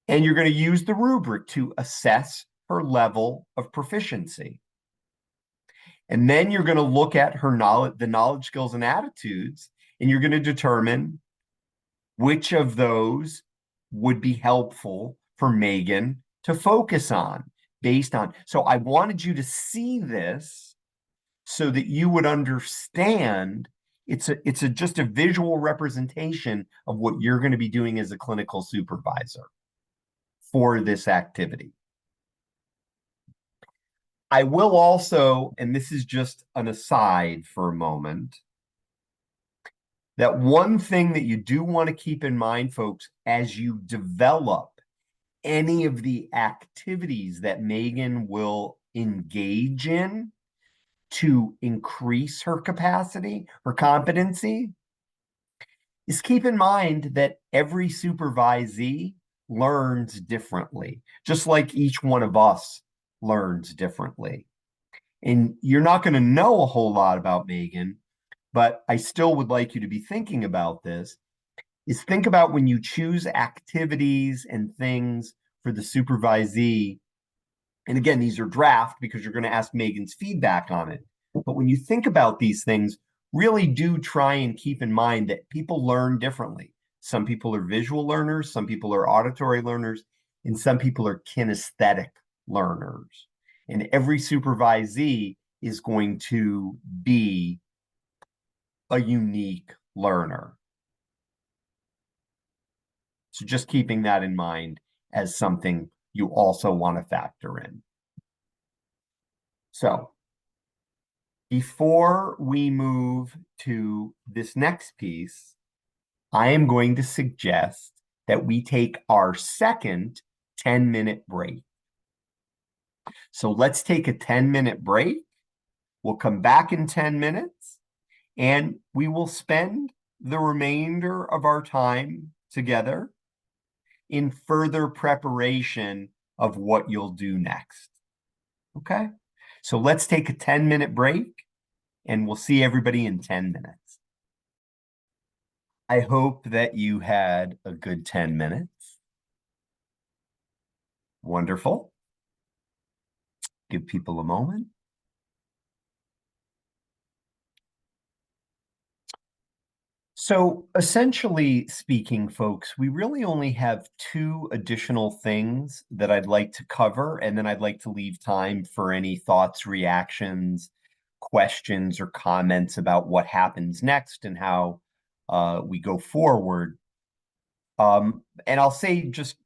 and you're going to use the rubric to assess her level of proficiency. And then you're going to look at her knowledge, the knowledge, skills, and attitudes, and you're going to determine which of those would be helpful for Megan to focus on based on. So I wanted you to see this so that you would understand it's just a visual representation of what you're going to be doing as a clinical supervisor for this activity. I will also, and this is just an aside for a moment, that one thing that you do want to keep in mind, folks, as you develop any of the activities that Megan will engage in to increase her capacity, her competency, is keep in mind that every supervisee learns differently, just like each one of us learns differently. And you're not going to know a whole lot about Megan, but I still would like you to be thinking about this, is think about when you choose activities and things for the supervisee. And again, these are draft because you're going to ask Megan's feedback on it. But when you think about these things, really do try and keep in mind that people learn differently. Some people are visual learners, some people are auditory learners, and some people are kinesthetic learners. And every supervisee is going to be a unique learner. So just keeping that in mind as something you also want to factor in. So before we move to this next piece, I am going to suggest that we take our second 10-minute break. So let's take a 10-minute break. We'll come back in 10 minutes and we will spend the remainder of our time together in further preparation of what you'll do next. Okay? So let's take a 10-minute break and we'll see everybody in 10 minutes. I hope that you had a good 10 minutes. Wonderful. Give people a moment. So essentially speaking, folks, we really only have 2 additional things that I'd like to cover, and then I'd like to leave time for any thoughts, reactions, questions, or comments about what happens next and how we go forward. And I'll say, just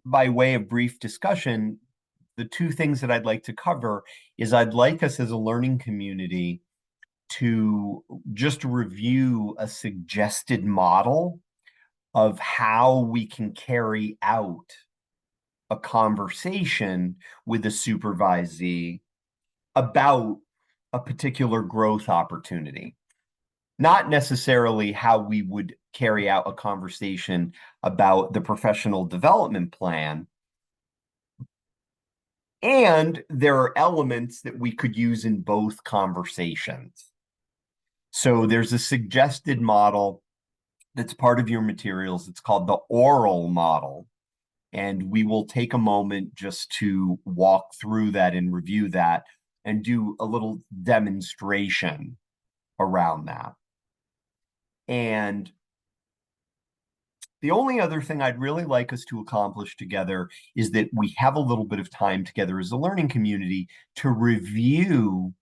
by way of brief discussion, the 2 things that I'd like to cover is I'd like us as a learning community to just review a suggested model of how we can carry out a conversation with a supervisee about a particular growth opportunity. Not necessarily how we would carry out a conversation about the professional development plan. And there are elements that we could use in both conversations. So there's a suggested model that's part of your materials. It's called the oral model. And we will take a moment just to walk through that and review that and do a little demonstration around that. And the only other thing I'd really like us to accomplish together is that we have a little bit of time together as a learning community to review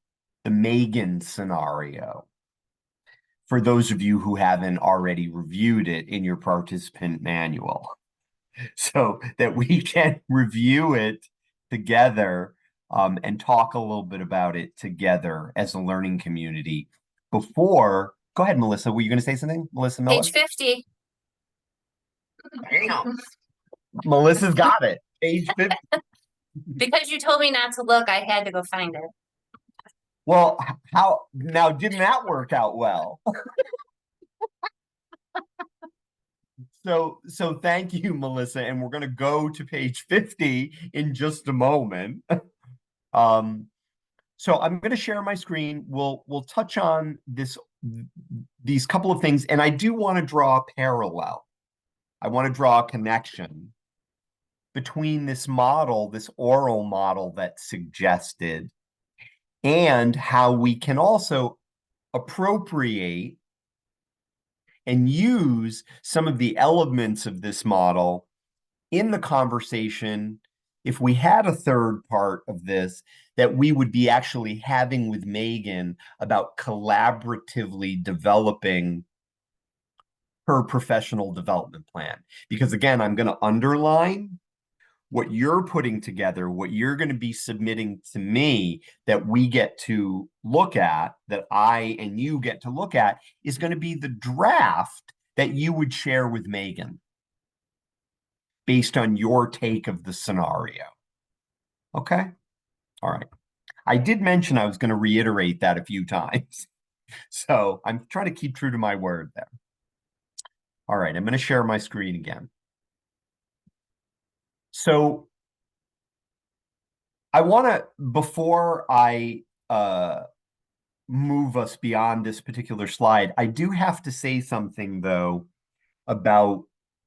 the Megan scenario. For those of you who haven't already reviewed it in your participant manual, so that we can review it together and talk a little bit about it together as a learning community before. Go ahead, Melissa. Were you going to say something, Melissa Miller? Page 50. Damn. Melissa's got it. Page 50. Because you told me not to look, I had to go find it. Well, how now didn't that work out well? So thank you, Melissa, and we're going to go to page 50 in just a moment. So I'm going to share my screen. We'll touch on these couple of things, and I do want to draw a parallel. I want to draw a connection between this model, this oral model that's suggested, and how we can also appropriate and use some of the elements of this model in the conversation. If we had a third part of this that we would be actually having with Megan about collaboratively developing her professional development plan. Because again, I'm going to underline what you're putting together, what you're going to be submitting to me that we get to look at, that I and you get to look at, is going to be the draft that you would share with Megan based on your take of the scenario. Okay? All right. I did mention I was going to reiterate that a few times. So I'm trying to keep true to my word there. All right, I'm going to share my screen again. So I want to, before I move us beyond this particular slide, I do have to say something, though, about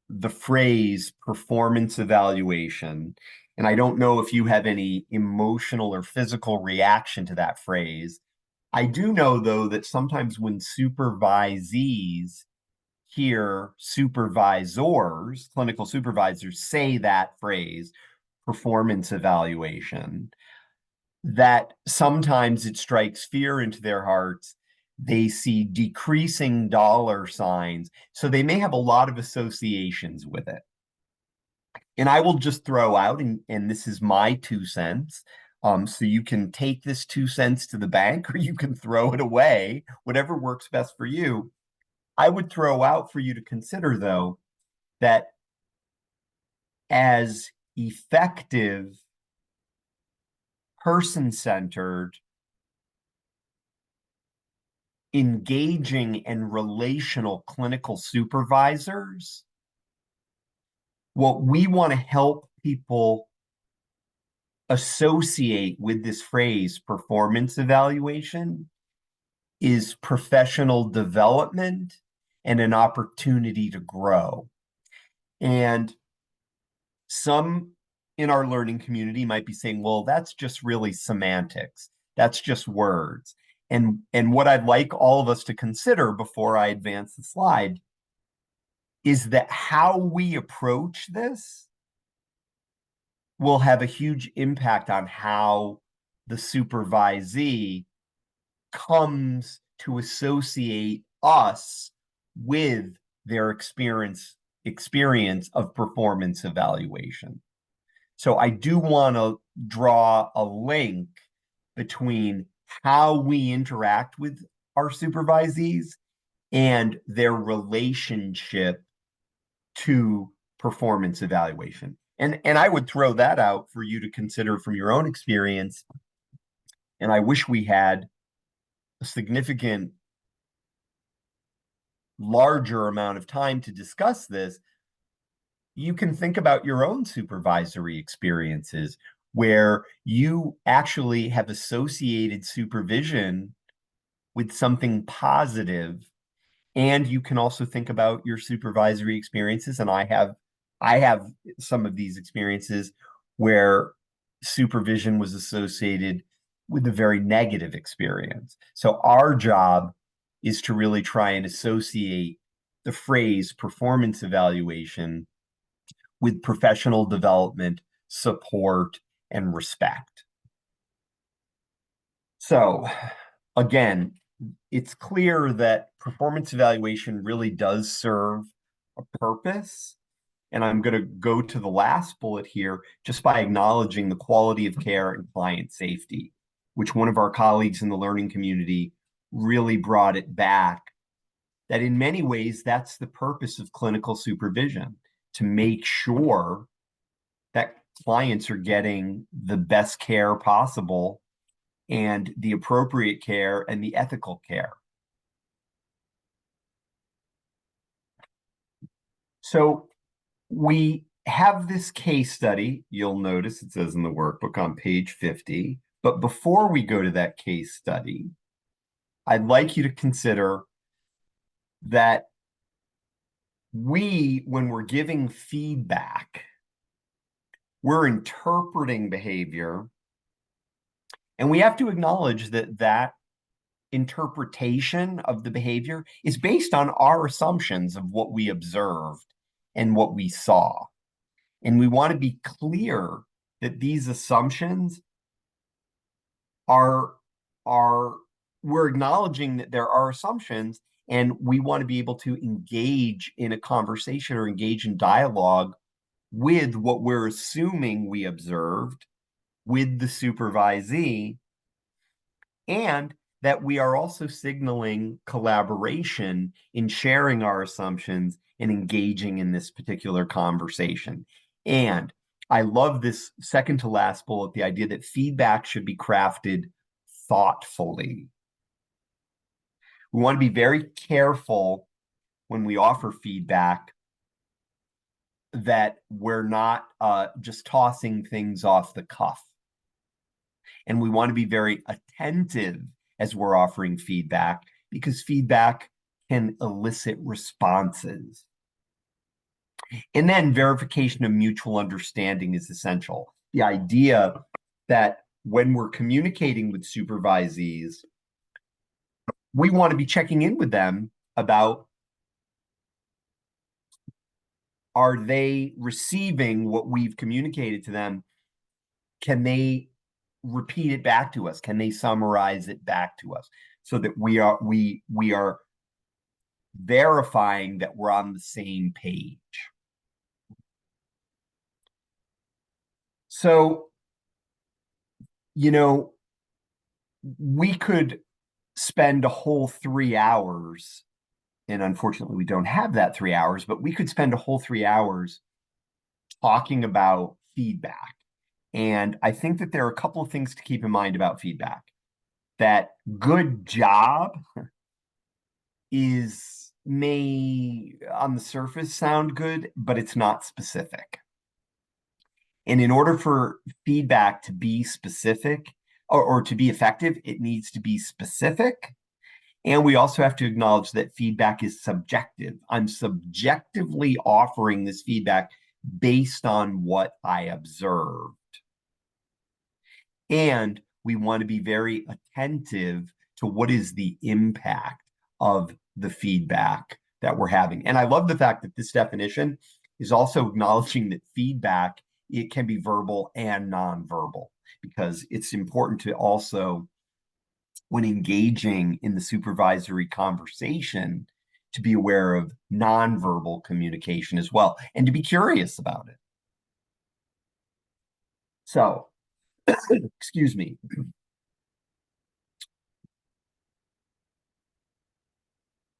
the phrase performance evaluation. And I don't know if you have any emotional or physical reaction to that phrase. I do know, though, that sometimes when supervisees hear supervisors, clinical supervisors, say that phrase, performance evaluation, that sometimes it strikes fear into their hearts. They see decreasing dollar signs, so they may have a lot of associations with it. And I will just throw out, and this is my 2 cents, so you can take this 2 cents to the bank or you can throw it away, whatever works best for you. I would throw out for you to consider, though, that as effective, person-centered, engaging, and relational clinical supervisors, what we want to help people associate with this phrase, performance evaluation, is professional development and an opportunity to grow. And some in our learning community might be saying, well, that's just really semantics. That's just words. And what I'd like all of us to consider before I advance the slide is that how we approach this will have a huge impact on how the supervisee comes to associate us with their experience of performance evaluation. So I do want to draw a link between how we interact with our supervisees and their relationship to performance evaluation. And I would throw that out for you to consider from your own experience. And I wish we had a significant larger amount of time to discuss this. You can think about your own supervisory experiences where you actually have associated supervision with something positive. And you can also think about your supervisory experiences. And I have some of these experiences where supervision was associated with a very negative experience. So our job is to really try and associate the phrase performance evaluation with professional development, support, and respect. So again, it's clear that performance evaluation really does serve a purpose. And I'm going to go to the last bullet here just by acknowledging the quality of care and client safety, which one of our colleagues in the learning community really brought it back, that in many ways, that's the purpose of clinical supervision, to make sure that clients are getting the best care possible and the appropriate care and the ethical care. So we have this case study. You'll notice it says in the workbook on page 50. But before we go to that case study, I'd like you to consider that when we're giving feedback, we're interpreting behavior, and we have to acknowledge that that interpretation of the behavior is based on our assumptions of what we observed and what we saw. And we want to be clear that these assumptions we're acknowledging that there are assumptions, and we want to be able to engage in a conversation or engage in dialogue with what we're assuming we observed with the supervisee, and that we are also signaling collaboration in sharing our assumptions and engaging in this particular conversation. And I love this second to last bullet, the idea that feedback should be crafted thoughtfully. We want to be very careful when we offer feedback that we're not just tossing things off the cuff. And we want to be very attentive as we're offering feedback, because feedback can elicit responses. And then verification of mutual understanding is essential. The idea that when we're communicating with supervisees, we want to be checking in with them about, are they receiving what we've communicated to them? Can they repeat it back to us? Can they summarize it back to us, so that we are verifying that we're on the same page? So, we could spend a whole 3 hours, and unfortunately we don't have that 3 hours, but we could spend a whole 3 hours talking about feedback. And I think that there are a couple of things to keep in mind about feedback. That good job may on the surface sound good, but it's not specific. And in order for feedback to be specific or to be effective, it needs to be specific. And we also have to acknowledge that feedback is subjective. I'm subjectively offering this feedback based on what I observed. And we want to be very attentive to what is the impact of the feedback that we're having. And I love the fact that this definition is also acknowledging that feedback, it can be verbal and nonverbal, because it's important to also, when engaging in the supervisory conversation, to be aware of nonverbal communication as well, and to be curious about it. So, excuse me.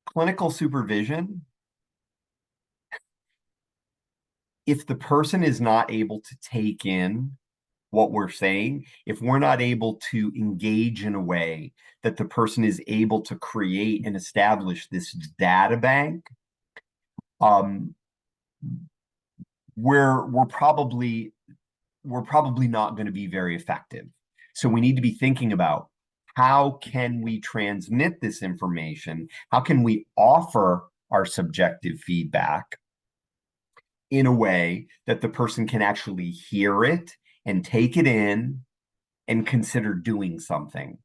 Clinical supervision, if the person is not able to take in what we're saying, if we're not able to engage in a way that the person is able to create and establish this data bank, we're probably not going to be very effective. So we need to be thinking about, how can we transmit this information? How can we offer our subjective feedback in a way that the person can actually hear it and take it in and consider doing something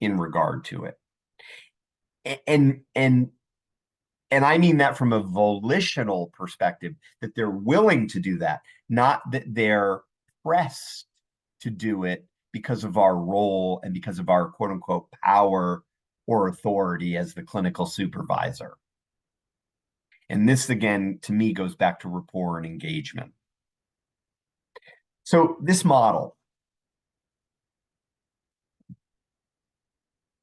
in regard to it? And I mean that from a volitional perspective, that they're willing to do that, not that they're pressed to do it because of our role and because of our quote unquote power or authority as the clinical supervisor. And this, again, to me, goes back to rapport and engagement. So this model,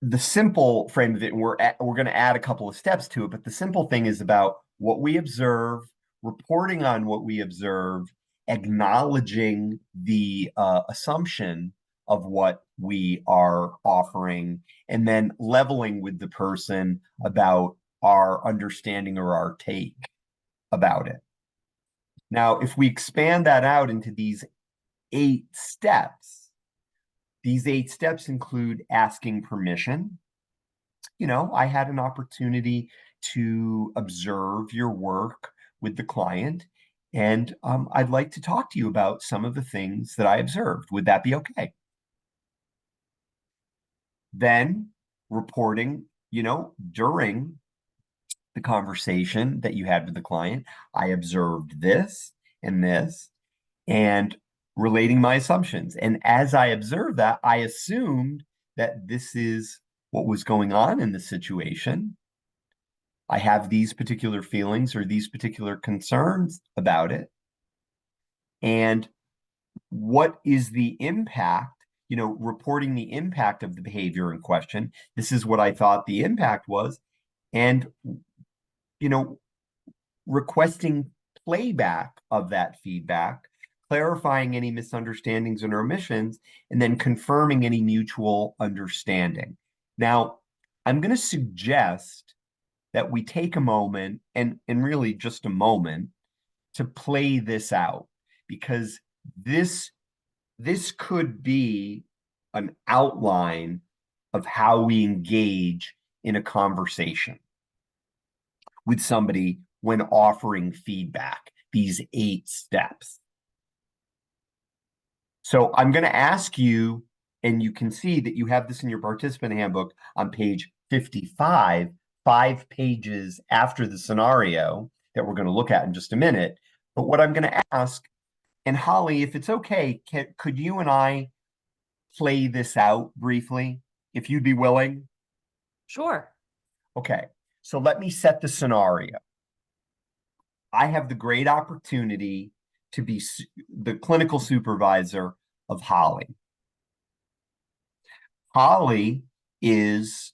the simple frame of it, we're going to add a couple of steps to it, but the simple thing is about what we observe, reporting on what we observe, acknowledging the assumption of what we are offering, and then leveling with the person about our understanding or our take about it. Now, if we expand that out into these 8 steps, these 8 steps include asking permission. You know, I had an opportunity to observe your work with the client, and I'd like to talk to you about some of the things that I observed. Would that be okay? Then reporting, you know, during the conversation that you had with the client, I observed this and this, and relating my assumptions. And as I observed that, I assumed that this is what was going on in the situation. I have these particular feelings or these particular concerns about it. And what is the impact, you know, reporting the impact of the behavior in question. This is what I thought the impact was. And, you know, requesting playback of that feedback, clarifying any misunderstandings and omissions, and then confirming any mutual understanding. Now, I'm going to suggest that we take a moment and really just a moment to play this out, because this could be an outline of how we engage in a conversation with somebody when offering feedback, these 8 steps. So I'm going to ask you, and you can see that you have this in your participant handbook on page 55, 5 pages after the scenario that we're going to look at in just a minute. But what I'm going to ask, and Holly, if it's okay, could you and I play this out briefly, if you'd be willing? Sure. Okay, so let me set the scenario. I have the great opportunity to be the clinical supervisor of Holly. Holly is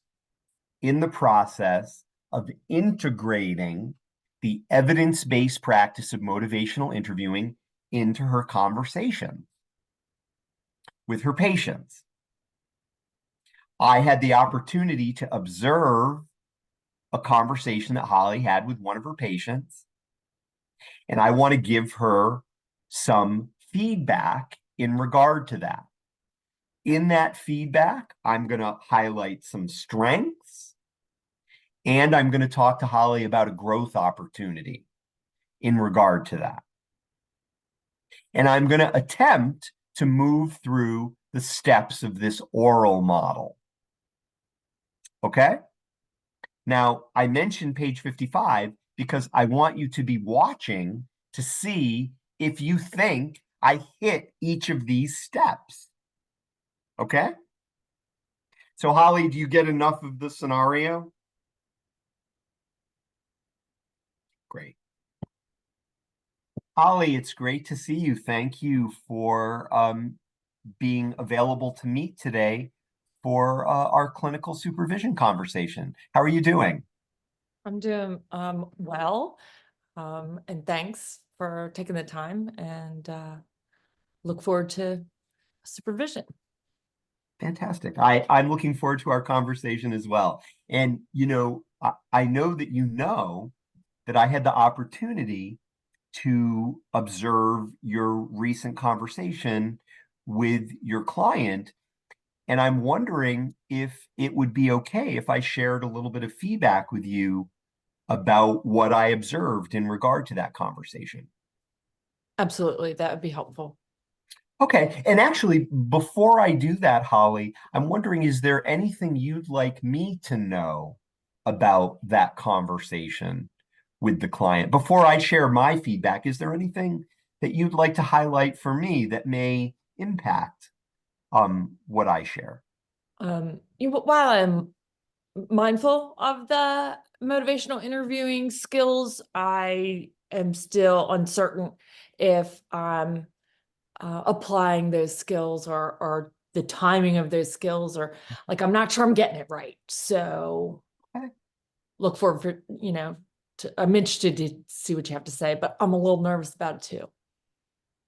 in the process of integrating the evidence-based practice of motivational interviewing into her conversation with her patients. I had the opportunity to observe a conversation that Holly had with one of her patients, and I want to give her some feedback in regard to that. In that feedback, I'm going to highlight some strengths, and I'm going to talk to Holly about a growth opportunity in regard to that. And I'm going to attempt to move through the steps of this oral model. Okay? Now, I mentioned page 55 because I want you to be watching to see if you think I hit each of these steps. Okay? So, Holly, do you get enough of the scenario? Great. Holly, it's great to see you. Thank you for being available to meet today for our clinical supervision conversation. How are you doing? I'm doing well, and thanks for taking the time, and look forward to supervision. Fantastic. I'm looking forward to our conversation as well. And, you know, I know that you know that I had the opportunity to observe your recent conversation with your client. And I'm wondering if it would be okay if I shared a little bit of feedback with you about what I observed in regard to that conversation. Absolutely, that would be helpful. Okay, and actually, before I do that, Holly, I'm wondering, is there anything you'd like me to know about that conversation with the client? Before I share my feedback, is there anything that you'd like to highlight for me that may impact what I share? While I'm mindful of the motivational interviewing skills, I am still uncertain if I'm applying those skills or the timing of those skills, or like I'm not sure I'm getting it right. So Okay. Look forward for, I'm interested to see what you have to say, but I'm a little nervous about it too.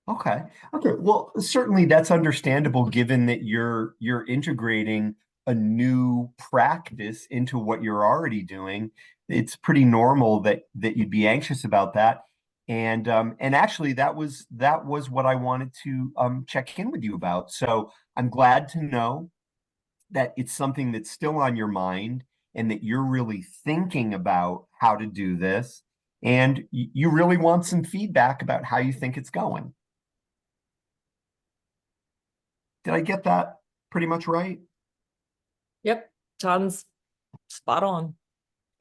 Okay. Okay. Well, certainly that's understandable given that you're integrating a new practice into what you're already doing. It's pretty normal that you'd be anxious about that. And actually that was what I wanted to check in with you about. So I'm glad to know that it's something that's still on your mind and that you're really thinking about how to do this, and you really want some feedback about how you think it's going. Did I get that pretty much right? Yep, sounds spot on.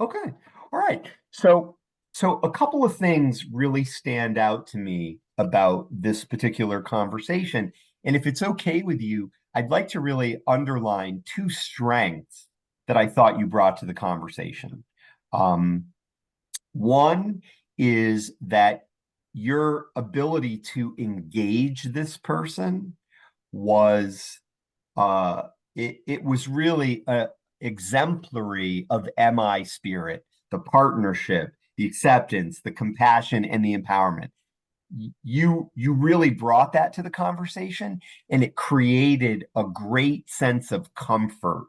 Okay. All right. So a couple of things really stand out to me about this particular conversation. And if it's okay with you, I'd like to really underline two strengths that I thought you brought to the conversation. One is that your ability to engage this person was it was really exemplary of MI spirit, the partnership, the acceptance, the compassion, and the empowerment. You really brought that to the conversation, and it created a great sense of comfort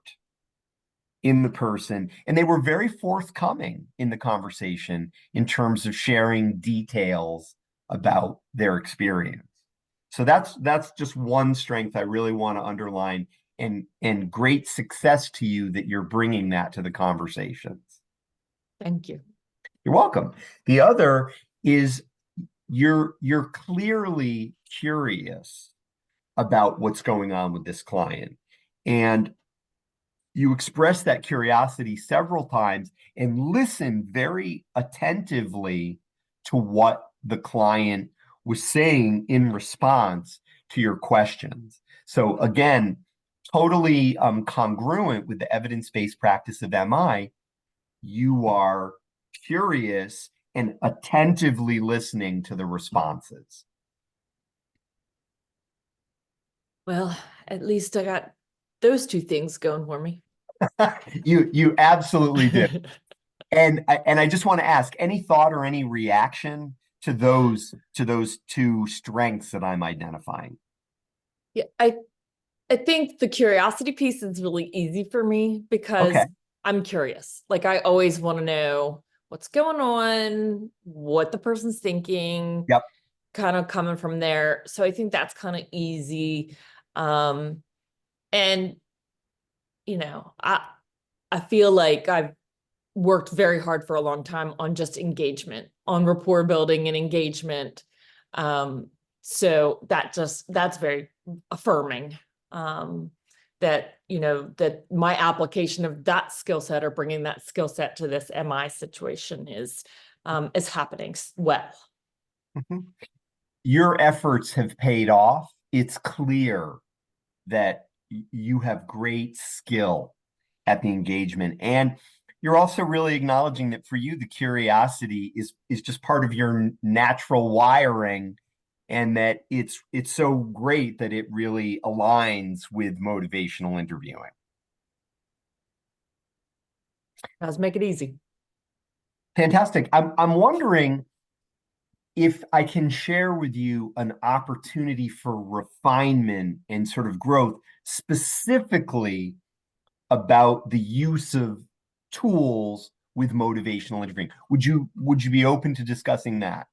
in the person. And they were very forthcoming in the conversation in terms of sharing details about their experience. So that's just one strength I really want to underline, and great success to you that you're bringing that to the conversations. Thank you. You're welcome. The other is you're clearly curious about what's going on with this client, and you express that curiosity several times and listen very attentively to what the client was saying in response to your questions. So again, totally congruent with the evidence-based practice of MI, you are curious and attentively listening to the responses. Well, at least I got those two things going for me. You absolutely did. And I just want to ask, any thought or any reaction to those two strengths that I'm identifying? Yeah, I think the curiosity piece is really easy for me because Okay. I'm curious. Like I always want to know what's going on, what the person's thinking. Yep. Kind of coming from there. So I think that's kind of easy. And you know, I feel like I've worked very hard for a long time on just engagement, on rapport building and engagement. So that's very affirming. That, you know, that my application of that skill set or bringing that skill set to this MI situation is happening well. Mm-hmm. Your efforts have paid off. It's clear that you have great skill at the engagement, and you're also really acknowledging that for you, the curiosity is just part of your natural wiring, and that it's so great that it really aligns with motivational interviewing. Let's make it easy. Fantastic. I'm wondering if I can share with you an opportunity for refinement and sort of growth, specifically about the use of tools with motivational interviewing. Would you be open to discussing that?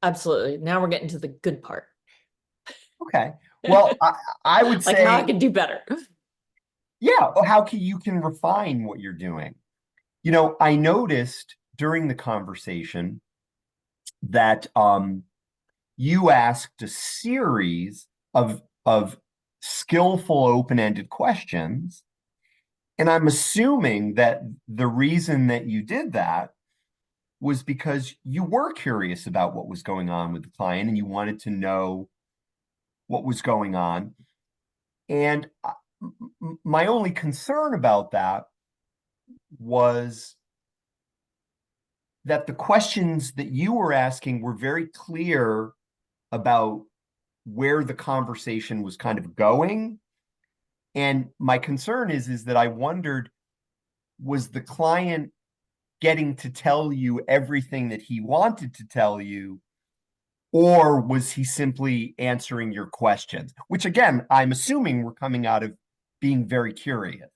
Absolutely. Now we're getting to the good part. Okay. Well, I would say, like how I can do better. Yeah, how you can refine what you're doing. You know, I noticed during the conversation that you asked a series of skillful open-ended questions, and I'm assuming that the reason that you did that was because you were curious about what was going on with the client and you wanted to know what was going on. And my only concern about that was that the questions that you were asking were very clear about where the conversation was kind of going. And my concern is that I wondered, was the client getting to tell you everything that he wanted to tell you, or was he simply answering your questions? Which again, I'm assuming were coming out of being very curious.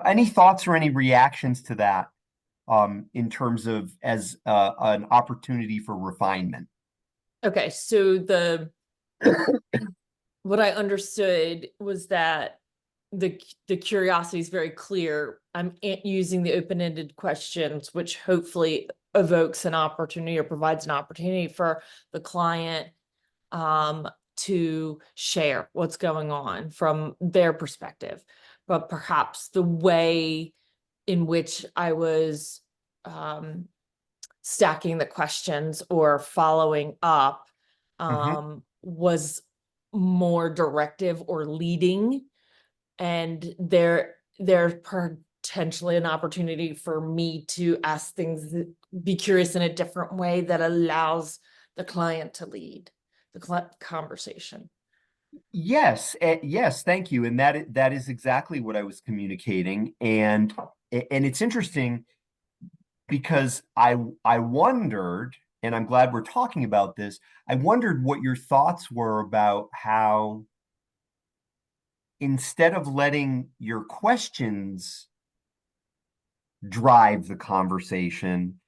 Any thoughts or any reactions to that in terms of as an opportunity for refinement. Okay, so what I understood was that the curiosity is very clear. I'm using the open-ended questions, which hopefully evokes an opportunity or provides an opportunity for the client to share what's going on from their perspective. But perhaps the way in which I was stacking the questions or following up was more directive or leading, and there's potentially an opportunity for me to ask things, be curious in a different way that allows the client to lead the conversation. Yes, yes, thank you. And that is exactly what I was communicating. And it's interesting because I wondered, and I'm glad we're talking about this, I wondered what your thoughts were about how, instead of letting your questions drive the conversation,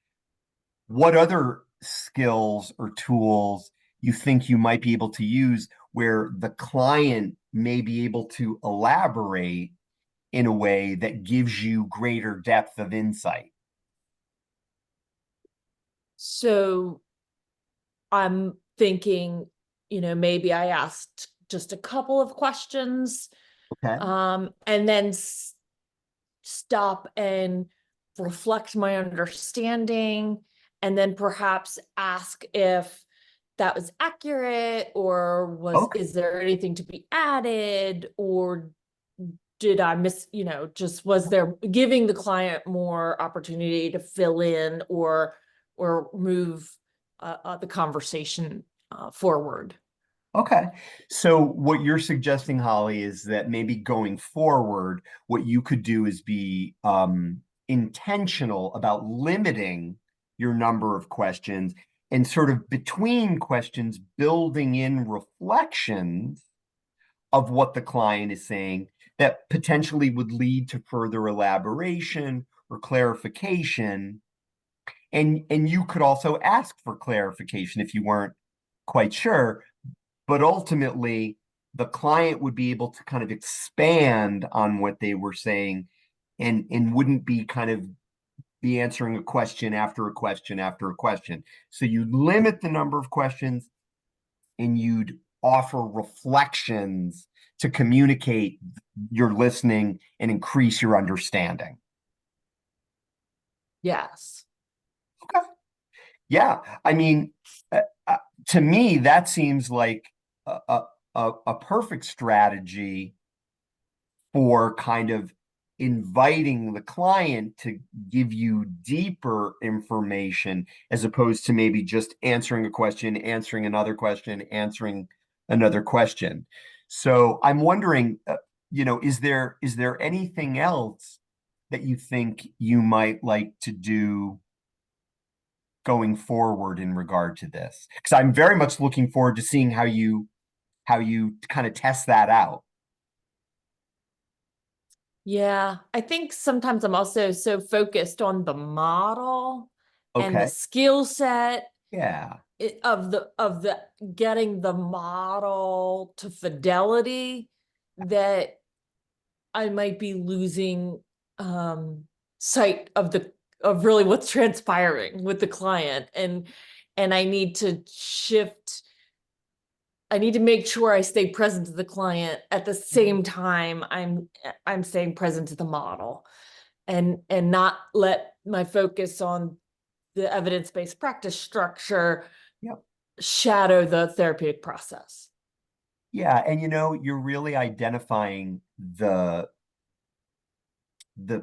what other skills or tools you think you might be able to use where the client may be able to elaborate in a way that gives you greater depth of insight. So I'm thinking, maybe I asked just a couple of questions, Okay. and then stop and reflect my understanding, and then perhaps ask if that was accurate, or is there anything to be added, or did I miss, just was there giving the client more opportunity to fill in or move the conversation forward. Okay. So what you're suggesting, Holly, is that maybe going forward, what you could do is be intentional about limiting your number of questions, and sort of between questions, building in reflections of what the client is saying that potentially would lead to further elaboration or clarification. And you could also ask for clarification if you weren't quite sure, but ultimately the client would be able to kind of expand on what they were saying, and wouldn't be kind of be answering a question after a question after a question. So you'd limit the number of questions, and you'd offer reflections to communicate your listening and increase your understanding. Yes. Okay. Yeah. I mean, to me, that seems like a perfect strategy for kind of inviting the client to give you deeper information, as opposed to maybe just answering a question, answering another question, answering another question. So I'm wondering, is there anything else that you think you might like to do going forward in regard to this? Because I'm very much looking forward to seeing how you kind of test that out. Yeah, I think sometimes I'm also so focused on the model and the Okay. skill set Yeah. of the getting the model to fidelity that I might be losing sight of really what's transpiring with the client, and I need to shift. I need to make sure I stay present to the client at the same time I'm staying present to the model, and not let my focus on the evidence-based practice structure shadow the therapeutic process. Yeah, and you're really identifying the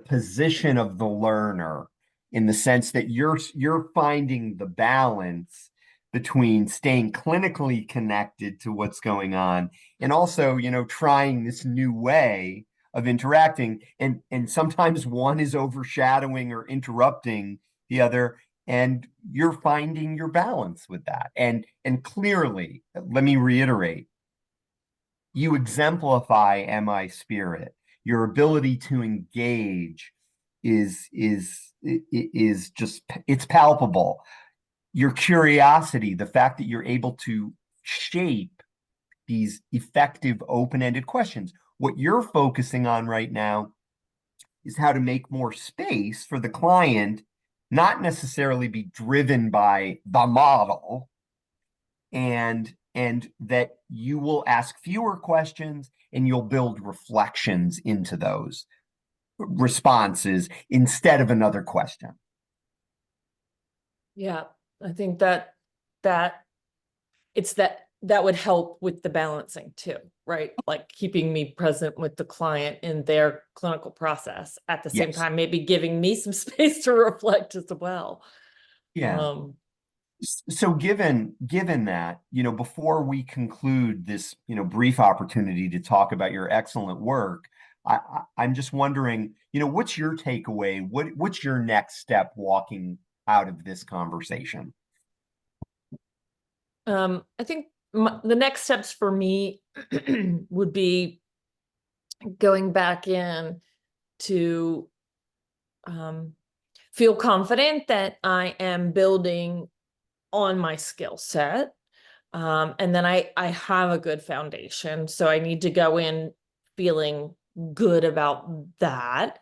position of the learner, in the sense that you're finding the balance between staying clinically connected to what's going on, and also trying this new way of interacting, and sometimes one is overshadowing or interrupting the other, and you're finding your balance with that. And clearly, let me reiterate, you exemplify MI spirit, your ability to engage is just, it's palpable. Your curiosity, the fact that you're able to shape these effective open-ended questions. What you're focusing on right now is how to make more space for the client, not necessarily be driven by the model, and that you will ask fewer questions and you'll build reflections into those responses instead of another question. Yeah, I think that would help with the balancing too, right? Like keeping me present with the client in their clinical process at the same time, maybe giving me some space to reflect as well. Yeah. So given that, before we conclude this, brief opportunity to talk about your excellent work, I'm just wondering, what's your takeaway? What's your next step walking out of this conversation? I think the next steps for me would be going back in to feel confident that I am building on my skill set. And then I have a good foundation. So I need to go in feeling good about that.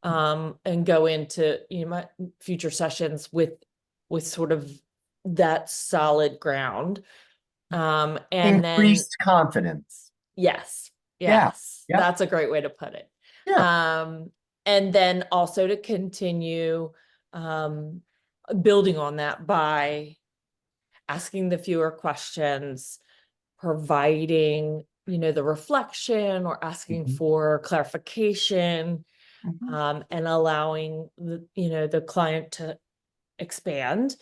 And go into my future sessions with sort of that solid ground. And increased confidence. Yes. Yeah. That's a great way to put it. Yeah. And then also to continue building on that by asking the fewer questions, providing, the reflection or asking for clarification, and allowing the client to expand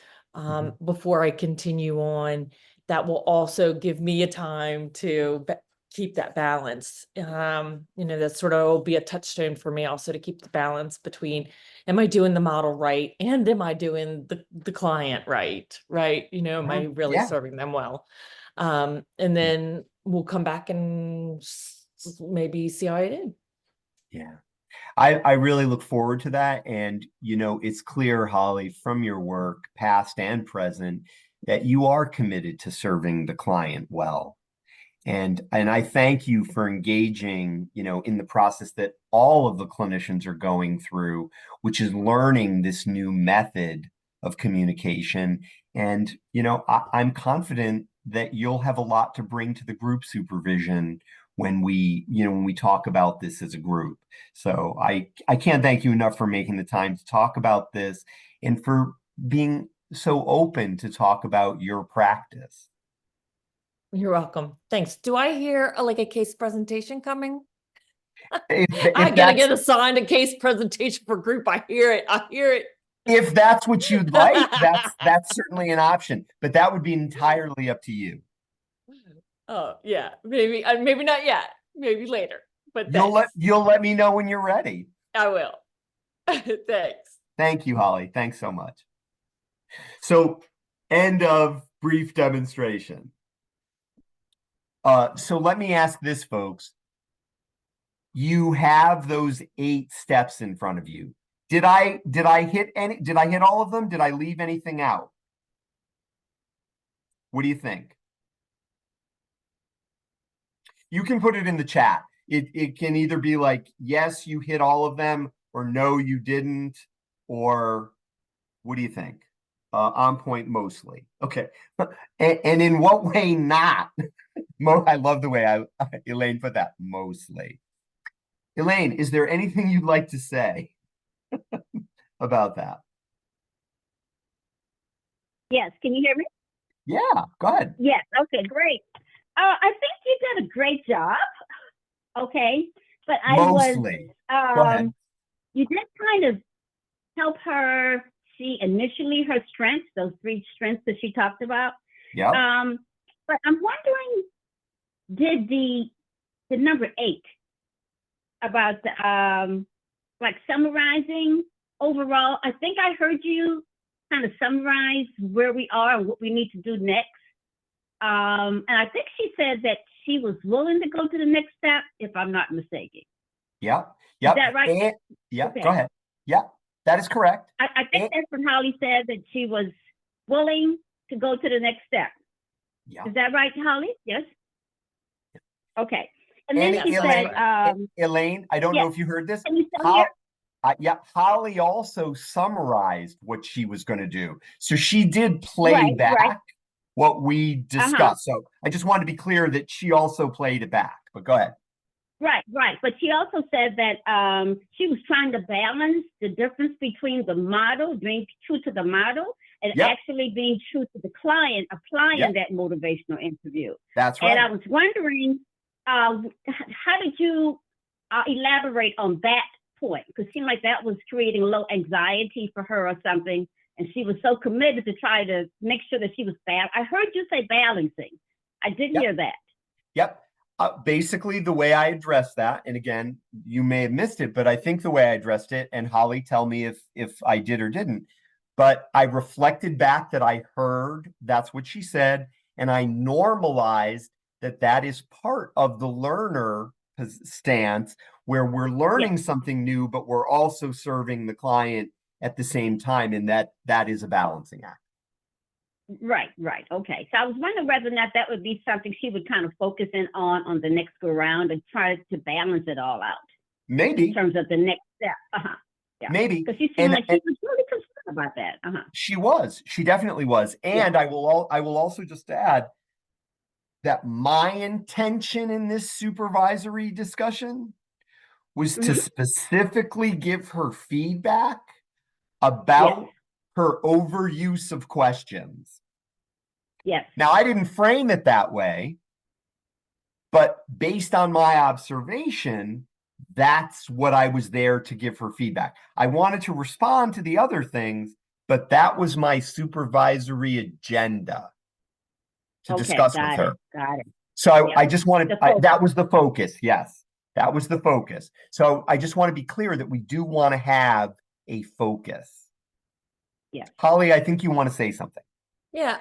before I continue on. That will also give me a time to keep that balance. That sort of will be a touchstone for me also to keep the balance between, am I doing the model right? And am I doing the client right? Am I really serving them well? And then we'll come back and maybe see how I did. Yeah. I really look forward to that. And, it's clear, Holly, from your work, past and present, that you are committed to serving the client well. And I thank you for engaging, in the process that all of the clinicians are going through, which is learning this new method of communication. And, I'm confident that you'll have a lot to bring to the group supervision when we talk about this as a group. So I can't thank you enough for making the time to talk about this and for being so open to talk about your practice. You're welcome. Thanks. Do I hear a case presentation coming? If I gotta get assigned a case presentation for group. I hear it. If that's what you'd like, that's certainly an option, but that would be entirely up to you. Oh yeah, maybe not yet. Maybe later. But you'll let me know when you're ready. I will. Thanks. Thank you, Holly. Thanks so much. So, end of brief demonstration. So let me ask this, folks. You have those 8 steps in front of you. Did I hit all of them? Did I leave anything out? What do you think? You can put it in the chat. It can either be like, yes, you hit all of them, or no, you didn't, or what do you think? On point mostly. Okay. And in what way not? I love the way Elaine put that, mostly. Elaine, is there anything you'd like to say about that? Yes, can you hear me? Yeah, go ahead. Yes, okay, great. I think you did a great job. Okay, but mostly. Go ahead. You did kind of help her see initially her strengths, those 3 strengths that she talked about. Yeah. But I'm wondering, did the number 8 about the summarizing overall? I think I heard you kind of summarize where we are and what we need to do next. And I think she said that she was willing to go to the next step, if I'm not mistaken. Yeah. Is that right? Yeah, okay. Go ahead. Yeah, that is correct. I think that's when Holly said that she was willing to go to the next step. Yeah. Is that right, Holly? Yes? Okay. And And then she Elaine, said, Elaine, I don't yeah. know if you heard this. Can you still hear? Yeah, Holly also summarized what she was going to do. So she did play Right, back right. what we discussed. So I just wanted to be clear that she also played it back, but go ahead. Right, right. But she also said that she was trying to balance the difference between the model, being true to the model, and Yep. actually being true to the client, applying Yep. that motivational interview. That's right. And I was wondering, how did you elaborate on that point? Because it seemed like that was creating a little anxiety for her or something. And she was so committed to try to make sure that she was I heard you say balancing. I did Yep. hear that. Yep. Basically, the way I addressed that, and again, you may have missed it, but I think the way I addressed it, and Holly, tell me if I did or didn't, but I reflected back that I heard that's what she said, and I normalized that that is part of the learner stance, where we're learning something new, but we're also serving the client at the same time, and that is a balancing act. Right, right. Okay. So I was wondering whether or not that would be something she would kind of focus in on the next go round and try to balance it all out. Maybe. In terms of the next step. Yeah. Maybe. Because she seemed like she was really concerned about that. She was. She definitely was. And I will also just add that my intention in this supervisory discussion was to specifically give her feedback about her overuse of questions. Yes. Now, I didn't frame it that way, but based on my observation, that's what I was there to give her feedback. I wanted to respond to the other things, but that was my supervisory agenda to discuss with her. Got it. So I just wanted, that was the focus. Yes, that was the focus. So I just want to be clear that we do want to have a focus. Yeah. Holly, I think you want to say something. Yeah,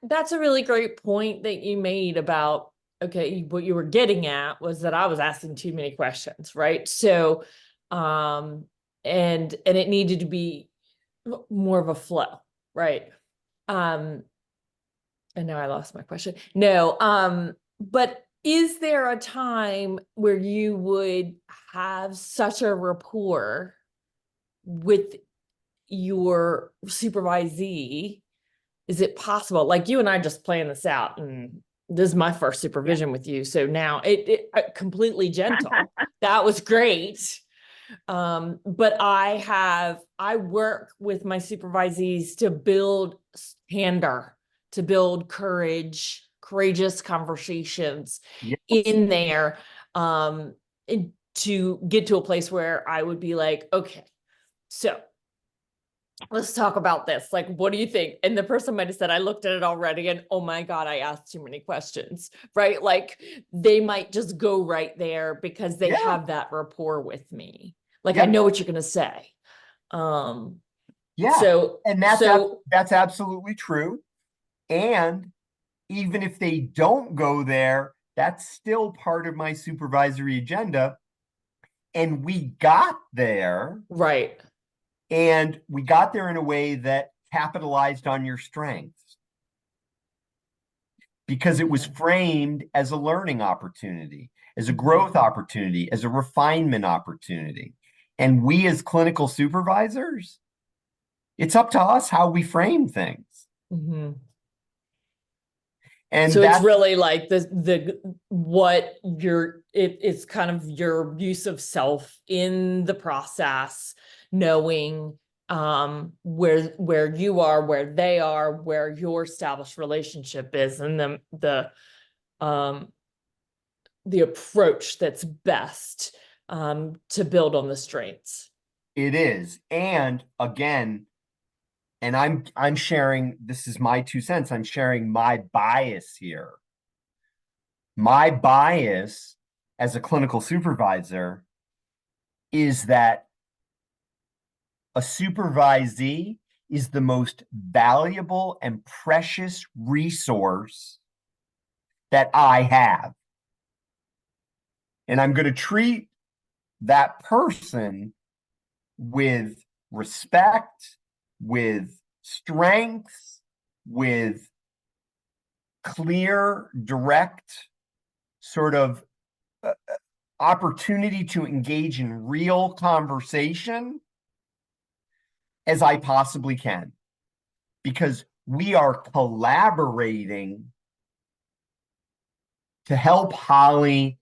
that's a really great point that you made about, okay, what you were getting at was that I was asking too many questions, right? So, and it needed to be more of a flow, right? And now I lost my question. No, but is there a time where you would have such a rapport with your supervisee? Is it possible? Like you and I just planned this out, and this is my first supervision with you. So now it completely gentle. That was great. But I work with my supervisees to build candor, to build courageous conversations in there, and to get to a place where I would be like, okay, so let's talk about this. Like, what do you think? And the person might have said, I looked at it already and oh my God, I asked too many questions, right? Like they might just go right there because they have that rapport with me. Like, I know what you're going to say. So, and that's absolutely true. And even if they don't go there, that's still part of my supervisory agenda. And we got there. Right. And we got there in a way that capitalized on your strengths because it was framed as a learning opportunity, as a growth opportunity, as a refinement opportunity. And we as clinical supervisors, it's up to us how we frame things. And so it's really like it's kind of your use of self in the process, knowing where you are, where they are, where your established relationship is, and the approach that's best to build on the strengths. It is. And again, and I'm sharing, this is my 2 cents. I'm sharing my bias here. My bias as a clinical supervisor is that a supervisee is the most valuable and precious resource that I have. And I'm going to treat that person with respect, with strength, with clear, direct sort of opportunity to engage in real conversation as I possibly can, because we are collaborating to help Holly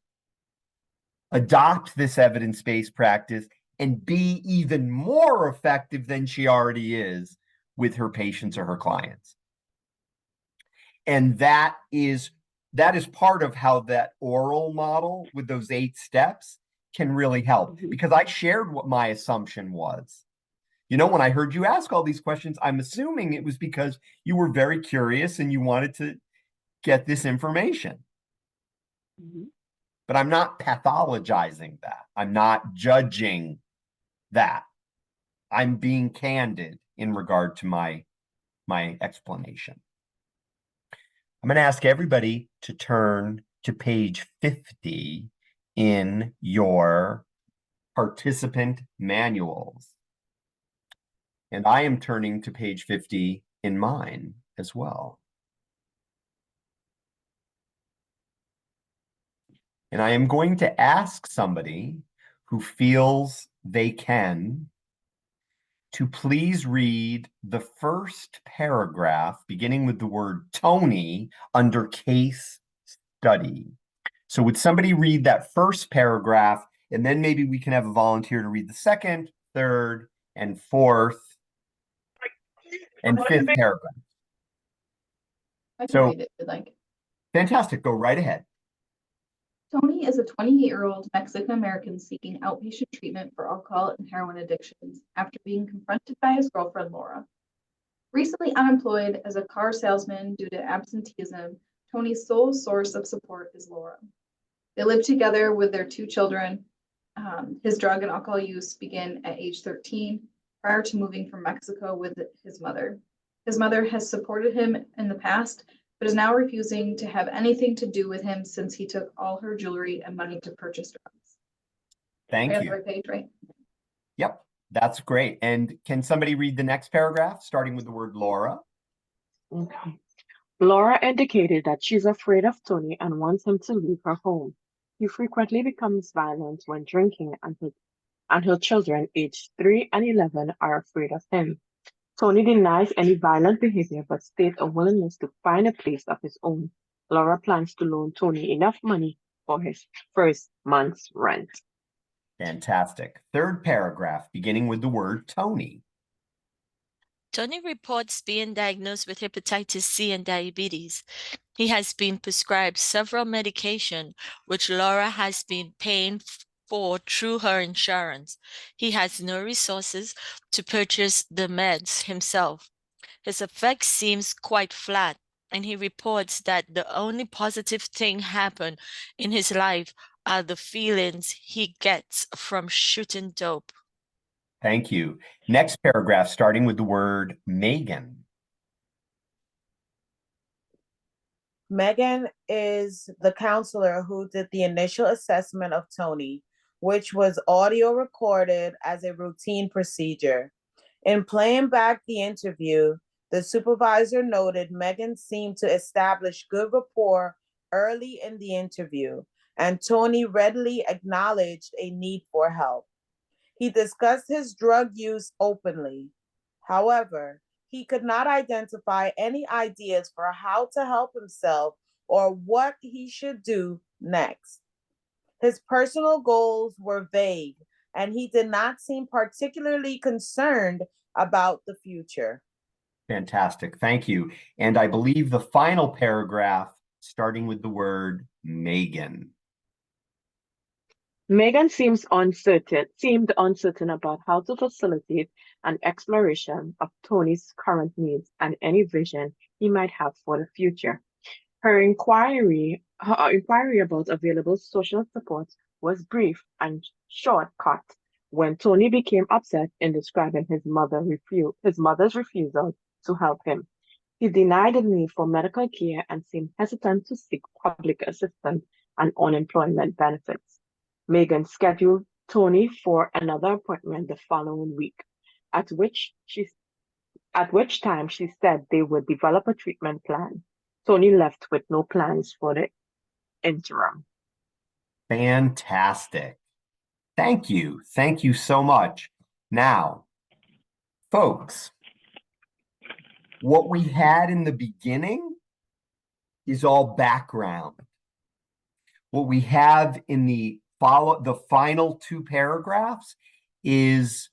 adopt this evidence-based practice and be even more effective than she already is with her patients or her clients. And that is part of how that oral model with those 8 steps can really help, because I shared what my assumption was. You know, when I heard you ask all these questions, I'm assuming it was because you were very curious and you wanted to get this information. But I'm not pathologizing that. I'm not judging that. I'm being candid in regard to my explanation. I'm going to ask everybody to turn to page 50 in your participant manuals. And I am turning to page 50 in mine as well. And I am going to ask somebody who feels they can to please read the first paragraph, beginning with the word Tony, under case study. So would somebody read that first paragraph, and then maybe we can have a volunteer to read the second, third, and fourth, and fifth paragraph. I can read it if you'd like. Fantastic, go right ahead. Tony is a 28-year-old Mexican-American seeking outpatient treatment for alcohol and heroin addictions after being confronted by his girlfriend, Laura. Recently unemployed as a car salesman due to absenteeism, Tony's sole source of support is Laura. They live together with their 2 children. His drug and alcohol use began at age 13, prior to moving from Mexico with his mother. His mother has supported him in the past, but is now refusing to have anything to do with him since he took all her jewelry and money to purchase drugs. Thank you. Right page, right? Yep, that's great. And can somebody read the next paragraph, starting with the word Laura? Okay. Laura indicated that she's afraid of Tony and wants him to leave her home. He frequently becomes violent when drinking, and her children, aged 3 and 11, are afraid of him. Tony denies any violent behavior but states a willingness to find a place of his own. Laura plans to loan Tony enough money for his first month's rent. Fantastic. Third paragraph, beginning with the word Tony. Tony reports being diagnosed with hepatitis C and diabetes. He has been prescribed several medications, which Laura has been paying for through her insurance. He has no resources to purchase the meds himself. His effects seems quite flat, and he reports that the only positive thing happen in his life are the feelings he gets from shooting dope. Thank you. Next paragraph, starting with the word Megan. Megan is the counselor who did the initial assessment of Tony, which was audio recorded as a routine procedure. In playing back the interview, the supervisor noted Megan seemed to establish good rapport early in the interview, and Tony readily acknowledged a need for help. He discussed his drug use openly. However, he could not identify any ideas for how to help himself or what he should do next. His personal goals were vague, and he did not seem particularly concerned about the future. Fantastic. Thank you. And I believe the final paragraph, starting with the word Megan. Megan seemed uncertain about how to facilitate an exploration of Tony's current needs and any vision he might have for the future. Her inquiry about available social support was brief and short-cut when Tony became upset in describing his mother's refusal to help him. He denied the need for medical care and seemed hesitant to seek public assistance and unemployment benefits. Megan scheduled Tony for another appointment the following week. at which time she said they would develop a treatment plan. Tony left with no plans for the interim. Fantastic. Thank you. Thank you so much. Now, folks, what we had in the beginning is all background. What we have in the final two paragraphs is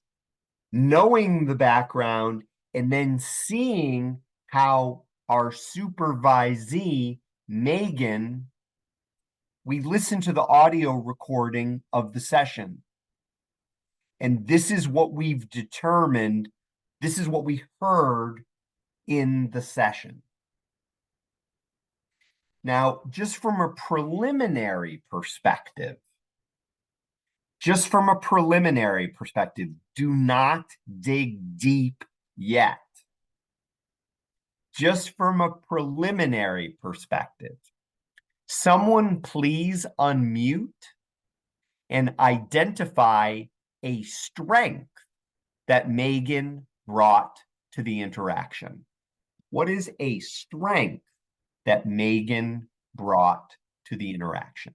knowing the background and then seeing how our supervisee, Megan, we listened to the audio recording of the session. And this is what we've determined. This is what we heard in the session. Now, just from a preliminary perspective, do not dig deep yet. Just from a preliminary perspective, someone please unmute and identify a strength that Megan brought to the interaction. What is a strength that Megan brought to the interaction?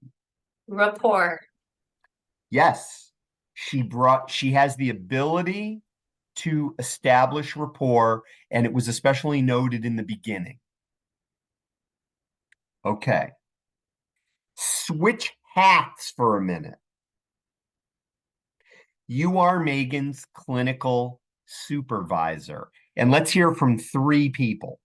Rapport. Yes, she has the ability to establish rapport, and it was especially noted in the beginning. Okay. Switch hats for a minute. You are Megan's clinical supervisor, and let's hear from 3 people.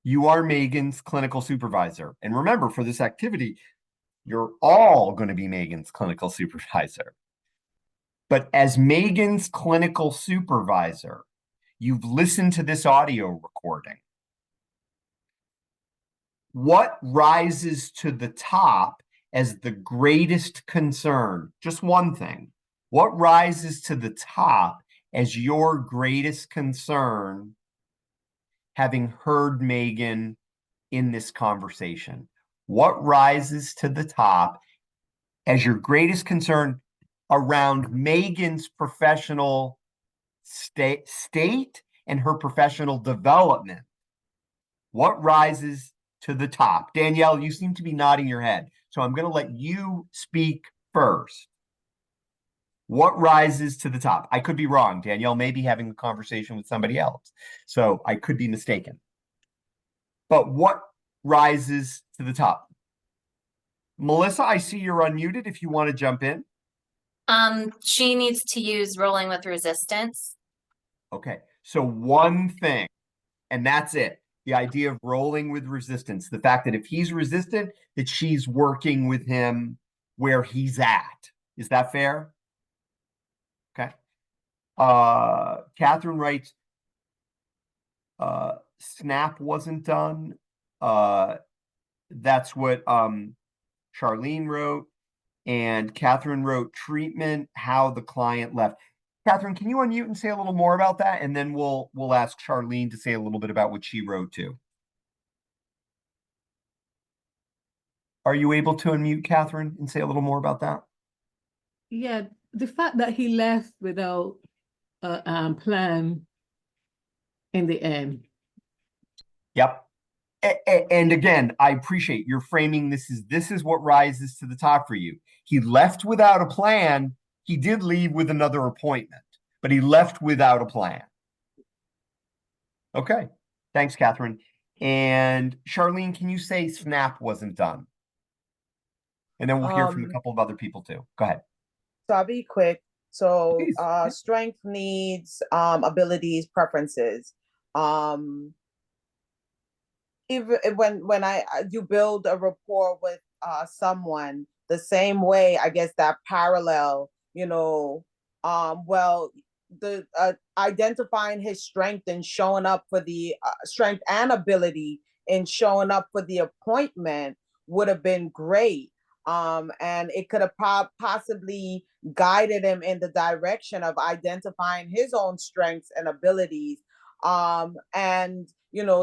You are Megan's clinical supervisor. And remember, for this activity, you're all going to be Megan's clinical supervisor. But as Megan's clinical supervisor, you've listened to this audio recording. What rises to the top as the greatest concern? Just one thing. What rises to the top as your greatest concern, having heard Megan in this conversation? What rises to the top as your greatest concern around Megan's professional state and her professional development? What rises to the top? Danielle, you seem to be nodding your head, so I'm going to let you speak first. What rises to the top? I could be wrong. Danielle may be having a conversation with somebody else, so I could be mistaken. But what rises to the top? Melissa, I see you're unmuted if you want to jump in. She needs to use rolling with resistance. Okay, so one thing, and that's it. The idea of rolling with resistance. The fact that if he's resistant, that she's working with him where he's at. Is that fair? Okay. Catherine writes, snap wasn't done. That's what Charlene wrote. And Catherine wrote treatment, how the client left. Catherine, can you unmute and say a little more about that? And then we'll ask Charlene to say a little bit about what she wrote too. Are you able to unmute, Catherine, and say a little more about that? Yeah, the fact that he left without a plan in the end. Yep. And again, I appreciate your framing. This is what rises to the top for you. He left without a plan. He did leave with another appointment, but he left without a plan. Okay. Thanks, Catherine. And Charlene, can you say snap wasn't done? And then we'll hear from a couple of other people too. Go ahead. So I'll be quick. So Please. Strength, needs, abilities, preferences. Even when you build a rapport with someone, the same way, I guess that parallel, well, the identifying his strength and showing up for the strength and ability in showing up for the appointment would have been great. And it could have possibly guided him in the direction of identifying his own strengths and abilities. And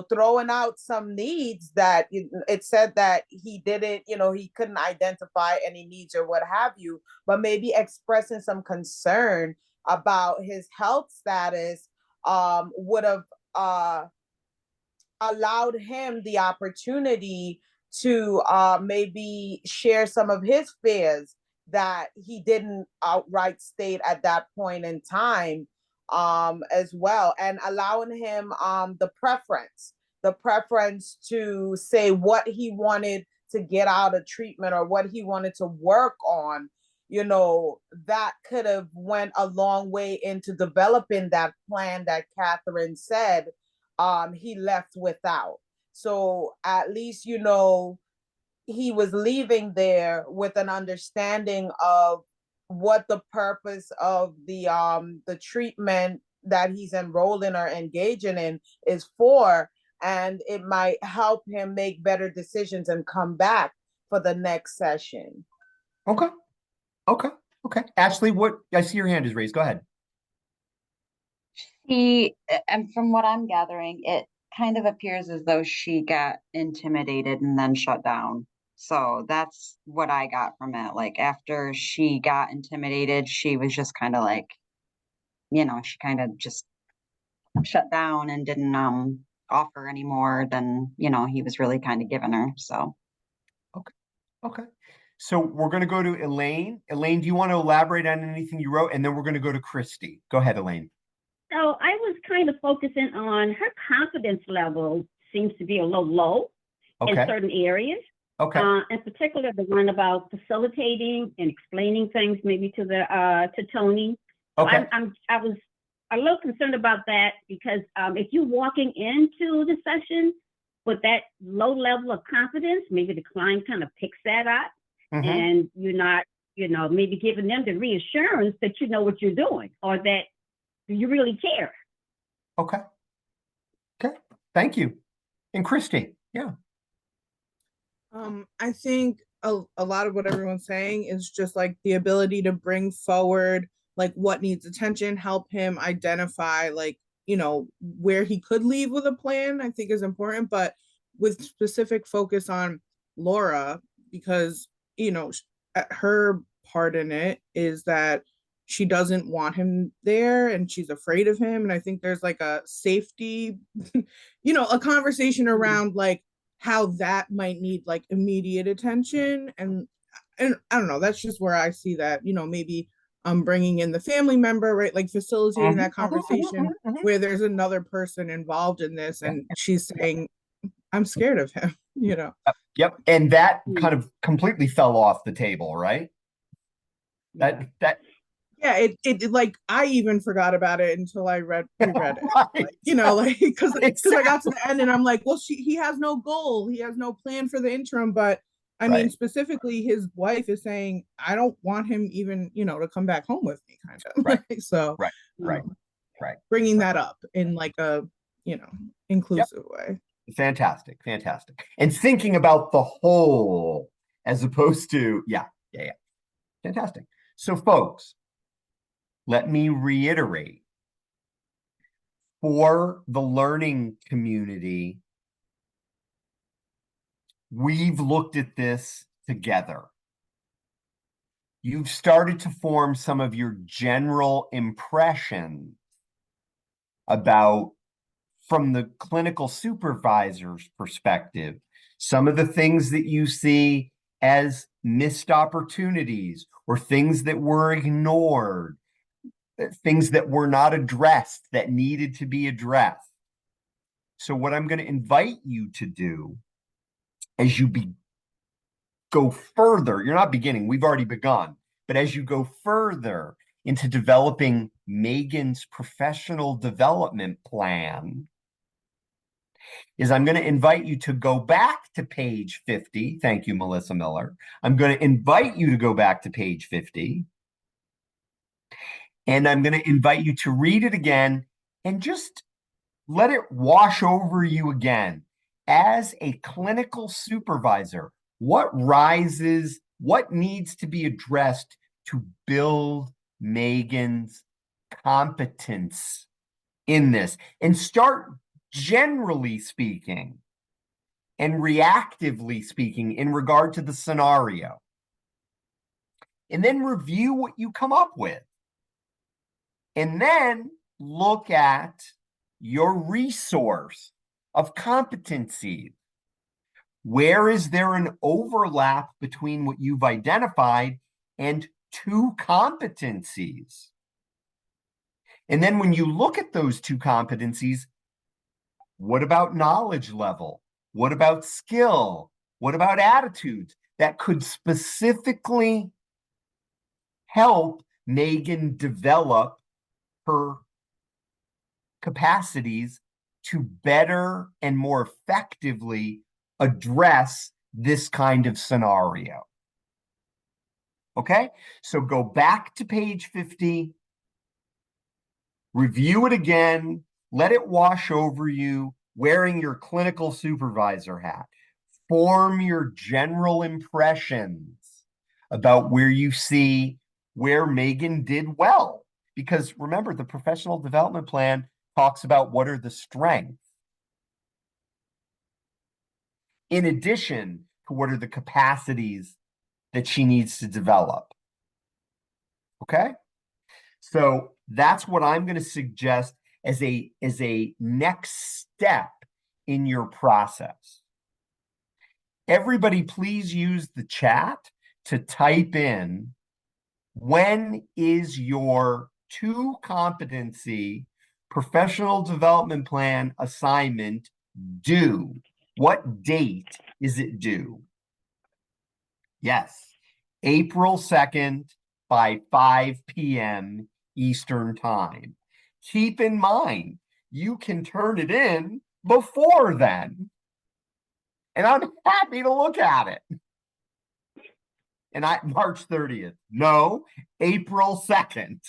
throwing out some needs that it said that he didn't, he couldn't identify any needs or what have you, but maybe expressing some concern about his health status would have allowed him the opportunity to maybe share some of his fears that he didn't outright state at that point in time, as well, and allowing him the preference to say what he wanted to get out of treatment or what he wanted to work on. That could have went a long way into developing that plan that Catherine said he left without. So at least, he was leaving there with an understanding of what the purpose of the treatment that he's enrolled in or engaging in is for, and it might help him make better decisions and come back for the next session. Okay. Ashley, I see your hand is raised. Go ahead. And from what I'm gathering, it kind of appears as though she got intimidated and then shut down. So that's what I got from it. Like after she got intimidated, she was just kind of like, she kind of just shut down and didn't offer any more than, he was really kind of giving her. So. Okay. So we're going to go to Elaine. Elaine, do you want to elaborate on anything you wrote? And then we're going to go to Christy. Go ahead, Elaine. So I was kind of focusing on her confidence level seems to be a little low in certain areas. Okay. In particular, the one about facilitating and explaining things maybe to Tony. So Okay. I was a little concerned about that because if you're walking into the session with that low level of confidence, maybe the client kind of picks that up, and you're not, maybe giving them the reassurance that you know what you're doing or that you really care. Okay. Thank you. And Christy, yeah. I think a lot of what everyone's saying is just like the ability to bring forward like what needs attention, help him identify like, where he could leave with a plan, I think is important, but with specific focus on Laura, because, her part in it is that she doesn't want him there and she's afraid of him. And I think there's like a safety, a conversation around like how that might need like immediate attention. And I don't know, that's just where I see that, maybe bringing in the family member, right? Like facilitating that conversation where there's another person involved in this and she's saying, I'm scared of him, Yep. And that kind of completely fell off the table, right? Yeah, it like I even forgot about it until I reread it. Right. Because I got to the end and I'm like, well, he has no goal, he has no plan for the interim, but I mean, specifically his wife is saying, I don't want him even, to come back home with me, kind of. Right. So Right. Bringing that up in like a, inclusive way. Fantastic. And thinking about the whole as opposed to, yeah. Fantastic. So folks, let me reiterate, for the learning community, we've looked at this together. You've started to form some of your general impressions about, from the clinical supervisor's perspective, some of the things that you see as missed opportunities or things that were ignored, things that were not addressed that needed to be addressed. So what I'm going to invite you to do as you go further, you're not beginning, we've already begun, but as you go further into developing Megan's professional development plan, is I'm going to invite you to go back to page 50. Thank you, Melissa Miller. I'm going to invite you to go back to page 50. And I'm going to invite you to read it again and just let it wash over you again. As a clinical supervisor, what rises, what needs to be addressed to build Megan's competence in this? And start generally speaking, and reactively speaking in regard to the scenario. And then review what you come up with. And then look at your resource of competencies. Where is there an overlap between what you've identified and two competencies? And then when you look at those two competencies, what about knowledge level? What about skill? What about attitudes that could specifically help Megan develop her capacities to better and more effectively address this kind of scenario? Okay, so go back to page 50, review it again, let it wash over you, wearing your clinical supervisor hat. Form your general impressions about where you see where Megan did well. Because remember, the professional development plan talks about what are the strengths, in addition to what are the capacities that she needs to develop. Okay? So that's what I'm going to suggest as a next step in your process. Everybody, please use the chat to type in, when is your 2 competency professional development plan assignment due? What date is it due? Yes, April 2nd by 5 p.m. Eastern Time. Keep in mind, you can turn it in before then. And I'm happy to look at it. And March 30th. No, April 2nd.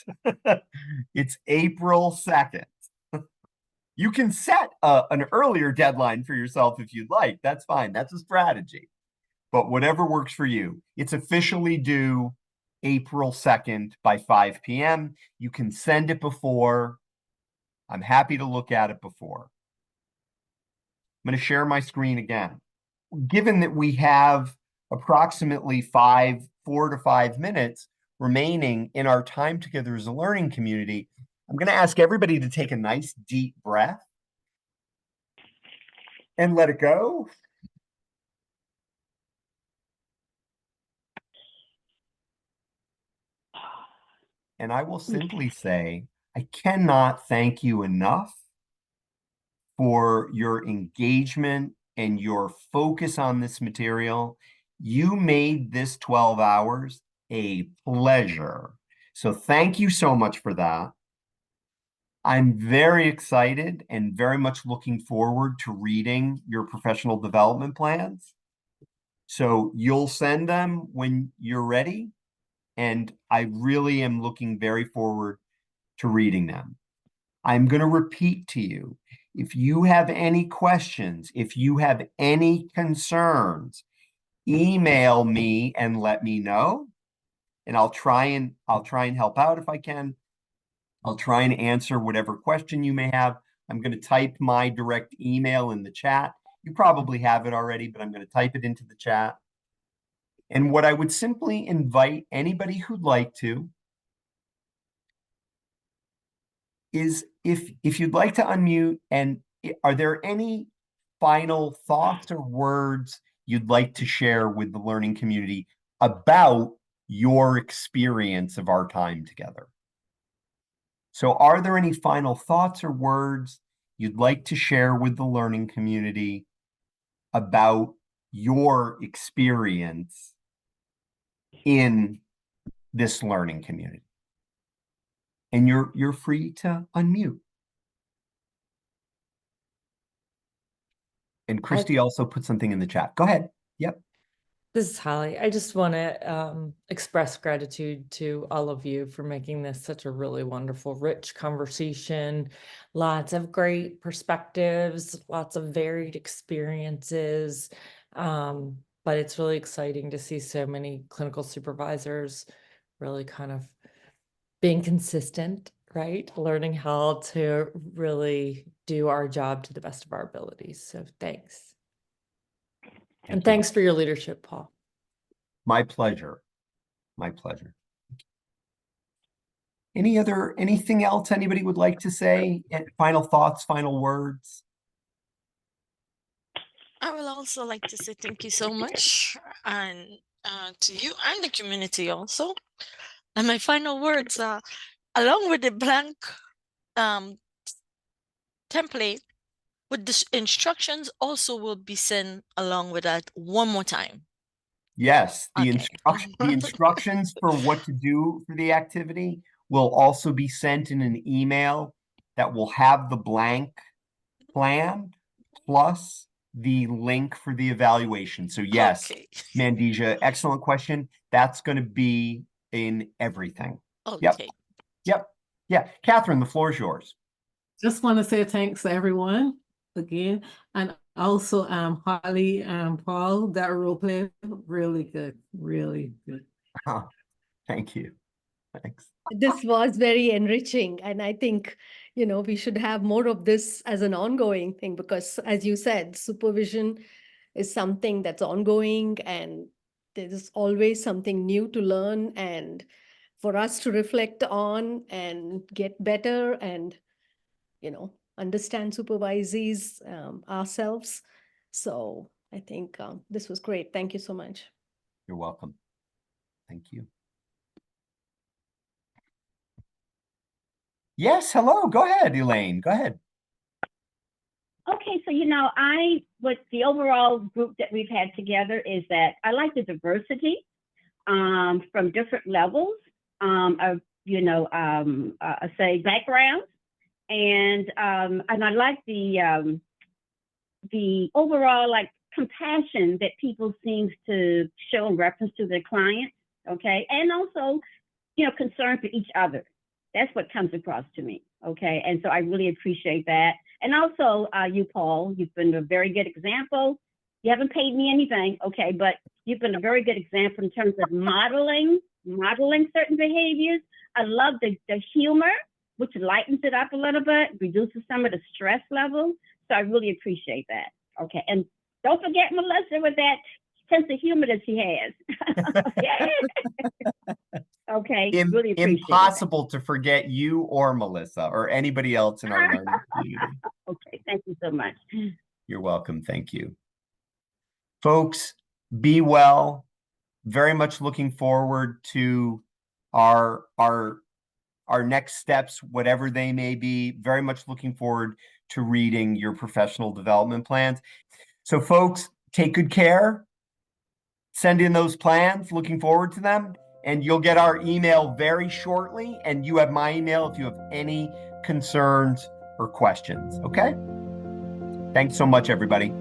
It's April 2nd. You can set an earlier deadline for yourself if you'd like. That's fine. That's a strategy. But whatever works for you. It's officially due April 2nd by 5 p.m. You can send it before. I'm happy to look at it before. I'm going to share my screen again. Given that we have approximately 4 to 5 minutes remaining in our time together as a learning community, I'm going to ask everybody to take a nice deep breath and let it go. And I will simply say, I cannot thank you enough for your engagement and your focus on this material. You made this 12 hours a pleasure. So thank you so much for that. I'm very excited and very much looking forward to reading your professional development plans. So you'll send them when you're ready. And I really am looking very forward to reading them. I'm going to repeat to you, if you have any questions, if you have any concerns, email me and let me know, and I'll try and help out if I can. I'll try and answer whatever question you may have. I'm going to type my direct email in the chat. You probably have it already, but I'm going to type it into the chat. And what I would simply invite anybody who'd like to is if you'd like to unmute, and are there any final thoughts or words you'd like to share with the learning community about your experience of our time together? So are there any final thoughts or words you'd like to share with the learning community about your experience in this learning community? And you're free to unmute. And Christy also put something in the chat. Go ahead. Yep. This is Holly. I just want to express gratitude to all of you for making this such a really wonderful, rich conversation. Lots of great perspectives, lots of varied experiences. But it's really exciting to see so many clinical supervisors really kind of being consistent right? Learning how to really do our job to the best of our abilities. So thanks. And Thank you. thanks for your leadership, Paul. My pleasure. My pleasure. Anything else anybody would like to say? Final thoughts, final words? I will also like to say thank you so much, and to you and the community also. And my final words are, along with the blank template, with the instructions also will be sent along with that one more time. Yes, the Okay. instructions for what to do for the activity will also be sent in an email that will have the blank plan plus the link for the evaluation. So yes, Okay. Mandija, excellent question. That's going to be in everything. Okay. Yep. Yeah. Catherine, the floor is yours. Just want to say thanks to everyone again. And also Holly and Paul, that role play, really good, really good. Thank you. Thanks. This was very enriching. And I think, we should have more of this as an ongoing thing because, as you said, supervision is something that's ongoing and there's always something new to learn and for us to reflect on and get better and, understand supervisees ourselves. So I think this was great. Thank you so much. You're welcome. Thank you. Yes, hello. Go ahead, Elaine. Go ahead. Okay, so what the overall group that we've had together is that I like the diversity from different levels of say backgrounds, and I like the overall like compassion that people seems to show in reference to their clients. Okay, and also concern for each other. That's what comes across to me. Okay, and so I really appreciate that. And also you, Paul, you've been a very good example. You haven't paid me anything, okay, but you've been a very good example in terms of modeling certain behaviors. I love the humor, which lightens it up a little bit, reduces some of the stress levels. So I really appreciate that. Okay, and don't forget Melissa with that sense of humor that she has. Okay, really appreciate impossible to forget you or Melissa or anybody else in our learning community. Okay, thank you so much. You're welcome. Thank you. Folks, be well. Very much looking forward to our next steps, whatever they may be. Very much looking forward to reading your professional development plans. So folks, take good care. Send in those plans. Looking forward to them. And you'll get our email very shortly. And you have my email if you have any concerns or questions. Okay? Thanks so much, everybody.